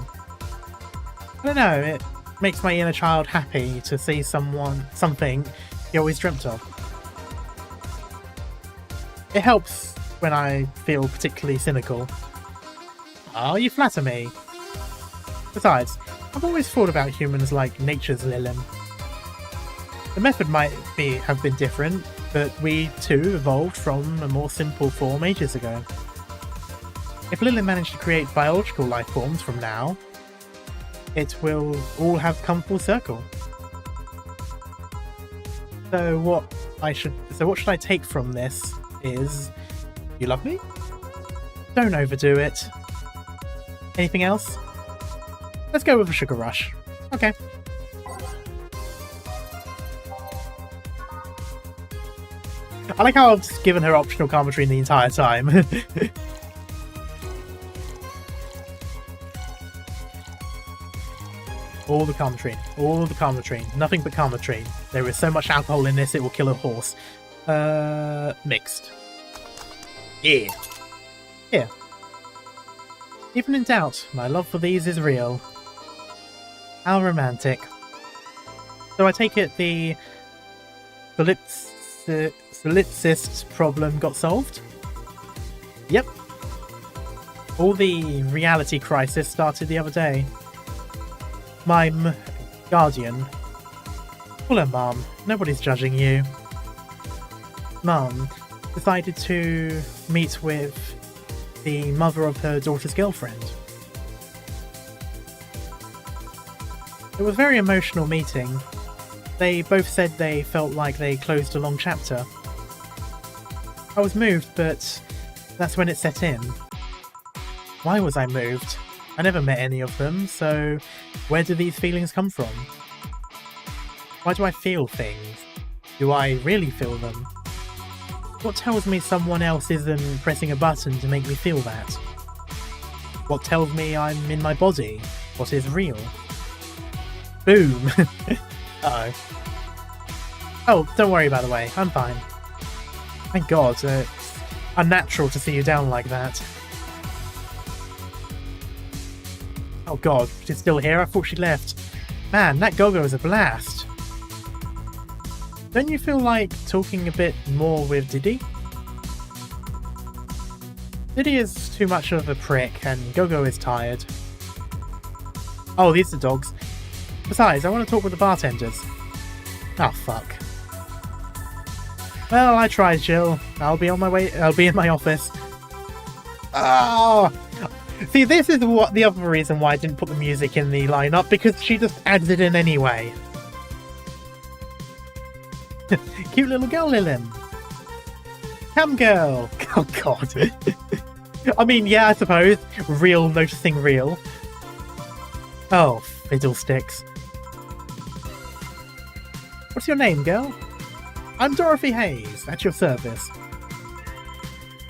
I don't know, it makes my inner child happy to see something he always dreamt of. It helps when I feel particularly cynical. Oh, you flatter me. Besides, I've always thought about humans like nature's Lilin. The method might have been different, but we too evolved from a more simple form ages ago. If Lilin managed to create biological life forms from now, it will all have come full circle. So what should I take from this is, you love me? Don't overdo it. Anything else? Let's go with a sugar rush. Okay. I like how I've just given her optional Carmetrine the entire time. All the Carmetrine. All the Carmetrine. Nothing but Carmetrine. There is so much alcohol in this, it will kill a horse. Mixed. Yeah. Here. Even in doubt, my love for these is real. How romantic. So I take it the solipsist problem got solved? Yep. All the reality crisis started the other day. My guardian. Call her Mum. Nobody's judging you. Mum decided to meet with the mother of her daughter's girlfriend. It was a very emotional meeting. They both said they felt like they closed a long chapter. I was moved, but that's when it set in. Why was I moved? I never met any of them, so where do these feelings come from? Why do I feel things? Do I really feel them? What tells me someone else isn't pressing a button to make me feel that? What tells me I'm in my body? What is real? Boom! Uh-oh. Oh, don't worry by the way, I'm fine. Thank God, it's unnatural to see you down like that. Oh God, she's still here? I thought she left. Man, that Gogo is a blast. Don't you feel like talking a bit more with Diddy? Diddy is too much of a prick, and Gogo is tired. Oh, these are dogs. Besides, I want to talk with the bartenders. Oh, fuck. Well, I tried, Jill. I'll be on my way. I'll be in my office. Oh! See, this is what the other reason why I didn't put the music in the lineup, because she just adds it in anyway. Cute little girl, Lilin. Cam girl. Oh, God. I mean, yeah, I suppose. Real noticing real. Oh, fiddlesticks. What's your name, girl? I'm Dorothy Hayes, at your service.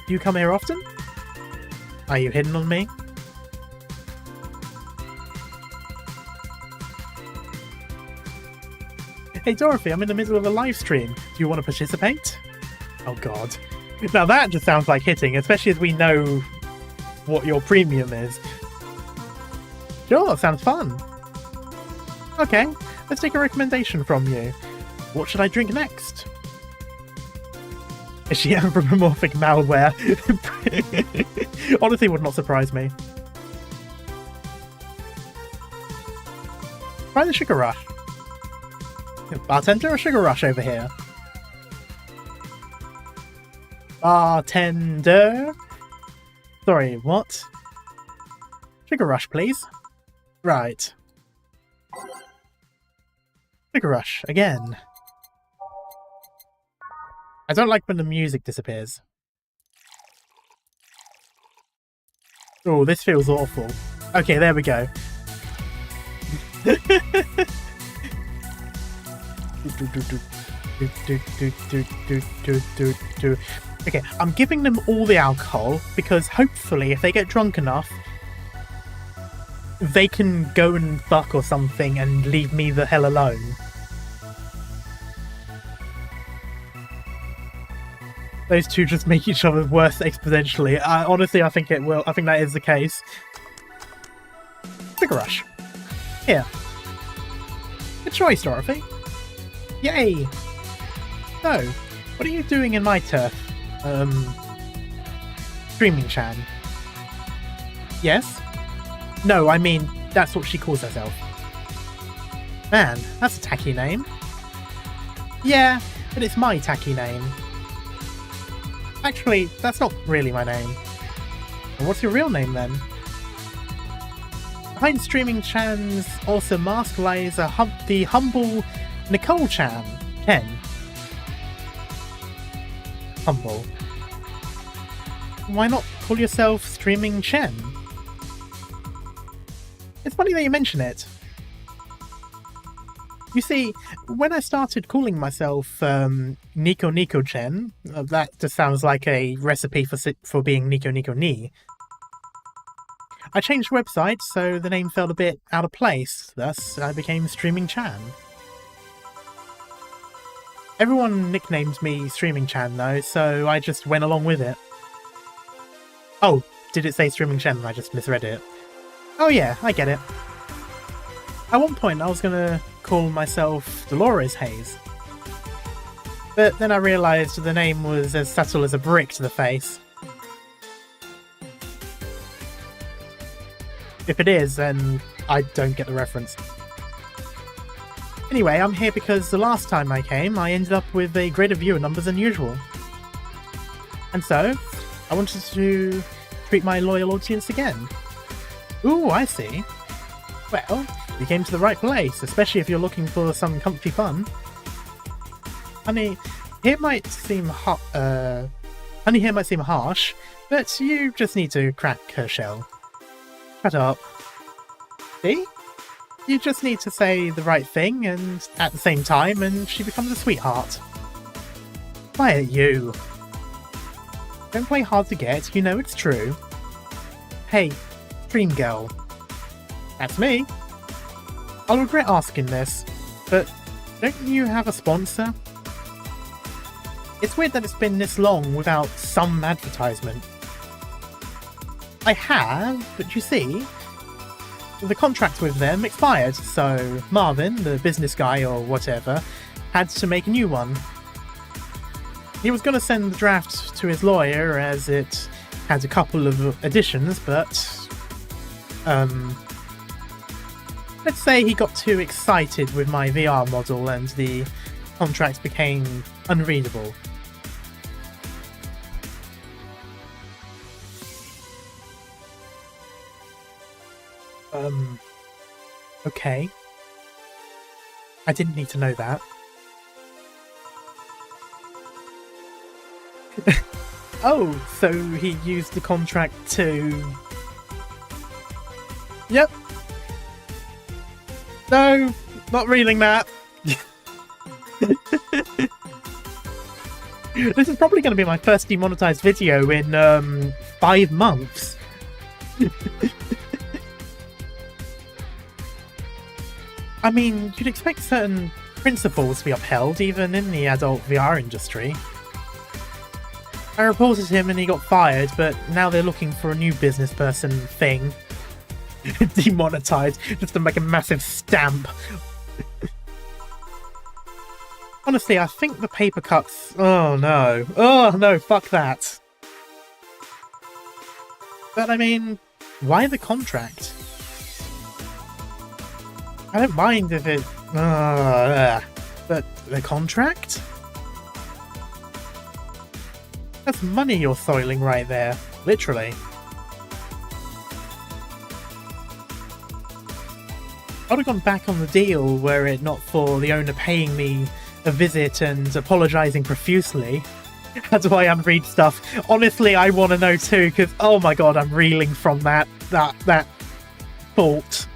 Do you come here often? Are you hitting on me? Hey Dorothy, I'm in the middle of a live stream. Do you want to participate? Oh god. Now that just sounds like hitting, especially as we know what your premium is. Sure, sounds fun. Okay, let's take a recommendation from you. What should I drink next? Is she anthropomorphic malware? Honestly, would not surprise me. Try the Sugar Rush. Bartender or Sugar Rush over here? Bartender? Sorry, what? Sugar Rush, please. Right. Sugar Rush, again. I don't like when the music disappears. Oh, this feels awful. Okay, there we go. Okay, I'm giving them all the alcohol because hopefully if they get drunk enough, they can go and fuck or something and leave me the hell alone. Those two just make each other worse exponentially. Honestly, I think it will. I think that is the case. Sugar Rush. Here. Good choice, Dorothy. Yay! So, what are you doing in my turf? Streaming Chan. Yes? No, I mean, that's what she calls herself. Man, that's a tacky name. Yeah, but it's my tacky name. Actually, that's not really my name. Well, what's your real name then? Behind Streaming Chan's awesome mask lies the humble Nicole Chan. Ken. Humble. Why not call yourself Streaming Chen? It's funny that you mention it. You see, when I started calling myself Nico Chen, that just sounds like a recipe for being Nico Ni. I changed websites, so the name felt a bit out of place. Thus, I became Streaming Chan. Everyone nicknamed me Streaming Chan though, so I just went along with it. Oh, did it say Streaming Chan? I just misread it. Oh yeah, I get it. At one point, I was gonna call myself Dolores Hayes. But then I realised the name was as subtle as a brick to the face. If it is, then I don't get the reference. Anyway, I'm here because the last time I came, I ended up with a greater viewer numbers than usual. And so, I wanted to treat my loyal audience again. Ooh, I see. Well, you came to the right place, especially if you're looking for some comfy fun. Honey, here might seem harsh, but you just need to crack her shell. Shut up. See? You just need to say the right thing and at the same time, and she becomes a sweetheart. Quiet, you. Don't play hard to get, you know it's true. Hey, Dream Girl. That's me. I'll regret asking this, but don't you have a sponsor? It's weird that it's been this long without some advertisement. I have, but you see, the contract with them expired, so Marvin, the business guy or whatever, had to make a new one. He was going to send the draft to his lawyer as it had a couple of additions, but let's say he got too excited with my VR model and the contract became unreadable. Okay. I didn't need to know that. Oh, so he used the contract to... Yep. No, not reading that. This is probably going to be my first demonetized video in 5 months. I mean, you'd expect certain principles to be upheld, even in the adult VR industry. I reported him and he got fired, but now they're looking for a new business person thing. Demonetized, just to make a massive stamp. Honestly, I think the paper cuts... Oh no. Oh no, fuck that. But I mean, why the contract? I don't mind if it... but the contract? That's money you're soiling right there. Literally. I'd have gone back on the deal were it not for the owner paying me a visit and apologising profusely. How do I unread stuff? Honestly, I want to know too, because oh my god, I'm reeling from that thought.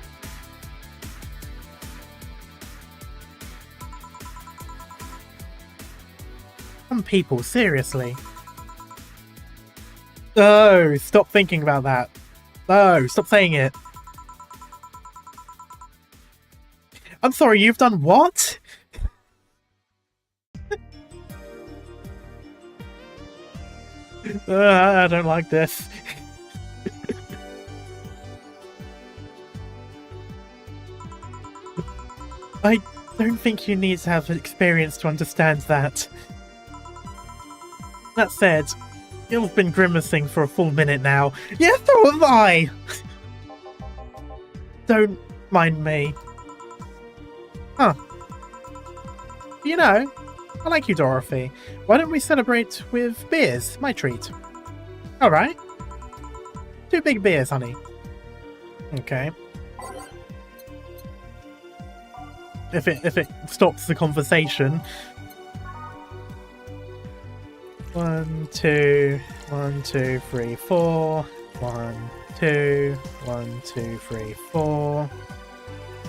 Some people, seriously. Oh, stop thinking about that. Oh, stop saying it. I'm sorry, you've done what? I don't like this. I don't think you need to have experience to understand that. That said, you've been grimacing for a full minute now. Yeah, so have I! Don't mind me. Huh. You know, I like you, Dorothy. Why don't we celebrate with beers? My treat. Alright. 2 big beers, honey. Okay. If it stops the conversation. 1, 2, 1, 2, 3, 4. 1, 2, 1, 2, 3, 4.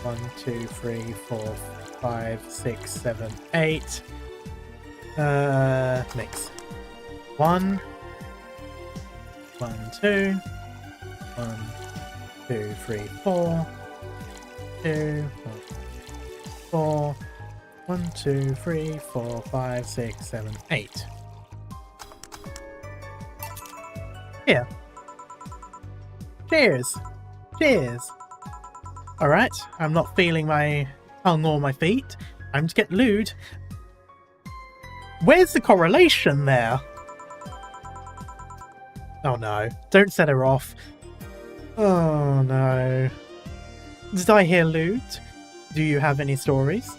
1, 2, 3, 4, 5, 6, 7, 8. Mix. 1, 1, 2, 1, 2, 3, 4, 2, 1, 4, 1, 2, 3, 4, 5, 6, 7, 8. Here. Cheers. Cheers. Alright, I'm not feeling my tongue or my feet. I'm to get lewd. Where's the correlation there? Oh no, don't set her off. Oh no. Did I hear lewd? Do you have any stories?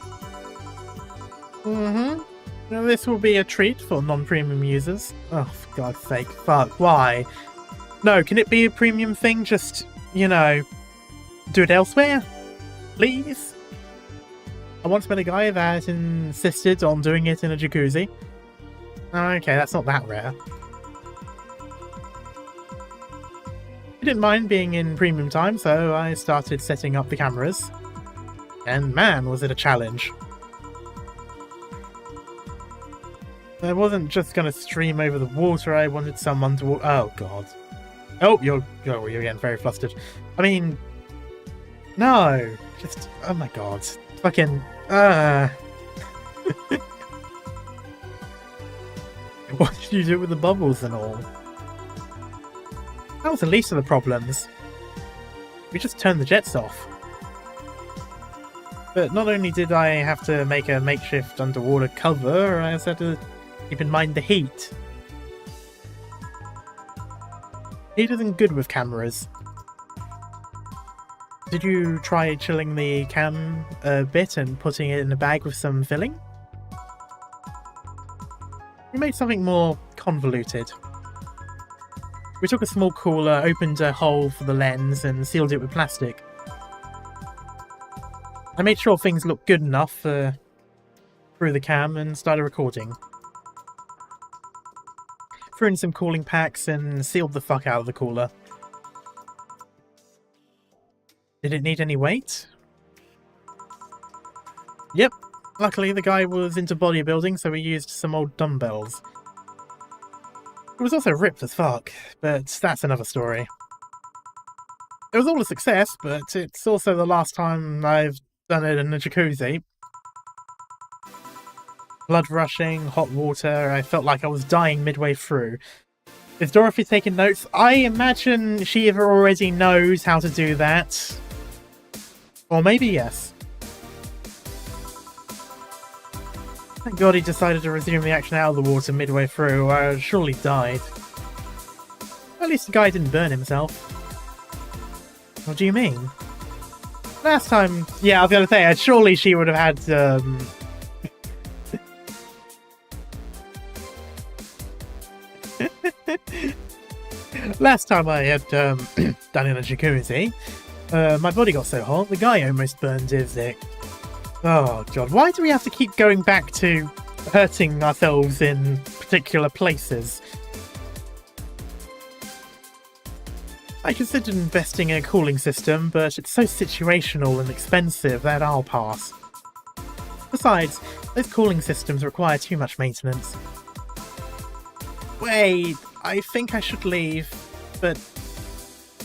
Mm-hmm. Now, this will be a treat for non-premium users. Oh, for God's sake, fuck, why? No, can it be a premium thing? Just, you know, do it elsewhere? Please? I once met a guy that insisted on doing it in a jacuzzi. Okay, that's not that rare. I didn't mind being in premium time, so I started setting up the cameras. And man, was it a challenge. I wasn't just going to stream over the water, I wanted someone to... Oh, God. Oh, you're getting very flustered. I mean... No. Just... Oh, my God. Fucking... What did you do with the bubbles and all? That was the least of the problems. We just turned the jets off. But not only did I have to make a makeshift underwater cover, I also had to keep in mind the heat. Heat isn't good with cameras. Did you try chilling the cam a bit and putting it in a bag with some filling? We made something more convoluted. We took a small cooler, opened a hole for the lens, and sealed it with plastic. I made sure things looked good enough through the cam and started recording. Threw in some cooling packs and sealed the fuck out of the cooler. Did it need any weight? Yep. Luckily the guy was into bodybuilding, so we used some old dumbbells. It was also ripped as fuck, but that's another story. It was all a success, but it's also the last time I've done it in a jacuzzi. Blood rushing, hot water, I felt like I was dying midway through. Is Dorothy taking notes? I imagine she either already knows how to do that, or maybe yes. Thank God he decided to resume the action out of the water midway through, or I surely died. At least the guy didn't burn himself. What do you mean? Last time, yeah, I was gonna say, surely she would have had, last time I had, done in a jacuzzi, my body got so hot, the guy almost burned his dick. Oh god, why do we have to keep going back to hurting ourselves in particular places? I considered investing in a cooling system, but it's so situational and expensive that I'll pass. Besides, those cooling systems require too much maintenance. Wait, I think I should leave, but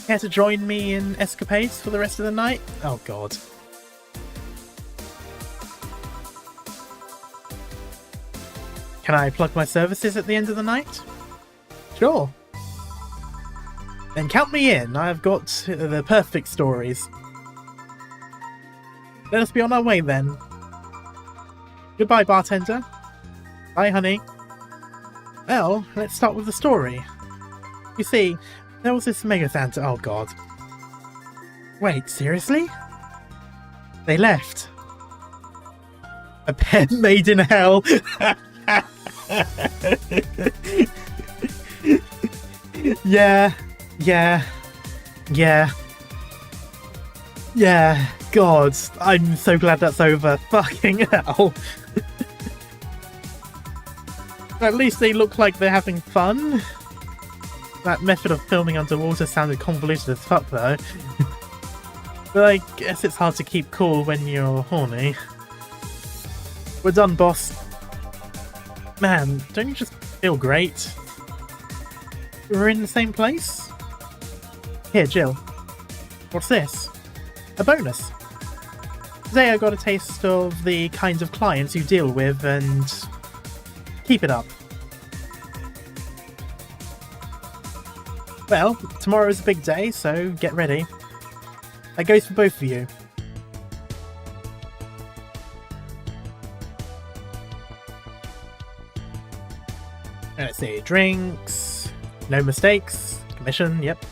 care to join me in escapades for the rest of the night? Oh god. Can I plug my services at the end of the night? Sure. Then count me in, I've got the perfect stories. Let us be on our way then. Goodbye, bartender. Bye, honey. Well, let's start with the story. You see, there was this Mega Santa. Oh god. Wait, seriously? They left. A pen made in hell. Yeah. God, I'm so glad that's over. Fucking hell. At least they look like they're having fun. That method of filming underwater sounded convoluted as fuck though. But I guess it's hard to keep cool when you're horny. We're done, boss. Man, don't you just feel great? We're in the same place? Here, Jill. What's this? A bonus. Today I got a taste of the kinds of clients you deal with, and keep it up. Well, tomorrow's a big day, so get ready. That goes for both of you. Let's see, drinks, no mistakes, commission, yep.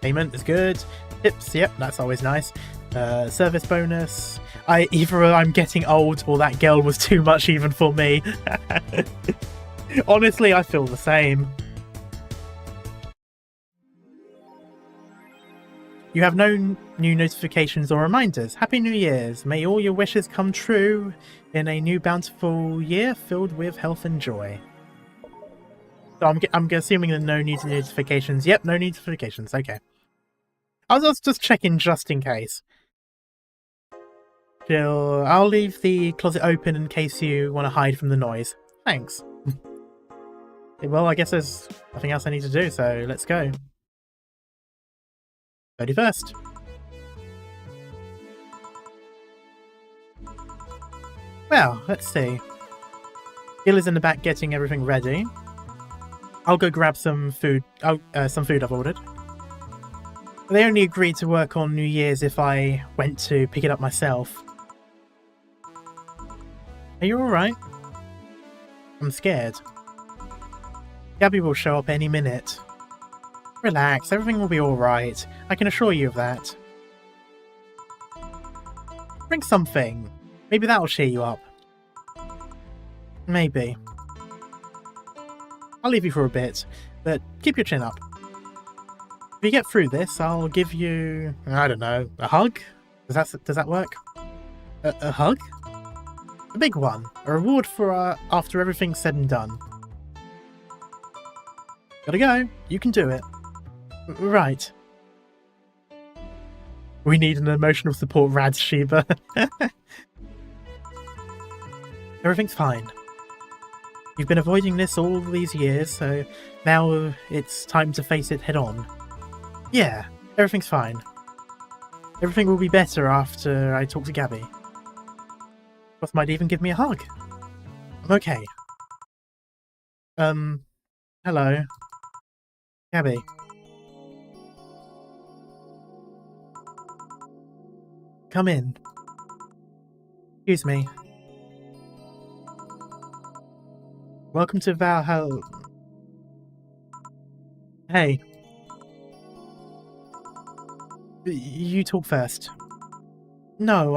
Payment is good. Tips, yep, that's always nice. Service bonus. Either I'm getting old or that girl was too much even for me. Honestly, I feel the same. You have no new notifications or reminders. Happy New Year's. May all your wishes come true in a new bountiful year filled with health and joy. So I'm assuming that no new notifications. Yep, no notifications. Okay. I was just checking just in case. Jill, I'll leave the closet open in case you want to hide from the noise. Thanks. Well, I guess there's nothing else I need to do, so let's go. 31st. Well, let's see. Jill is in the back getting everything ready. I'll go grab some food. Some food I've ordered. They only agreed to work on New Year's if I went to pick it up myself. Are you alright? I'm scared. Gabby will show up any minute. Relax, everything will be alright. I can assure you of that. Drink something. Maybe that'll cheer you up. Maybe. I'll leave you for a bit, but keep your chin up. If you get through this, I'll give you, I don't know, a hug? Does that work? A hug? A big one. A reward for after everything's said and done. Gotta go. You can do it. Right. We need an emotional support Rad Sheba. Everything's fine. You've been avoiding this all these years, so now it's time to face it head on. Yeah, everything's fine. Everything will be better after I talk to Gabby. Boss might even give me a hug. I'm okay. Hello. Gabby. Come in. Excuse me. Welcome to Valhalla. Hey. You talk first. No,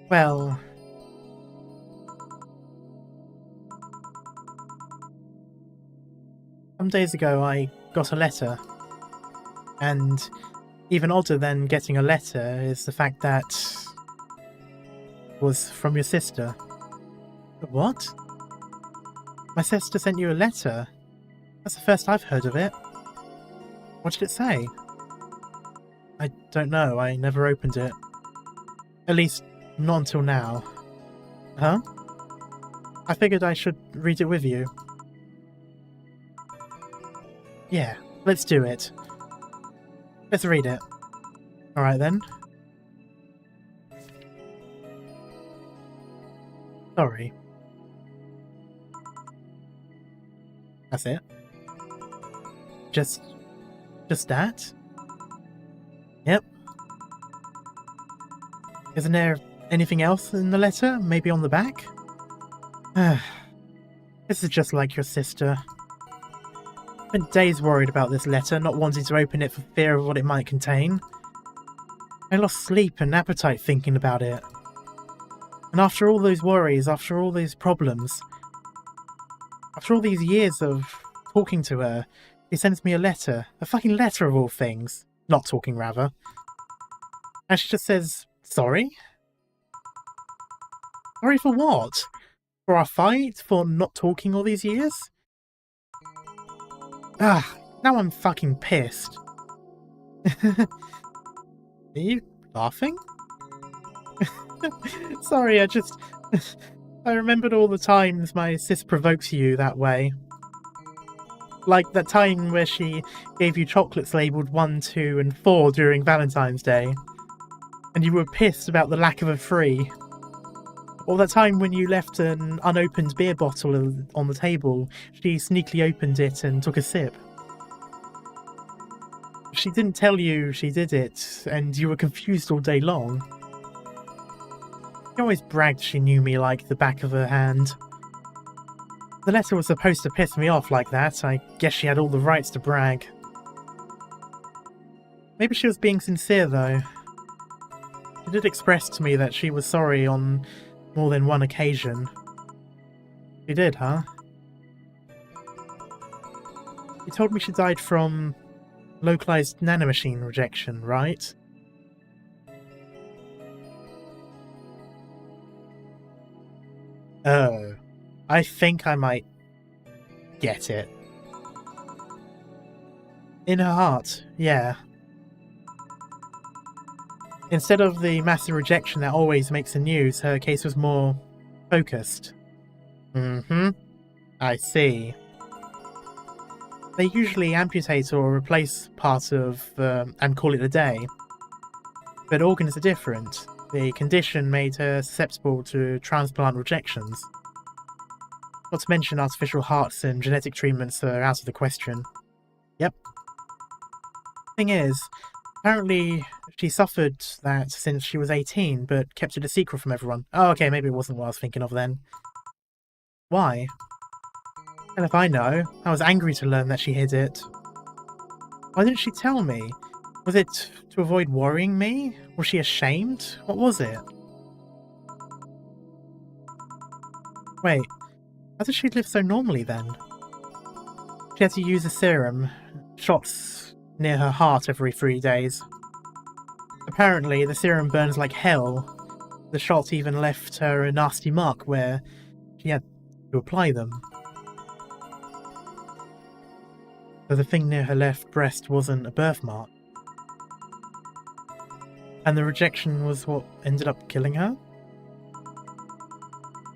well... Some days ago I got a letter. And even odder than getting a letter is the fact that it was from your sister. What? My sister sent you a letter? That's the first I've heard of it. What did it say? I don't know, I never opened it. At least, not until now. Huh? I figured I should read it with you. Yeah, let's do it. Let's read it. Alright then. Sorry. That's it? Just that? Yep. Isn't there anything else in the letter? Maybe on the back? This is just like your sister. Spent days worried about this letter, not wanting to open it for fear of what it might contain. I lost sleep and appetite thinking about it. And after all those worries, after all those problems, after all these years of talking to her, she sends me a letter. A fucking letter of all things. Not talking, rather. And she just says, sorry? Sorry for what? For our fight? For not talking all these years? Ah, now I'm fucking pissed. Are you laughing? Sorry, I remembered all the times my sis provokes you that way. Like that time where she gave you chocolates labelled 1, 2 and 4 during Valentine's Day. And you were pissed about the lack of a 3. Or that time when you left an unopened beer bottle on the table, she sneakily opened it and took a sip. She didn't tell you she did it, and you were confused all day long. She always bragged she knew me like the back of her hand. The letter was supposed to piss me off like that. I guess she had all the rights to brag. Maybe she was being sincere, though. She did express to me that she was sorry on more than one occasion. She did, huh? She told me she died from localized nanomachine rejection, right? Oh, I think I might get it. In her heart, yeah. Instead of the massive rejection that always makes the news, her case was more focused. Mm-hmm. I see. They usually amputate or replace part of and call it a day. But organs are different. The condition made her susceptible to transplant rejections. Not to mention artificial hearts and genetic treatments are out of the question. Yep. Thing is, apparently she suffered that since she was 18, but kept it a secret from everyone. Oh, okay, maybe it wasn't what I was thinking of then. Why? And if I know, I was angry to learn that she hid it. Why didn't she tell me? Was it to avoid worrying me? Was she ashamed? What was it? Wait, how did she live so normally then? She had to use a serum, shots near her heart every 3 days. Apparently, the serum burns like hell. The shot even left her a nasty mark where she had to apply them. But the thing near her left breast wasn't a birthmark. And the rejection was what ended up killing her?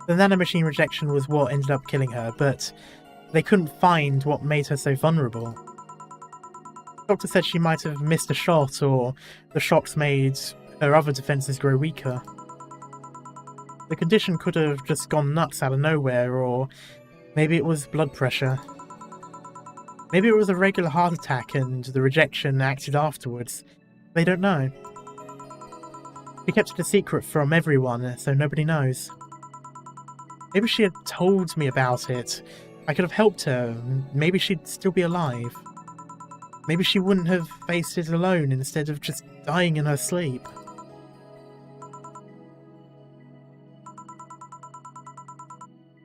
The nanomachine rejection was what ended up killing her, but they couldn't find what made her so vulnerable. The doctor said she might have missed a shot, or the shots made her other defenses grow weaker. The condition could have just gone nuts out of nowhere, or maybe it was blood pressure. Maybe it was a regular heart attack and the rejection acted afterwards. They don't know. She kept it a secret from everyone, so nobody knows. Maybe she had told me about it. I could have helped her. Maybe she'd still be alive. Maybe she wouldn't have faced it alone instead of just dying in her sleep.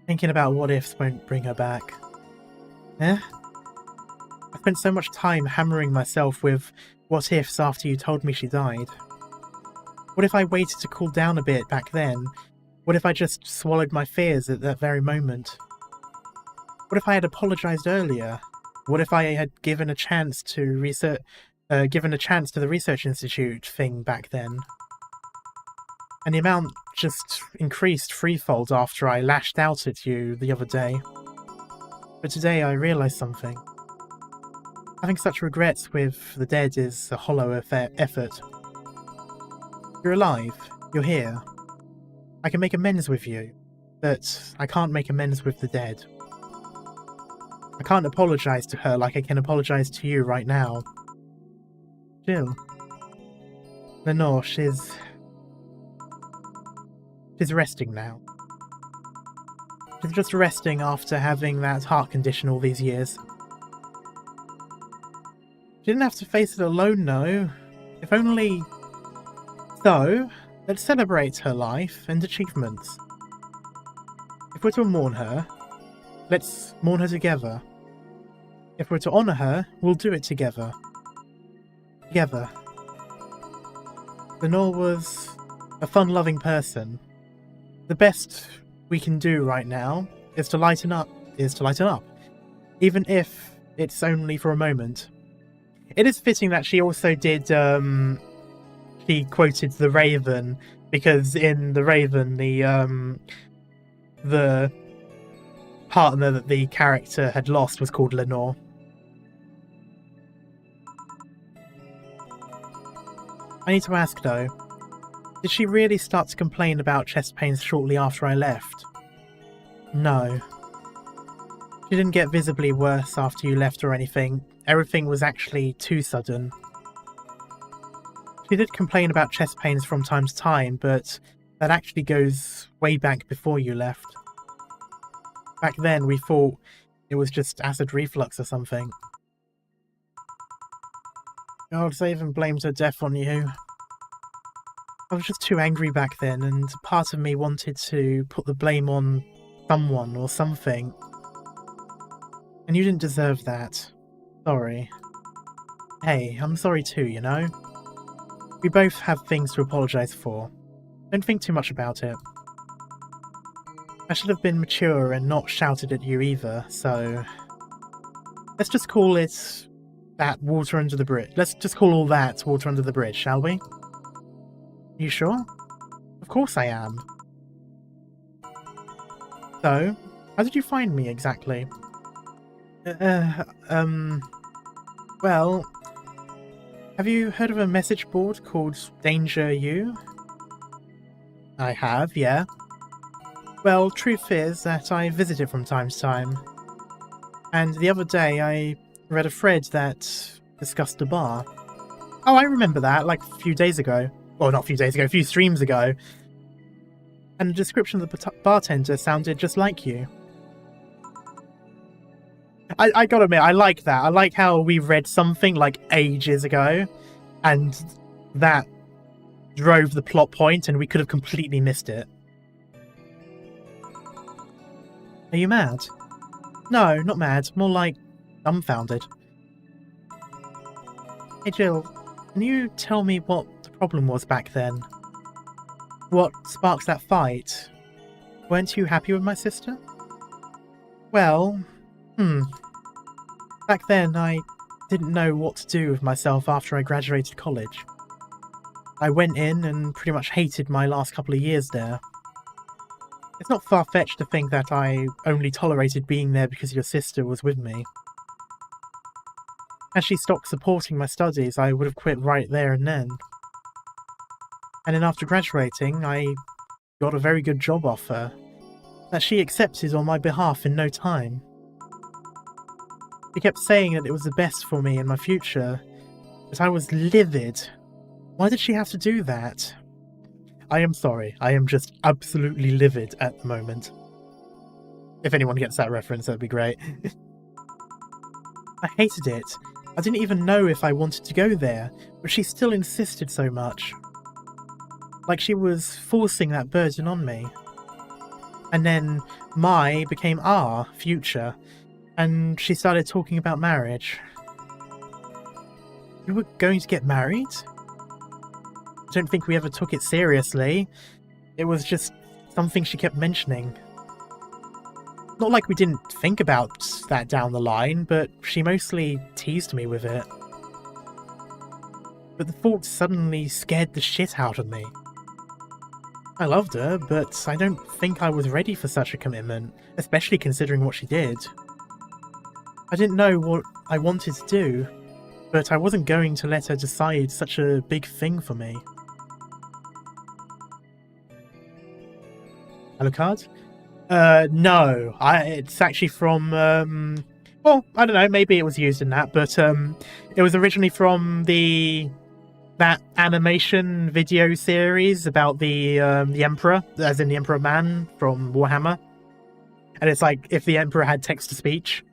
Thinking about what ifs won't bring her back. Eh? I spent so much time hammering myself with what ifs after you told me she died. What if I waited to cool down a bit back then? What if I just swallowed my fears at that very moment? What if I had apologized earlier? What if I had given a chance to the research institute thing back then? And the amount just increased threefold after I lashed out at you the other day. But today I realized something. Having such regrets with the dead is a hollow effort. You're alive. You're here. I can make amends with you, but I can't make amends with the dead. I can't apologize to her like I can apologize to you right now. Jill. Lenore, she's resting now. She's just resting after having that heart condition all these years. She didn't have to face it alone, no. If only... So, let's celebrate her life and achievements. If we're to mourn her, let's mourn her together. If we're to honour her, we'll do it together. Together. Lenore was a fun-loving person. The best we can do right now is to lighten up. Even if it's only for a moment. It is fitting that she also did, she quoted The Raven, because in The Raven, the partner that the character had lost was called Lenore. I need to ask though, did she really start to complain about chest pains shortly after I left? No. She didn't get visibly worse after you left or anything. Everything was actually too sudden. She did complain about chest pains from time to time, but that actually goes way back before you left. Back then, we thought it was just acid reflux or something. God, I even blamed her death on you. I was just too angry back then, and part of me wanted to put the blame on someone or something. And you didn't deserve that. Sorry. Hey, I'm sorry too, you know? We both have things to apologise for. Don't think too much about it. I should have been mature and not shouted at you either, so... Let's just call it that water under the bridge. Let's just call all that water under the bridge, shall we? You sure? Of course I am. So, how did you find me exactly? Well... Have you heard of a message board called Danger U? I have, yeah. Well, truth is that I visit it from time to time. And the other day I read a thread that discussed a bar. Oh, I remember that, like a few days ago. Well, not a few days ago, a few streams ago. And the description of the bartender sounded just like you. I gotta admit, I like that. I like how we read something like ages ago, and that drove the plot point, and we could have completely missed it. Are you mad? No, not mad. More like dumbfounded. Hey Jill, can you tell me what the problem was back then? What sparked that fight? Weren't you happy with my sister? Well, back then I didn't know what to do with myself after I graduated college. I went in and pretty much hated my last couple of years there. It's not far-fetched to think that I only tolerated being there because your sister was with me. Had she stopped supporting my studies, I would have quit right there and then. And then after graduating, I got a very good job offer that she accepted on my behalf in no time. She kept saying that it was the best for me and my future, but I was livid. Why did she have to do that? I am sorry, I am just absolutely livid at the moment. If anyone gets that reference, that'd be great. I hated it. I didn't even know if I wanted to go there, but she still insisted so much. Like she was forcing that burden on me. And then my became our future, and she started talking about marriage. You were going to get married? I don't think we ever took it seriously. It was just something she kept mentioning. Not like we didn't think about that down the line, but she mostly teased me with it. But the thought suddenly scared the shit out of me. I loved her, but I don't think I was ready for such a commitment, especially considering what she did. I didn't know what I wanted to do, but I wasn't going to let her decide such a big thing for me. Alucard? No. It's actually from, well, I don't know, maybe it was used in that, but it was originally from that animation video series about the Emperor, as in the Emperor Man from Warhammer. And it's like, if the Emperor had text-to-speech.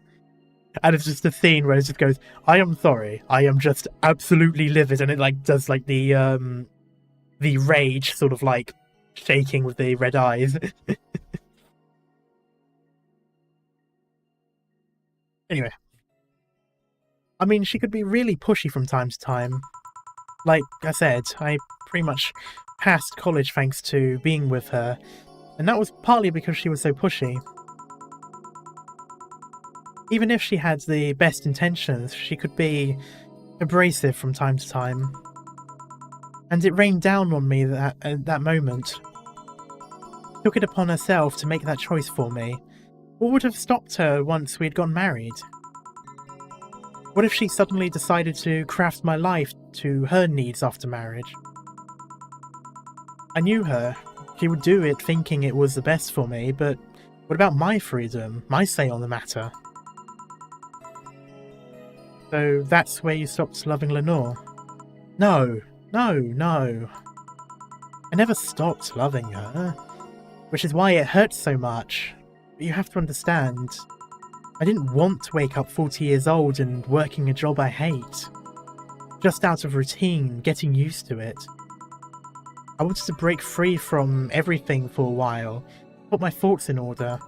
And it's just a scene where it just goes, I am sorry, I am just absolutely livid, and it like does like the rage sort of like shaking with the red eyes. Anyway. I mean, she could be really pushy from time to time. Like I said, I pretty much passed college thanks to being with her, and that was partly because she was so pushy. Even if she had the best intentions, she could be abrasive from time to time. And it rained down on me at that moment. She took it upon herself to make that choice for me. What would have stopped her once we had gotten married? What if she suddenly decided to craft my life to her needs after marriage? I knew her. She would do it thinking it was the best for me, but what about my freedom, my say on the matter? So that's where you stopped loving Lenore? No. I never stopped loving her, which is why it hurts so much. But you have to understand, I didn't want to wake up 40 years old and working a job I hate. Just out of routine, getting used to it. I wanted to break free from everything for a while, put my thoughts in order,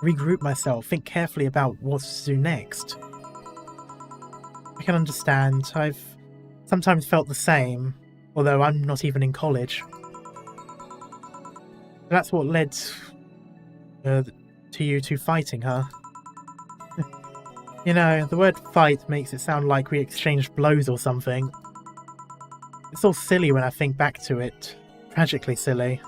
regroup myself, think carefully about what to do next. I can understand. I've sometimes felt the same, although I'm not even in college. That's what led to you two fighting, huh? You know, the word fight makes it sound like we exchanged blows or something. It's all silly when I think back to it. Tragically silly.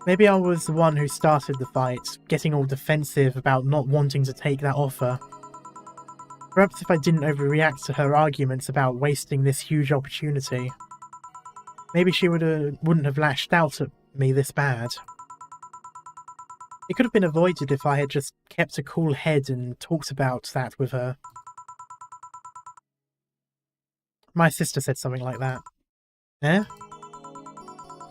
Maybe I was the one who started the fight, getting all defensive about not wanting to take that offer. Perhaps if I didn't overreact to her arguments about wasting this huge opportunity, maybe she wouldn't have lashed out at me this bad. It could have been avoided if I had just kept a cool head and talked about that with her. My sister said something like that. Eh?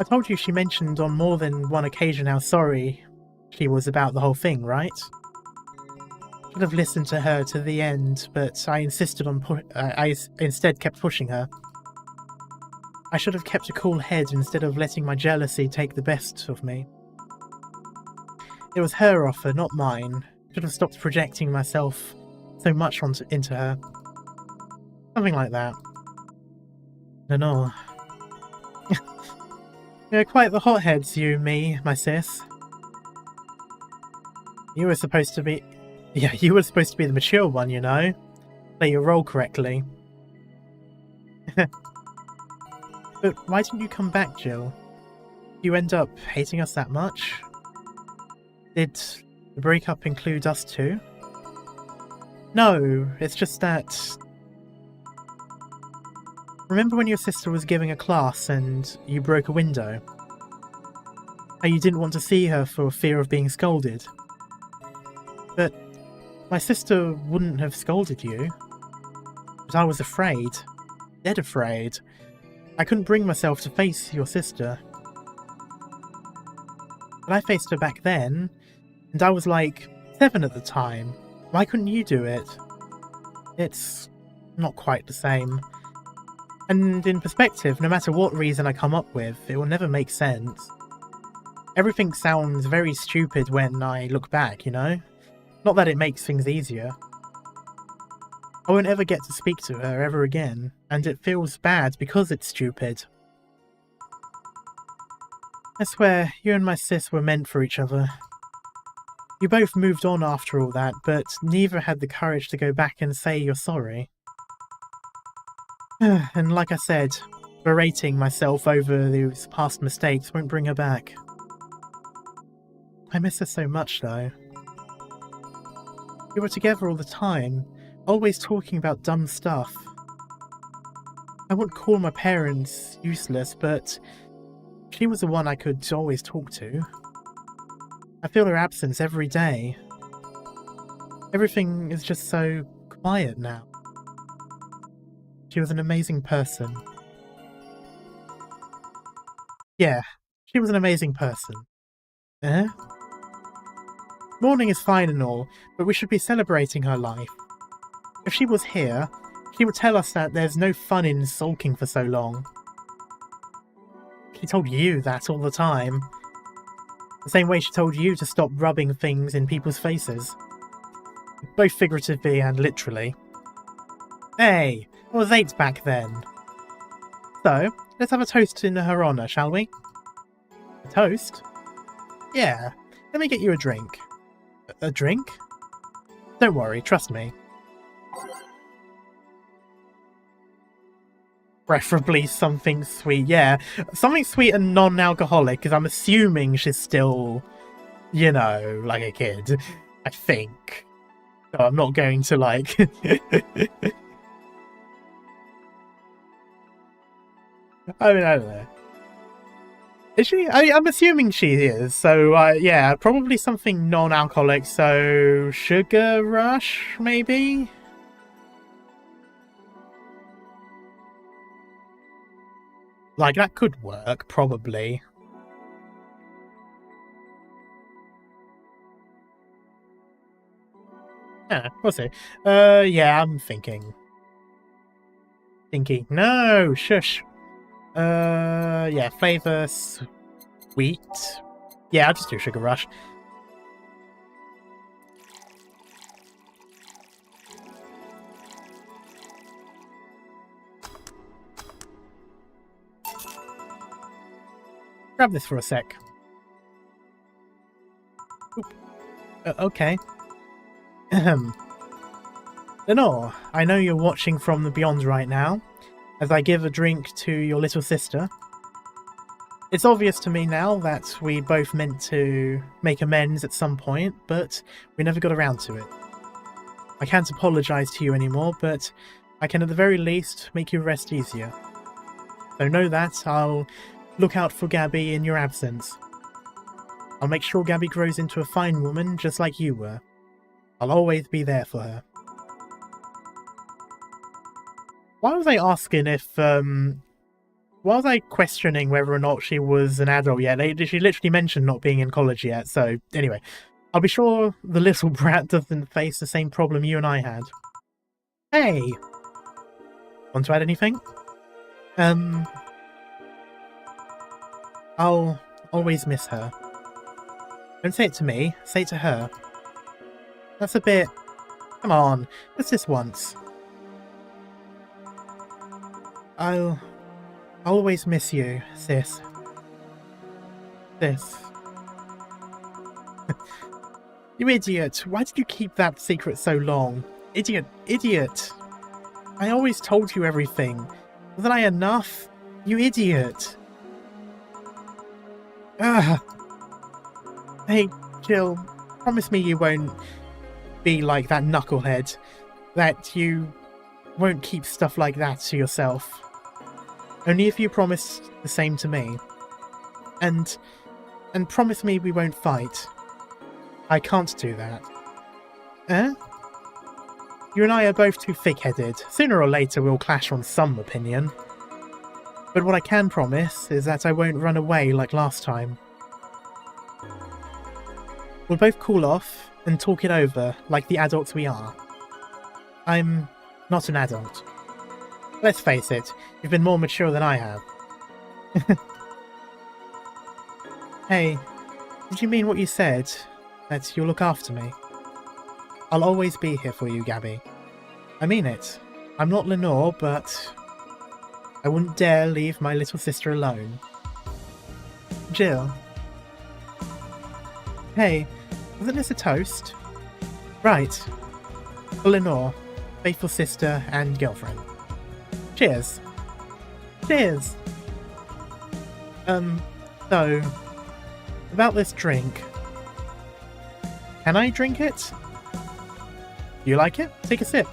I told you she mentioned on more than one occasion how sorry she was about the whole thing, right? Should have listened to her to the end, but I insisted on I instead kept pushing her. I should have kept a cool head instead of letting my jealousy take the best of me. It was her offer, not mine. Should have stopped projecting myself so much into her. Something like that. No. You're quite the hotheads, you, me, my sis. You were supposed to be... Yeah, you were supposed to be the mature one, you know? Play your role correctly. But why didn't you come back, Jill? You end up hating us that much? Did the breakup include us too? No, it's just that... Remember when your sister was giving a class and you broke a window? How you didn't want to see her for fear of being scolded? But my sister wouldn't have scolded you. But I was afraid. Dead afraid. I couldn't bring myself to face your sister. But I faced her back then, and I was like 7 at the time. Why couldn't you do it? It's not quite the same. And in perspective, no matter what reason I come up with, it will never make sense. Everything sounds very stupid when I look back, you know? Not that it makes things easier. I won't ever get to speak to her ever again, and it feels bad because it's stupid. I swear, you and my sis were meant for each other. You both moved on after all that, but neither had the courage to go back and say you're sorry. And like I said, berating myself over those past mistakes won't bring her back. I miss her so much, though. We were together all the time, always talking about dumb stuff. I wouldn't call my parents useless, but she was the one I could always talk to. I feel her absence every day. Everything is just so quiet now. She was an amazing person. Yeah, she was an amazing person. Eh? Mourning is fine and all, but we should be celebrating her life. If she was here, she would tell us that there's no fun in sulking for so long. She told you that all the time. The same way she told you to stop rubbing things in people's faces. Both figuratively and literally. Hey, I was 8 back then. So, let's have a toast in her honour, shall we? A toast? Yeah, let me get you a drink. A drink? Don't worry, trust me. Preferably something sweet, yeah. Something sweet and non-alcoholic, because I'm assuming she's still, you know, like a kid. I think. So I'm not going to, like... I mean, I don't know. Is she? I'm assuming she is, so yeah, probably something non-alcoholic, so Sugar Rush, maybe? Like, that could work, probably. Yeah, we'll see. Yeah, I'm thinking. No, shush. Yeah, flavour sweet. Yeah, I'll just do Sugar Rush. Grab this for a sec. Okay. Lenore, I know you're watching from the beyond right now, as I give a drink to your little sister. It's obvious to me now that we both meant to make amends at some point, but we never got around to it. I can't apologise to you anymore, but I can at the very least make your rest easier. So know that I'll look out for Gabby in your absence. I'll make sure Gabby grows into a fine woman just like you were. I'll always be there for her. Why was I asking if, why was I questioning whether or not she was an adult yet? She literally mentioned not being in college yet, so anyway. I'll be sure the little brat doesn't face the same problem you and I had. Hey! Want to add anything? I'll always miss her. Don't say it to me, say it to her. That's a bit... Come on, just this once. I'll always miss you, sis. Sis. You idiot! Why did you keep that secret so long? Idiot! Idiot! I always told you everything. Wasn't I enough? You idiot! Ah! Hey, Jill, promise me you won't be like that knucklehead. That you won't keep stuff like that to yourself. Only if you promise the same to me. And promise me we won't fight. I can't do that. Eh? You and I are both too thick-headed. Sooner or later we'll clash on some opinion. But what I can promise is that I won't run away like last time. We'll both cool off and talk it over like the adults we are. I'm not an adult. Let's face it, you've been more mature than I have. Hey, did you mean what you said? That you'll look after me? I'll always be here for you, Gabby. I mean it. I'm not Lenore, but I wouldn't dare leave my little sister alone. Jill. Hey, wasn't this a toast? Right. For Lenore, faithful sister and girlfriend. Cheers. Cheers! So, about this drink. Can I drink it? Do you like it? Take a sip.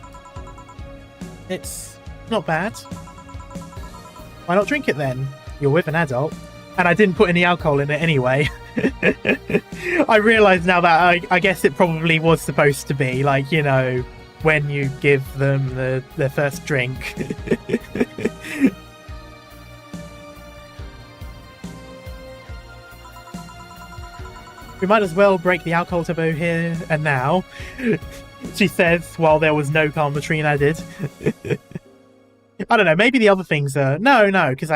It's not bad. Why not drink it then? You're with an adult. And I didn't put any alcohol in it anyway. I realise now that I guess it probably was supposed to be, like, you know, when you give them their first drink. We might as well break the alcohol taboo here and now, she says, while there was no Calmatrine added. I don't know, maybe the other things are... No, because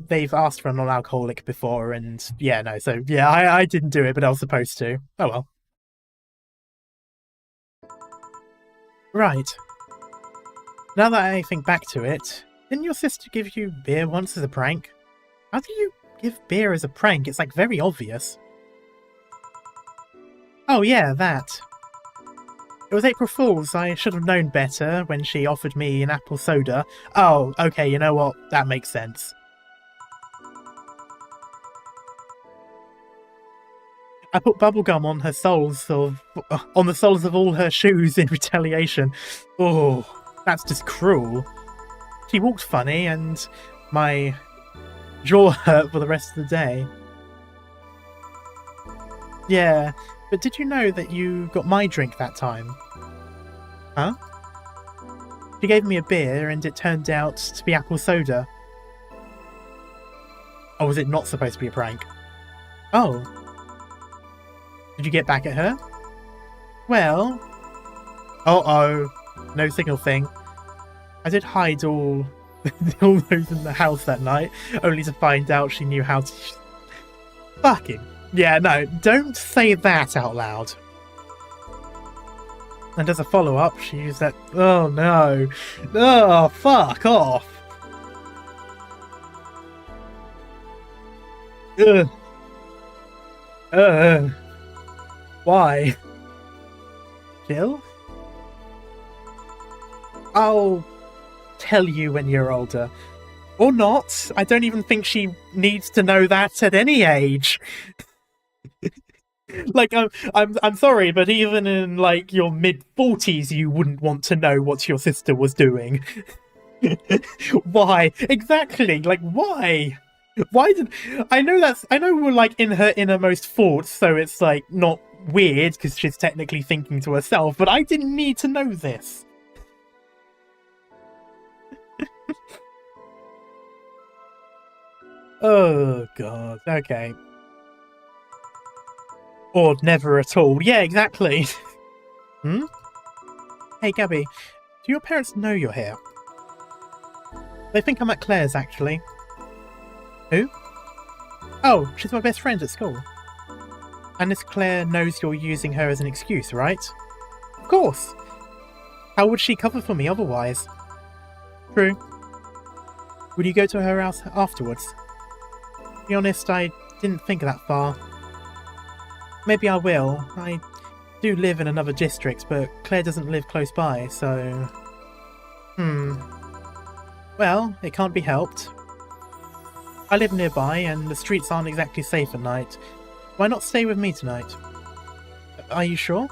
they've asked for a non-alcoholic before, and yeah, no, so yeah, I didn't do it, but I was supposed to. Oh well. Right. Now that I think back to it, didn't your sister give you beer once as a prank? How do you give beer as a prank? It's like very obvious. Oh yeah, that. It was April Fool's. I should have known better when she offered me an apple soda. Oh, okay, you know what? That makes sense. I put bubblegum on the soles of all her shoes in retaliation. Oh, that's just cruel. She walked funny and my jaw hurt for the rest of the day. Yeah, but did you know that you got my drink that time? Huh? She gave me a beer and it turned out to be apple soda. Oh, was it not supposed to be a prank? Oh. Did you get back at her? Well... Uh-oh. No signal thing. I did hide all those in the house that night, only to find out she knew how to... Fucking... Yeah, no, don't say that out loud. And as a follow-up, she used that... Oh, no. Oh, fuck off. Ugh. Why? Jill? I'll tell you when you're older. Or not. I don't even think she needs to know that at any age. Like, I'm sorry, but even in, like, your mid-40s, you wouldn't want to know what your sister was doing. Why? Exactly, like, why? Why did... I know we're, like, in her innermost thoughts, so it's, like, not weird, because she's technically thinking to herself, but I didn't need to know this. Oh, God. Okay. Or never at all. Yeah, exactly. Hmm? Hey, Gabby. Do your parents know you're here? They think I'm at Claire's, actually. Who? Oh, she's my best friend at school. And this Claire knows you're using her as an excuse, right? Of course! How would she cover for me otherwise? True. Would you go to her house afterwards? To be honest, I didn't think that far. Maybe I will. I do live in another district, but Claire doesn't live close by, so... Well, it can't be helped. I live nearby, and the streets aren't exactly safe at night. Why not stay with me tonight? Are you sure?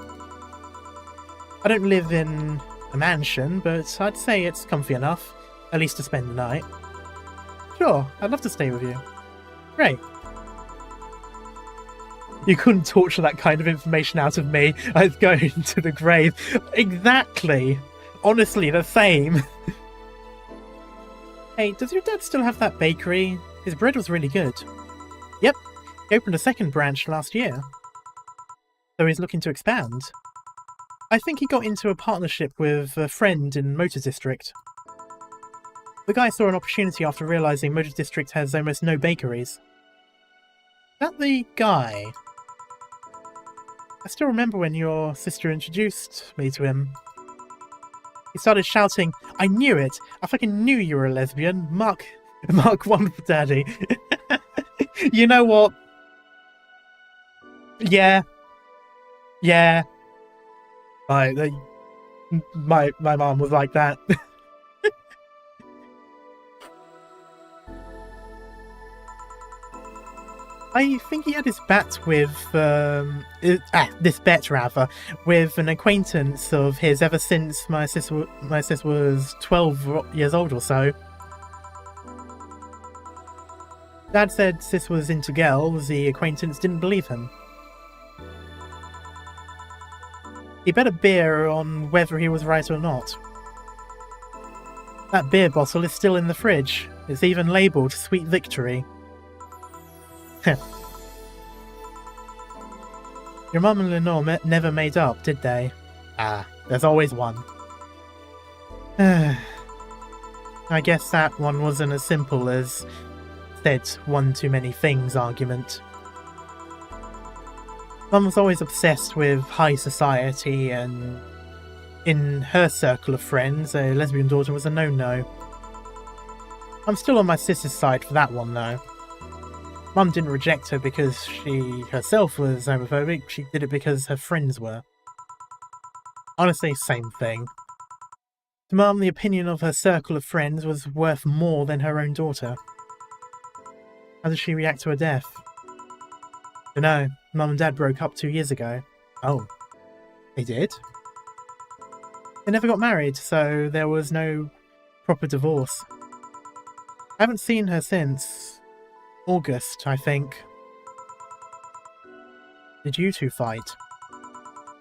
I don't live in a mansion, but I'd say it's comfy enough, at least to spend the night. Sure, I'd love to stay with you. Great. You couldn't torture that kind of information out of me. I'd go into the grave. Exactly. Honestly, the same. Hey, does your dad still have that bakery? His bread was really good. Yep, he opened a second branch last year. So he's looking to expand. I think he got into a partnership with a friend in Motor District. The guy saw an opportunity after realising Motor District has almost no bakeries. Is that the guy? I still remember when your sister introduced me to him. He started shouting, "I knew it! I fucking knew you were a lesbian! Mark 1 for daddy." You know what? Yeah. Yeah. My mom was like that. I think he had his bet with, this bet rather, with an acquaintance of his ever since my sis was 12 years old or so. Dad said sis was into girls, the acquaintance didn't believe him. He bet a beer on whether he was right or not. That beer bottle is still in the fridge. It's even labelled Sweet Victory. Your mum and Lenore never made up, did they? Ah, there's always one. I guess that one wasn't as simple as said one too many things argument. Mum was always obsessed with high society, and in her circle of friends, a lesbian daughter was a no-no. I'm still on my sister's side for that one, though. Mum didn't reject her because she herself was homophobic, she did it because her friends were. Honestly, same thing. To Mum, the opinion of her circle of friends was worth more than her own daughter. How did she react to her death? Dunno. Mum and Dad broke up 2 years ago. Oh. They did? They never got married, so there was no proper divorce. I haven't seen her since August, I think. Did you two fight?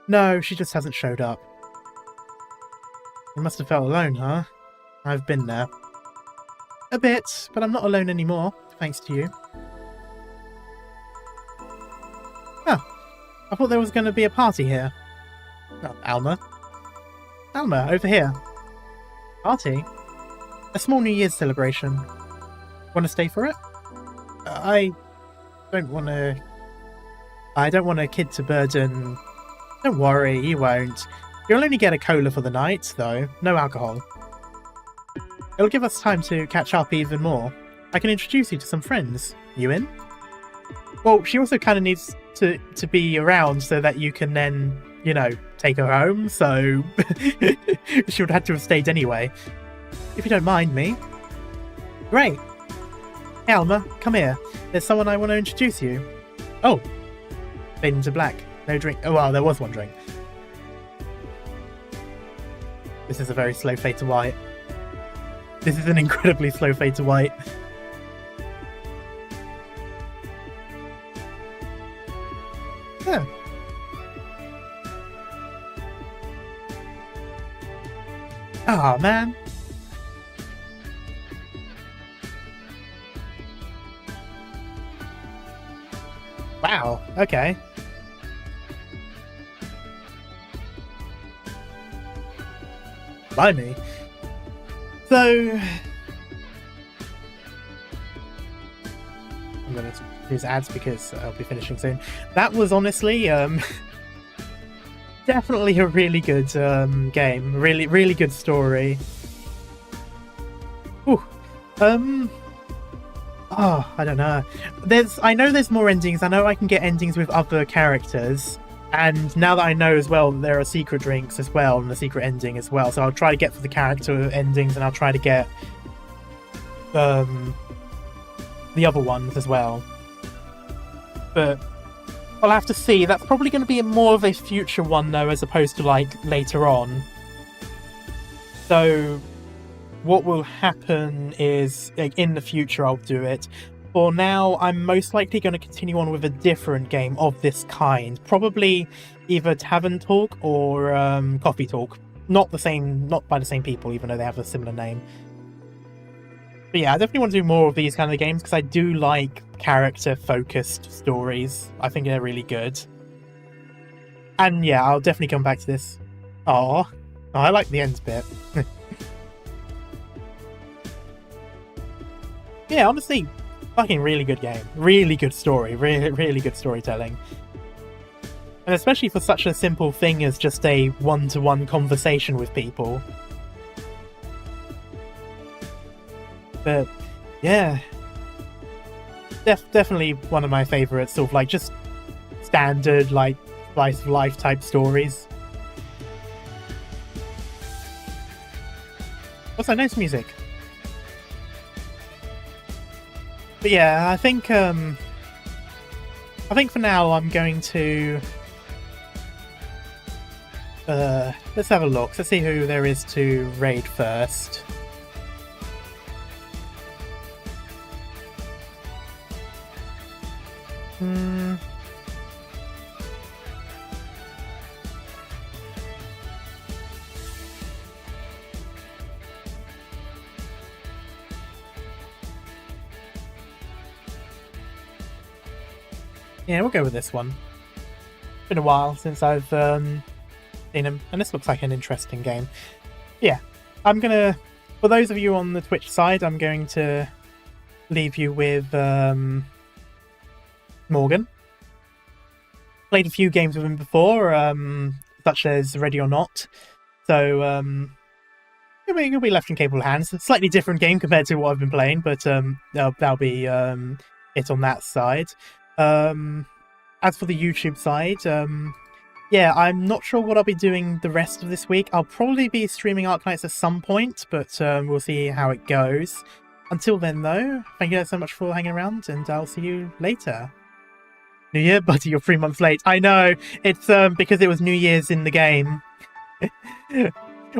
No, she just hasn't showed up. You must have felt alone, huh? I've been there. A bit, but I'm not alone anymore, thanks to you. Oh, I thought there was going to be a party here. Oh, Alma. Alma, over here. Party? A small New Year's celebration. Want to stay for it? I don't want a kid to burden. Don't worry, you won't. You'll only get a cola for the night, though. No alcohol. It'll give us time to catch up even more. I can introduce you to some friends. You in? Well, she also kind of needs to be around so that you can then, you know, take her home, so she would have to have stayed anyway. If you don't mind me. Great. Hey, Alma, come here. There's someone I want to introduce you. Oh. Fade into black. No drink. Oh, well, there was one drink. This is a very slow fade to white. This is an incredibly slow fade to white. Oh. Oh, man. Wow, okay. Blimey. So... I'm going to use ads because I'll be finishing soon. That was honestly definitely a really good game. Really good story. Ooh. Oh, I don't know. I know there's more endings. I know I can get endings with other characters. And now that I know as well, there are secret drinks as well and a secret ending as well. So I'll try to get for the character endings and I'll try to get the other ones as well. But I'll have to see. That's probably going to be more of a future one though, as opposed to like later on. So what will happen is like, in the future I'll do it. For now, I'm most likely going to continue on with a different game of this kind. Probably either Tavern Talk or Coffee Talk. Not by the same people, even though they have a similar name. But yeah, I definitely want to do more of these kind of games because I do like character-focused stories. I think they're really good. And yeah, I'll definitely come back to this. Oh, I like the end bit. Yeah, honestly, fucking really good game. Really good story. Really good storytelling. And especially for such a simple thing as just a one-to-one conversation with people. But yeah, definitely one of my favorites, sort of like just standard like slice of life type stories. Also, nice music. But yeah, I think for now I'm going to let's have a look. Let's see who there is to raid first. Yeah, we'll go with this one. It's been a while since I've seen him, and this looks like an interesting game. Yeah, I'm gonna... For those of you on the Twitch side, I'm going to leave you with Morgan. Played a few games with him before, such as Ready or Not. So, he'll be left in capable hands. A slightly different game compared to what I've been playing, but that'll be it on that side. As for the YouTube side, yeah, I'm not sure what I'll be doing the rest of this week. I'll probably be streaming Arknights at some point, but we'll see how it goes. Until then, though, thank you guys so much for hanging around, and I'll see you later. New Year? Buddy, you're 3 months late. I know! It's because it was New Year's in the game.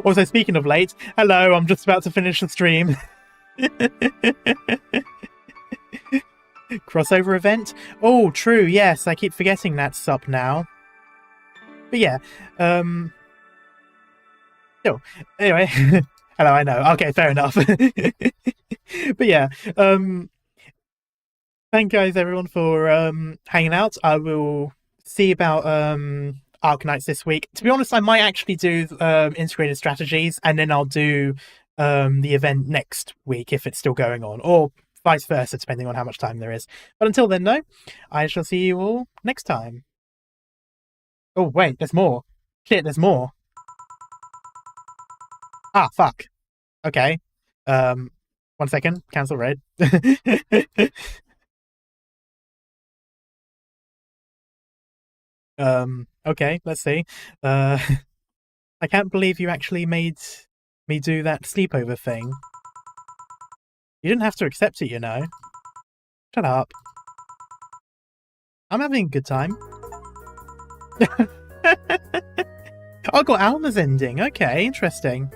Also, speaking of late, hello, I'm just about to finish the stream. Crossover event? Oh, true, yes, I keep forgetting that's up now. But yeah, oh, anyway, hello, I know, okay, fair enough. But yeah, thank you guys everyone for hanging out. I will see about Arknights this week. To be honest, I might actually do integrated strategies, and then I'll do the event next week if it's still going on, or vice versa, depending on how much time there is. But until then, though, I shall see you all next time. Oh, wait, there's more. Shit, there's more. Ah, fuck. Okay. 1 second. Cancel raid. Okay, let's see. I can't believe you actually made me do that sleepover thing. You didn't have to accept it, you know. Shut up. I'm having a good time. Oh, I got Alma's ending. Okay, interesting.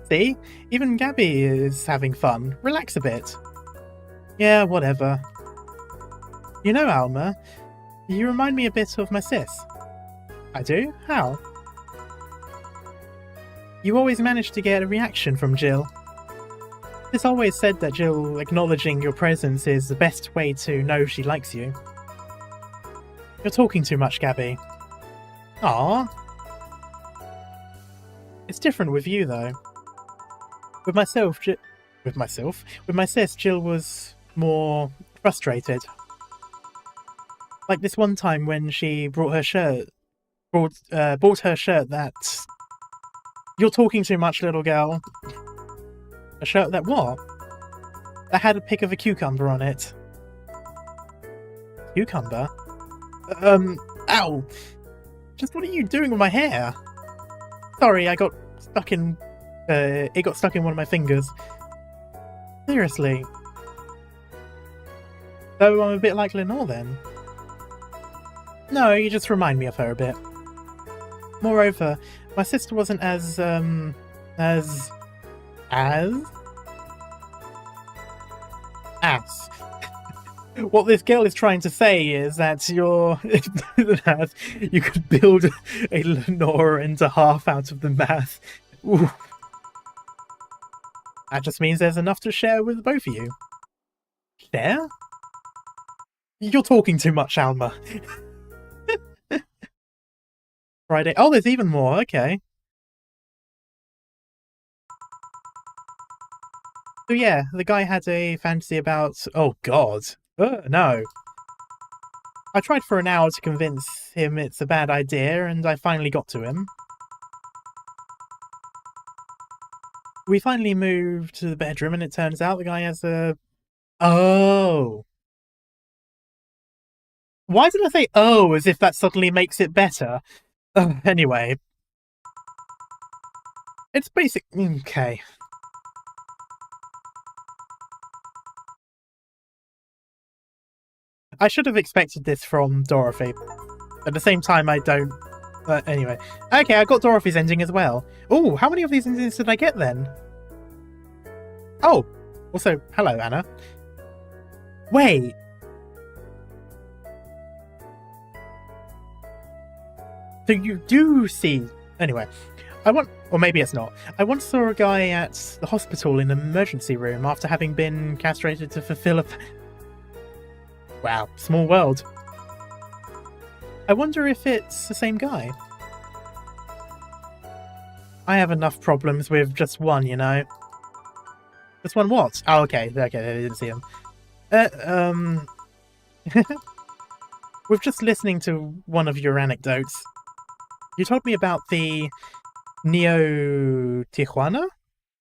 See? Even Gabby is having fun. Relax a bit. Yeah, whatever. You know, Alma, you remind me a bit of my sis. I do? How? You always manage to get a reaction from Jill. It's always said that Jill acknowledging your presence is the best way to know she likes you. You're talking too much, Gabby. Aww. It's different with you, though. With my sis, Jill was more frustrated. Like this one time when she bought her shirt that... You're talking too much, little girl. A shirt that what? That had a pic of a cucumber on it. Cucumber? Ow! Just what are you doing with my hair? Sorry, I got stuck in... it got stuck in one of my fingers. Seriously. So I'm a bit like Lenore then. No, you just remind me of her a bit. Moreover, my sister wasn't as what this girl is trying to say is that that you could build a Lenore into half out of the math. Ooh. That just means there's enough to share with both of you. Share? You're talking too much, Alma. Friday. Oh, there's even more. Okay. So yeah, the guy had a fantasy about... Oh, God. No. I tried for an hour to convince him it's a bad idea, and I finally got to him. We finally moved to the bedroom, and it turns out the guy has a... Oh. Why did I say oh as if that suddenly makes it better? Anyway. It's basic... Okay. I should have expected this from Dorothy. At the same time, I don't... anyway. Okay, I got Dorothy's ending as well. Oh, how many of these endings did I get then? Oh! Also, hello, Anna. Wait! So you do see... Anyway. Or maybe it's not. I once saw a guy at the hospital in an emergency room after having been castrated to fulfill a... Wow, small world. I wonder if it's the same guy. I have enough problems with just one, you know. Just one what? Oh, okay, I didn't see him. With just listening to one of your anecdotes, you told me about the Neo Tijuana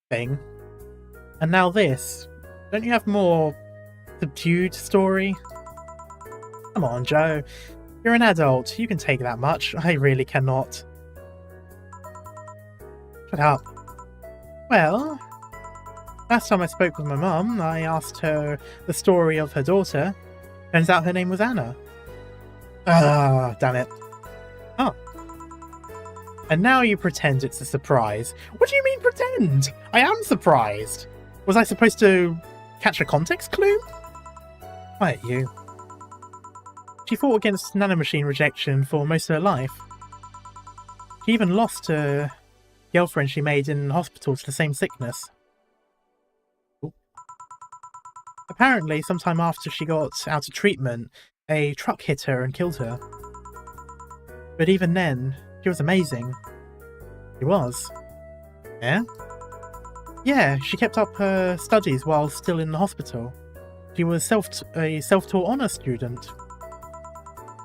thing, and now this. Don't you have more subdued story? Come on, Joe. You're an adult. You can take that much. I really cannot. Shut up. Well, last time I spoke with my mum, I asked her the story of her daughter. Turns out her name was Anna. Ah, damn it. Oh. And now you pretend it's a surprise. What do you mean pretend? I am surprised. Was I supposed to catch a context clue? Quiet you. She fought against nanomachine rejection for most of her life. She even lost her girlfriend she made in hospital to the same sickness. Ooh. Apparently, sometime after she got out of treatment, a truck hit her and killed her. But even then, she was amazing. She was. Yeah? Yeah, she kept up her studies while still in the hospital. She was a self-taught honours student.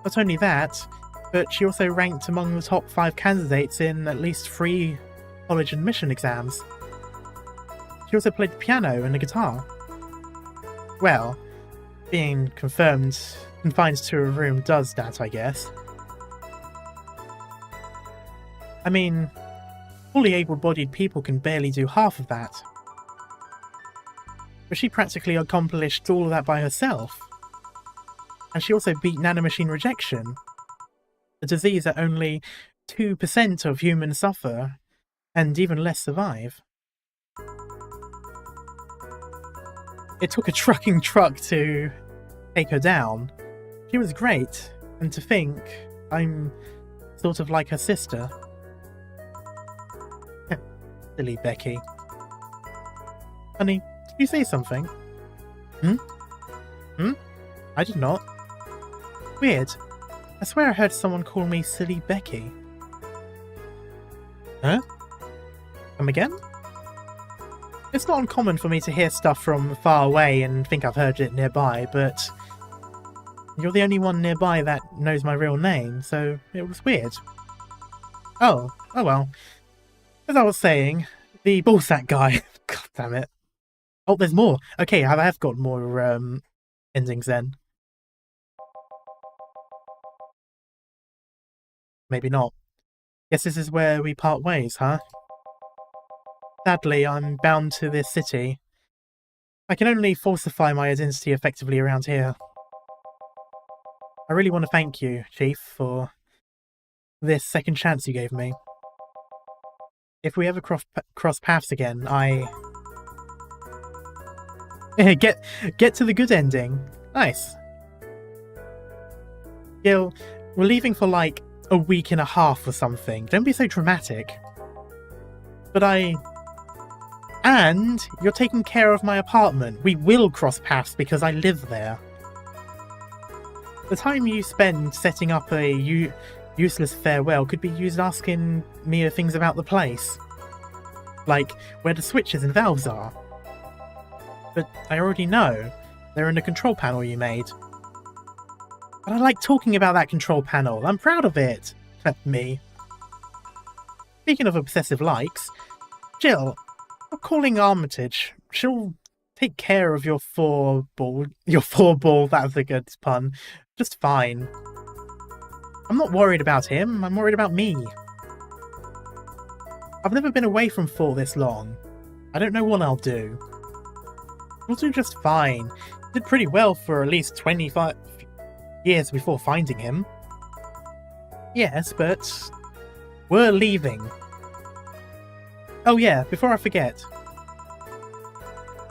Not only that, but she also ranked among the top 5 candidates in at least 3 college admission exams. She also played the piano and the guitar. Well, being confined to a room does that, I guess. I mean, fully able-bodied people can barely do half of that. But she practically accomplished all of that by herself. And she also beat nanomachine rejection, a disease that only 2% of humans suffer, and even less survive. It took a trucking truck to take her down. She was great, and to think I'm sort of like her sister. Silly Becky. Honey, did you say something? I did not. Weird. I swear I heard someone call me Silly Becky. Huh? Come again? It's not uncommon for me to hear stuff from far away and think I've heard it nearby, but you're the only one nearby that knows my real name, so it was weird. Oh well. As I was saying, the ballsack guy. God damn it. Oh, there's more. Okay, I have got more endings then. Maybe not. Guess this is where we part ways, huh? Sadly, I'm bound to this city. I can only falsify my identity effectively around here. I really want to thank you, Chief, for this second chance you gave me. If we ever cross paths again, get to the good ending. Nice. Gil, we're leaving for like a week and a half or something. Don't be so dramatic. But And you're taking care of my apartment. We will cross paths because I live there. The time you spend setting up a useless farewell could be used asking me things about the place. Like where the switches and valves are. But I already know. They're in the control panel you made. But I like talking about that control panel. I'm proud of it. Me. Speaking of obsessive likes, Jill, I'm calling Armitage. She'll take care of your four ball, that was a good pun, just fine. I'm not worried about him, I'm worried about me. I've never been away from 4 this long. I don't know what I'll do. We'll do just fine. Did pretty well for at least 25 years before finding him. Yes, but we're leaving. Oh yeah, before I forget.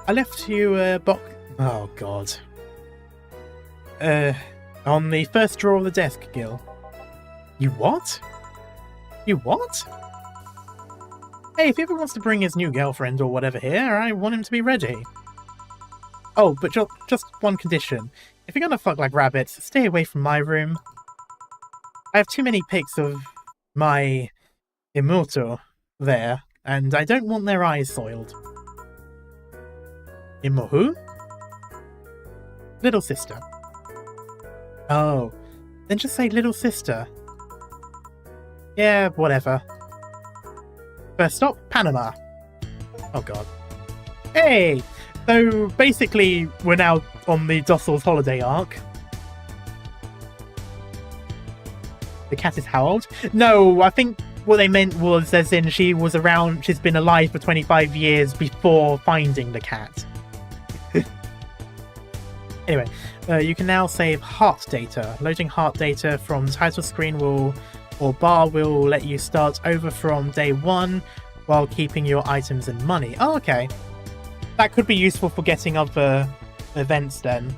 I left you a box... Oh god. On the first drawer of the desk, Gil. You what? You what? Hey, if he ever wants to bring his new girlfriend or whatever here, I want him to be ready. Oh, but just one condition. If you're gonna fuck like rabbits, stay away from my room. I have too many pics of my immortal there, and I don't want their eyes soiled. Who? Little sister. Oh, then just say little sister. Yeah, whatever. First stop, Panama. Oh god. Hey! So basically, we're now on the Dossel's holiday arc. The cat is how old? No, I think what they meant was as in she's been alive for 25 years before finding the cat. Anyway, you can now save heart data. Loading heart data from the title screen or bar will let you start over from day 1 while keeping your items and money. Oh, okay. That could be useful for getting other events then.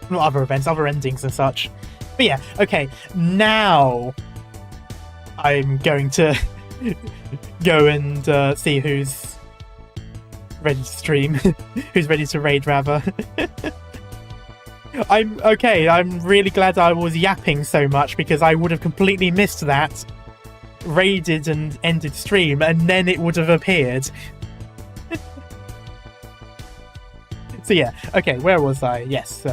Not other events, other endings and such. But yeah, okay. Now I'm going to go and see who's ready to stream. Who's ready to raid, rather. I'm really glad I was yapping so much because I would have completely missed that. Raided and ended stream and then it would have appeared. So yeah, okay, where was I? Yes,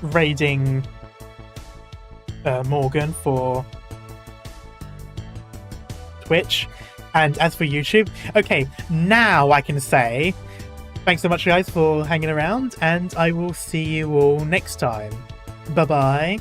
raiding Morgan for Twitch. And as for YouTube, okay, now I can say thanks so much guys for hanging around, and I will see you all next time. Bye bye.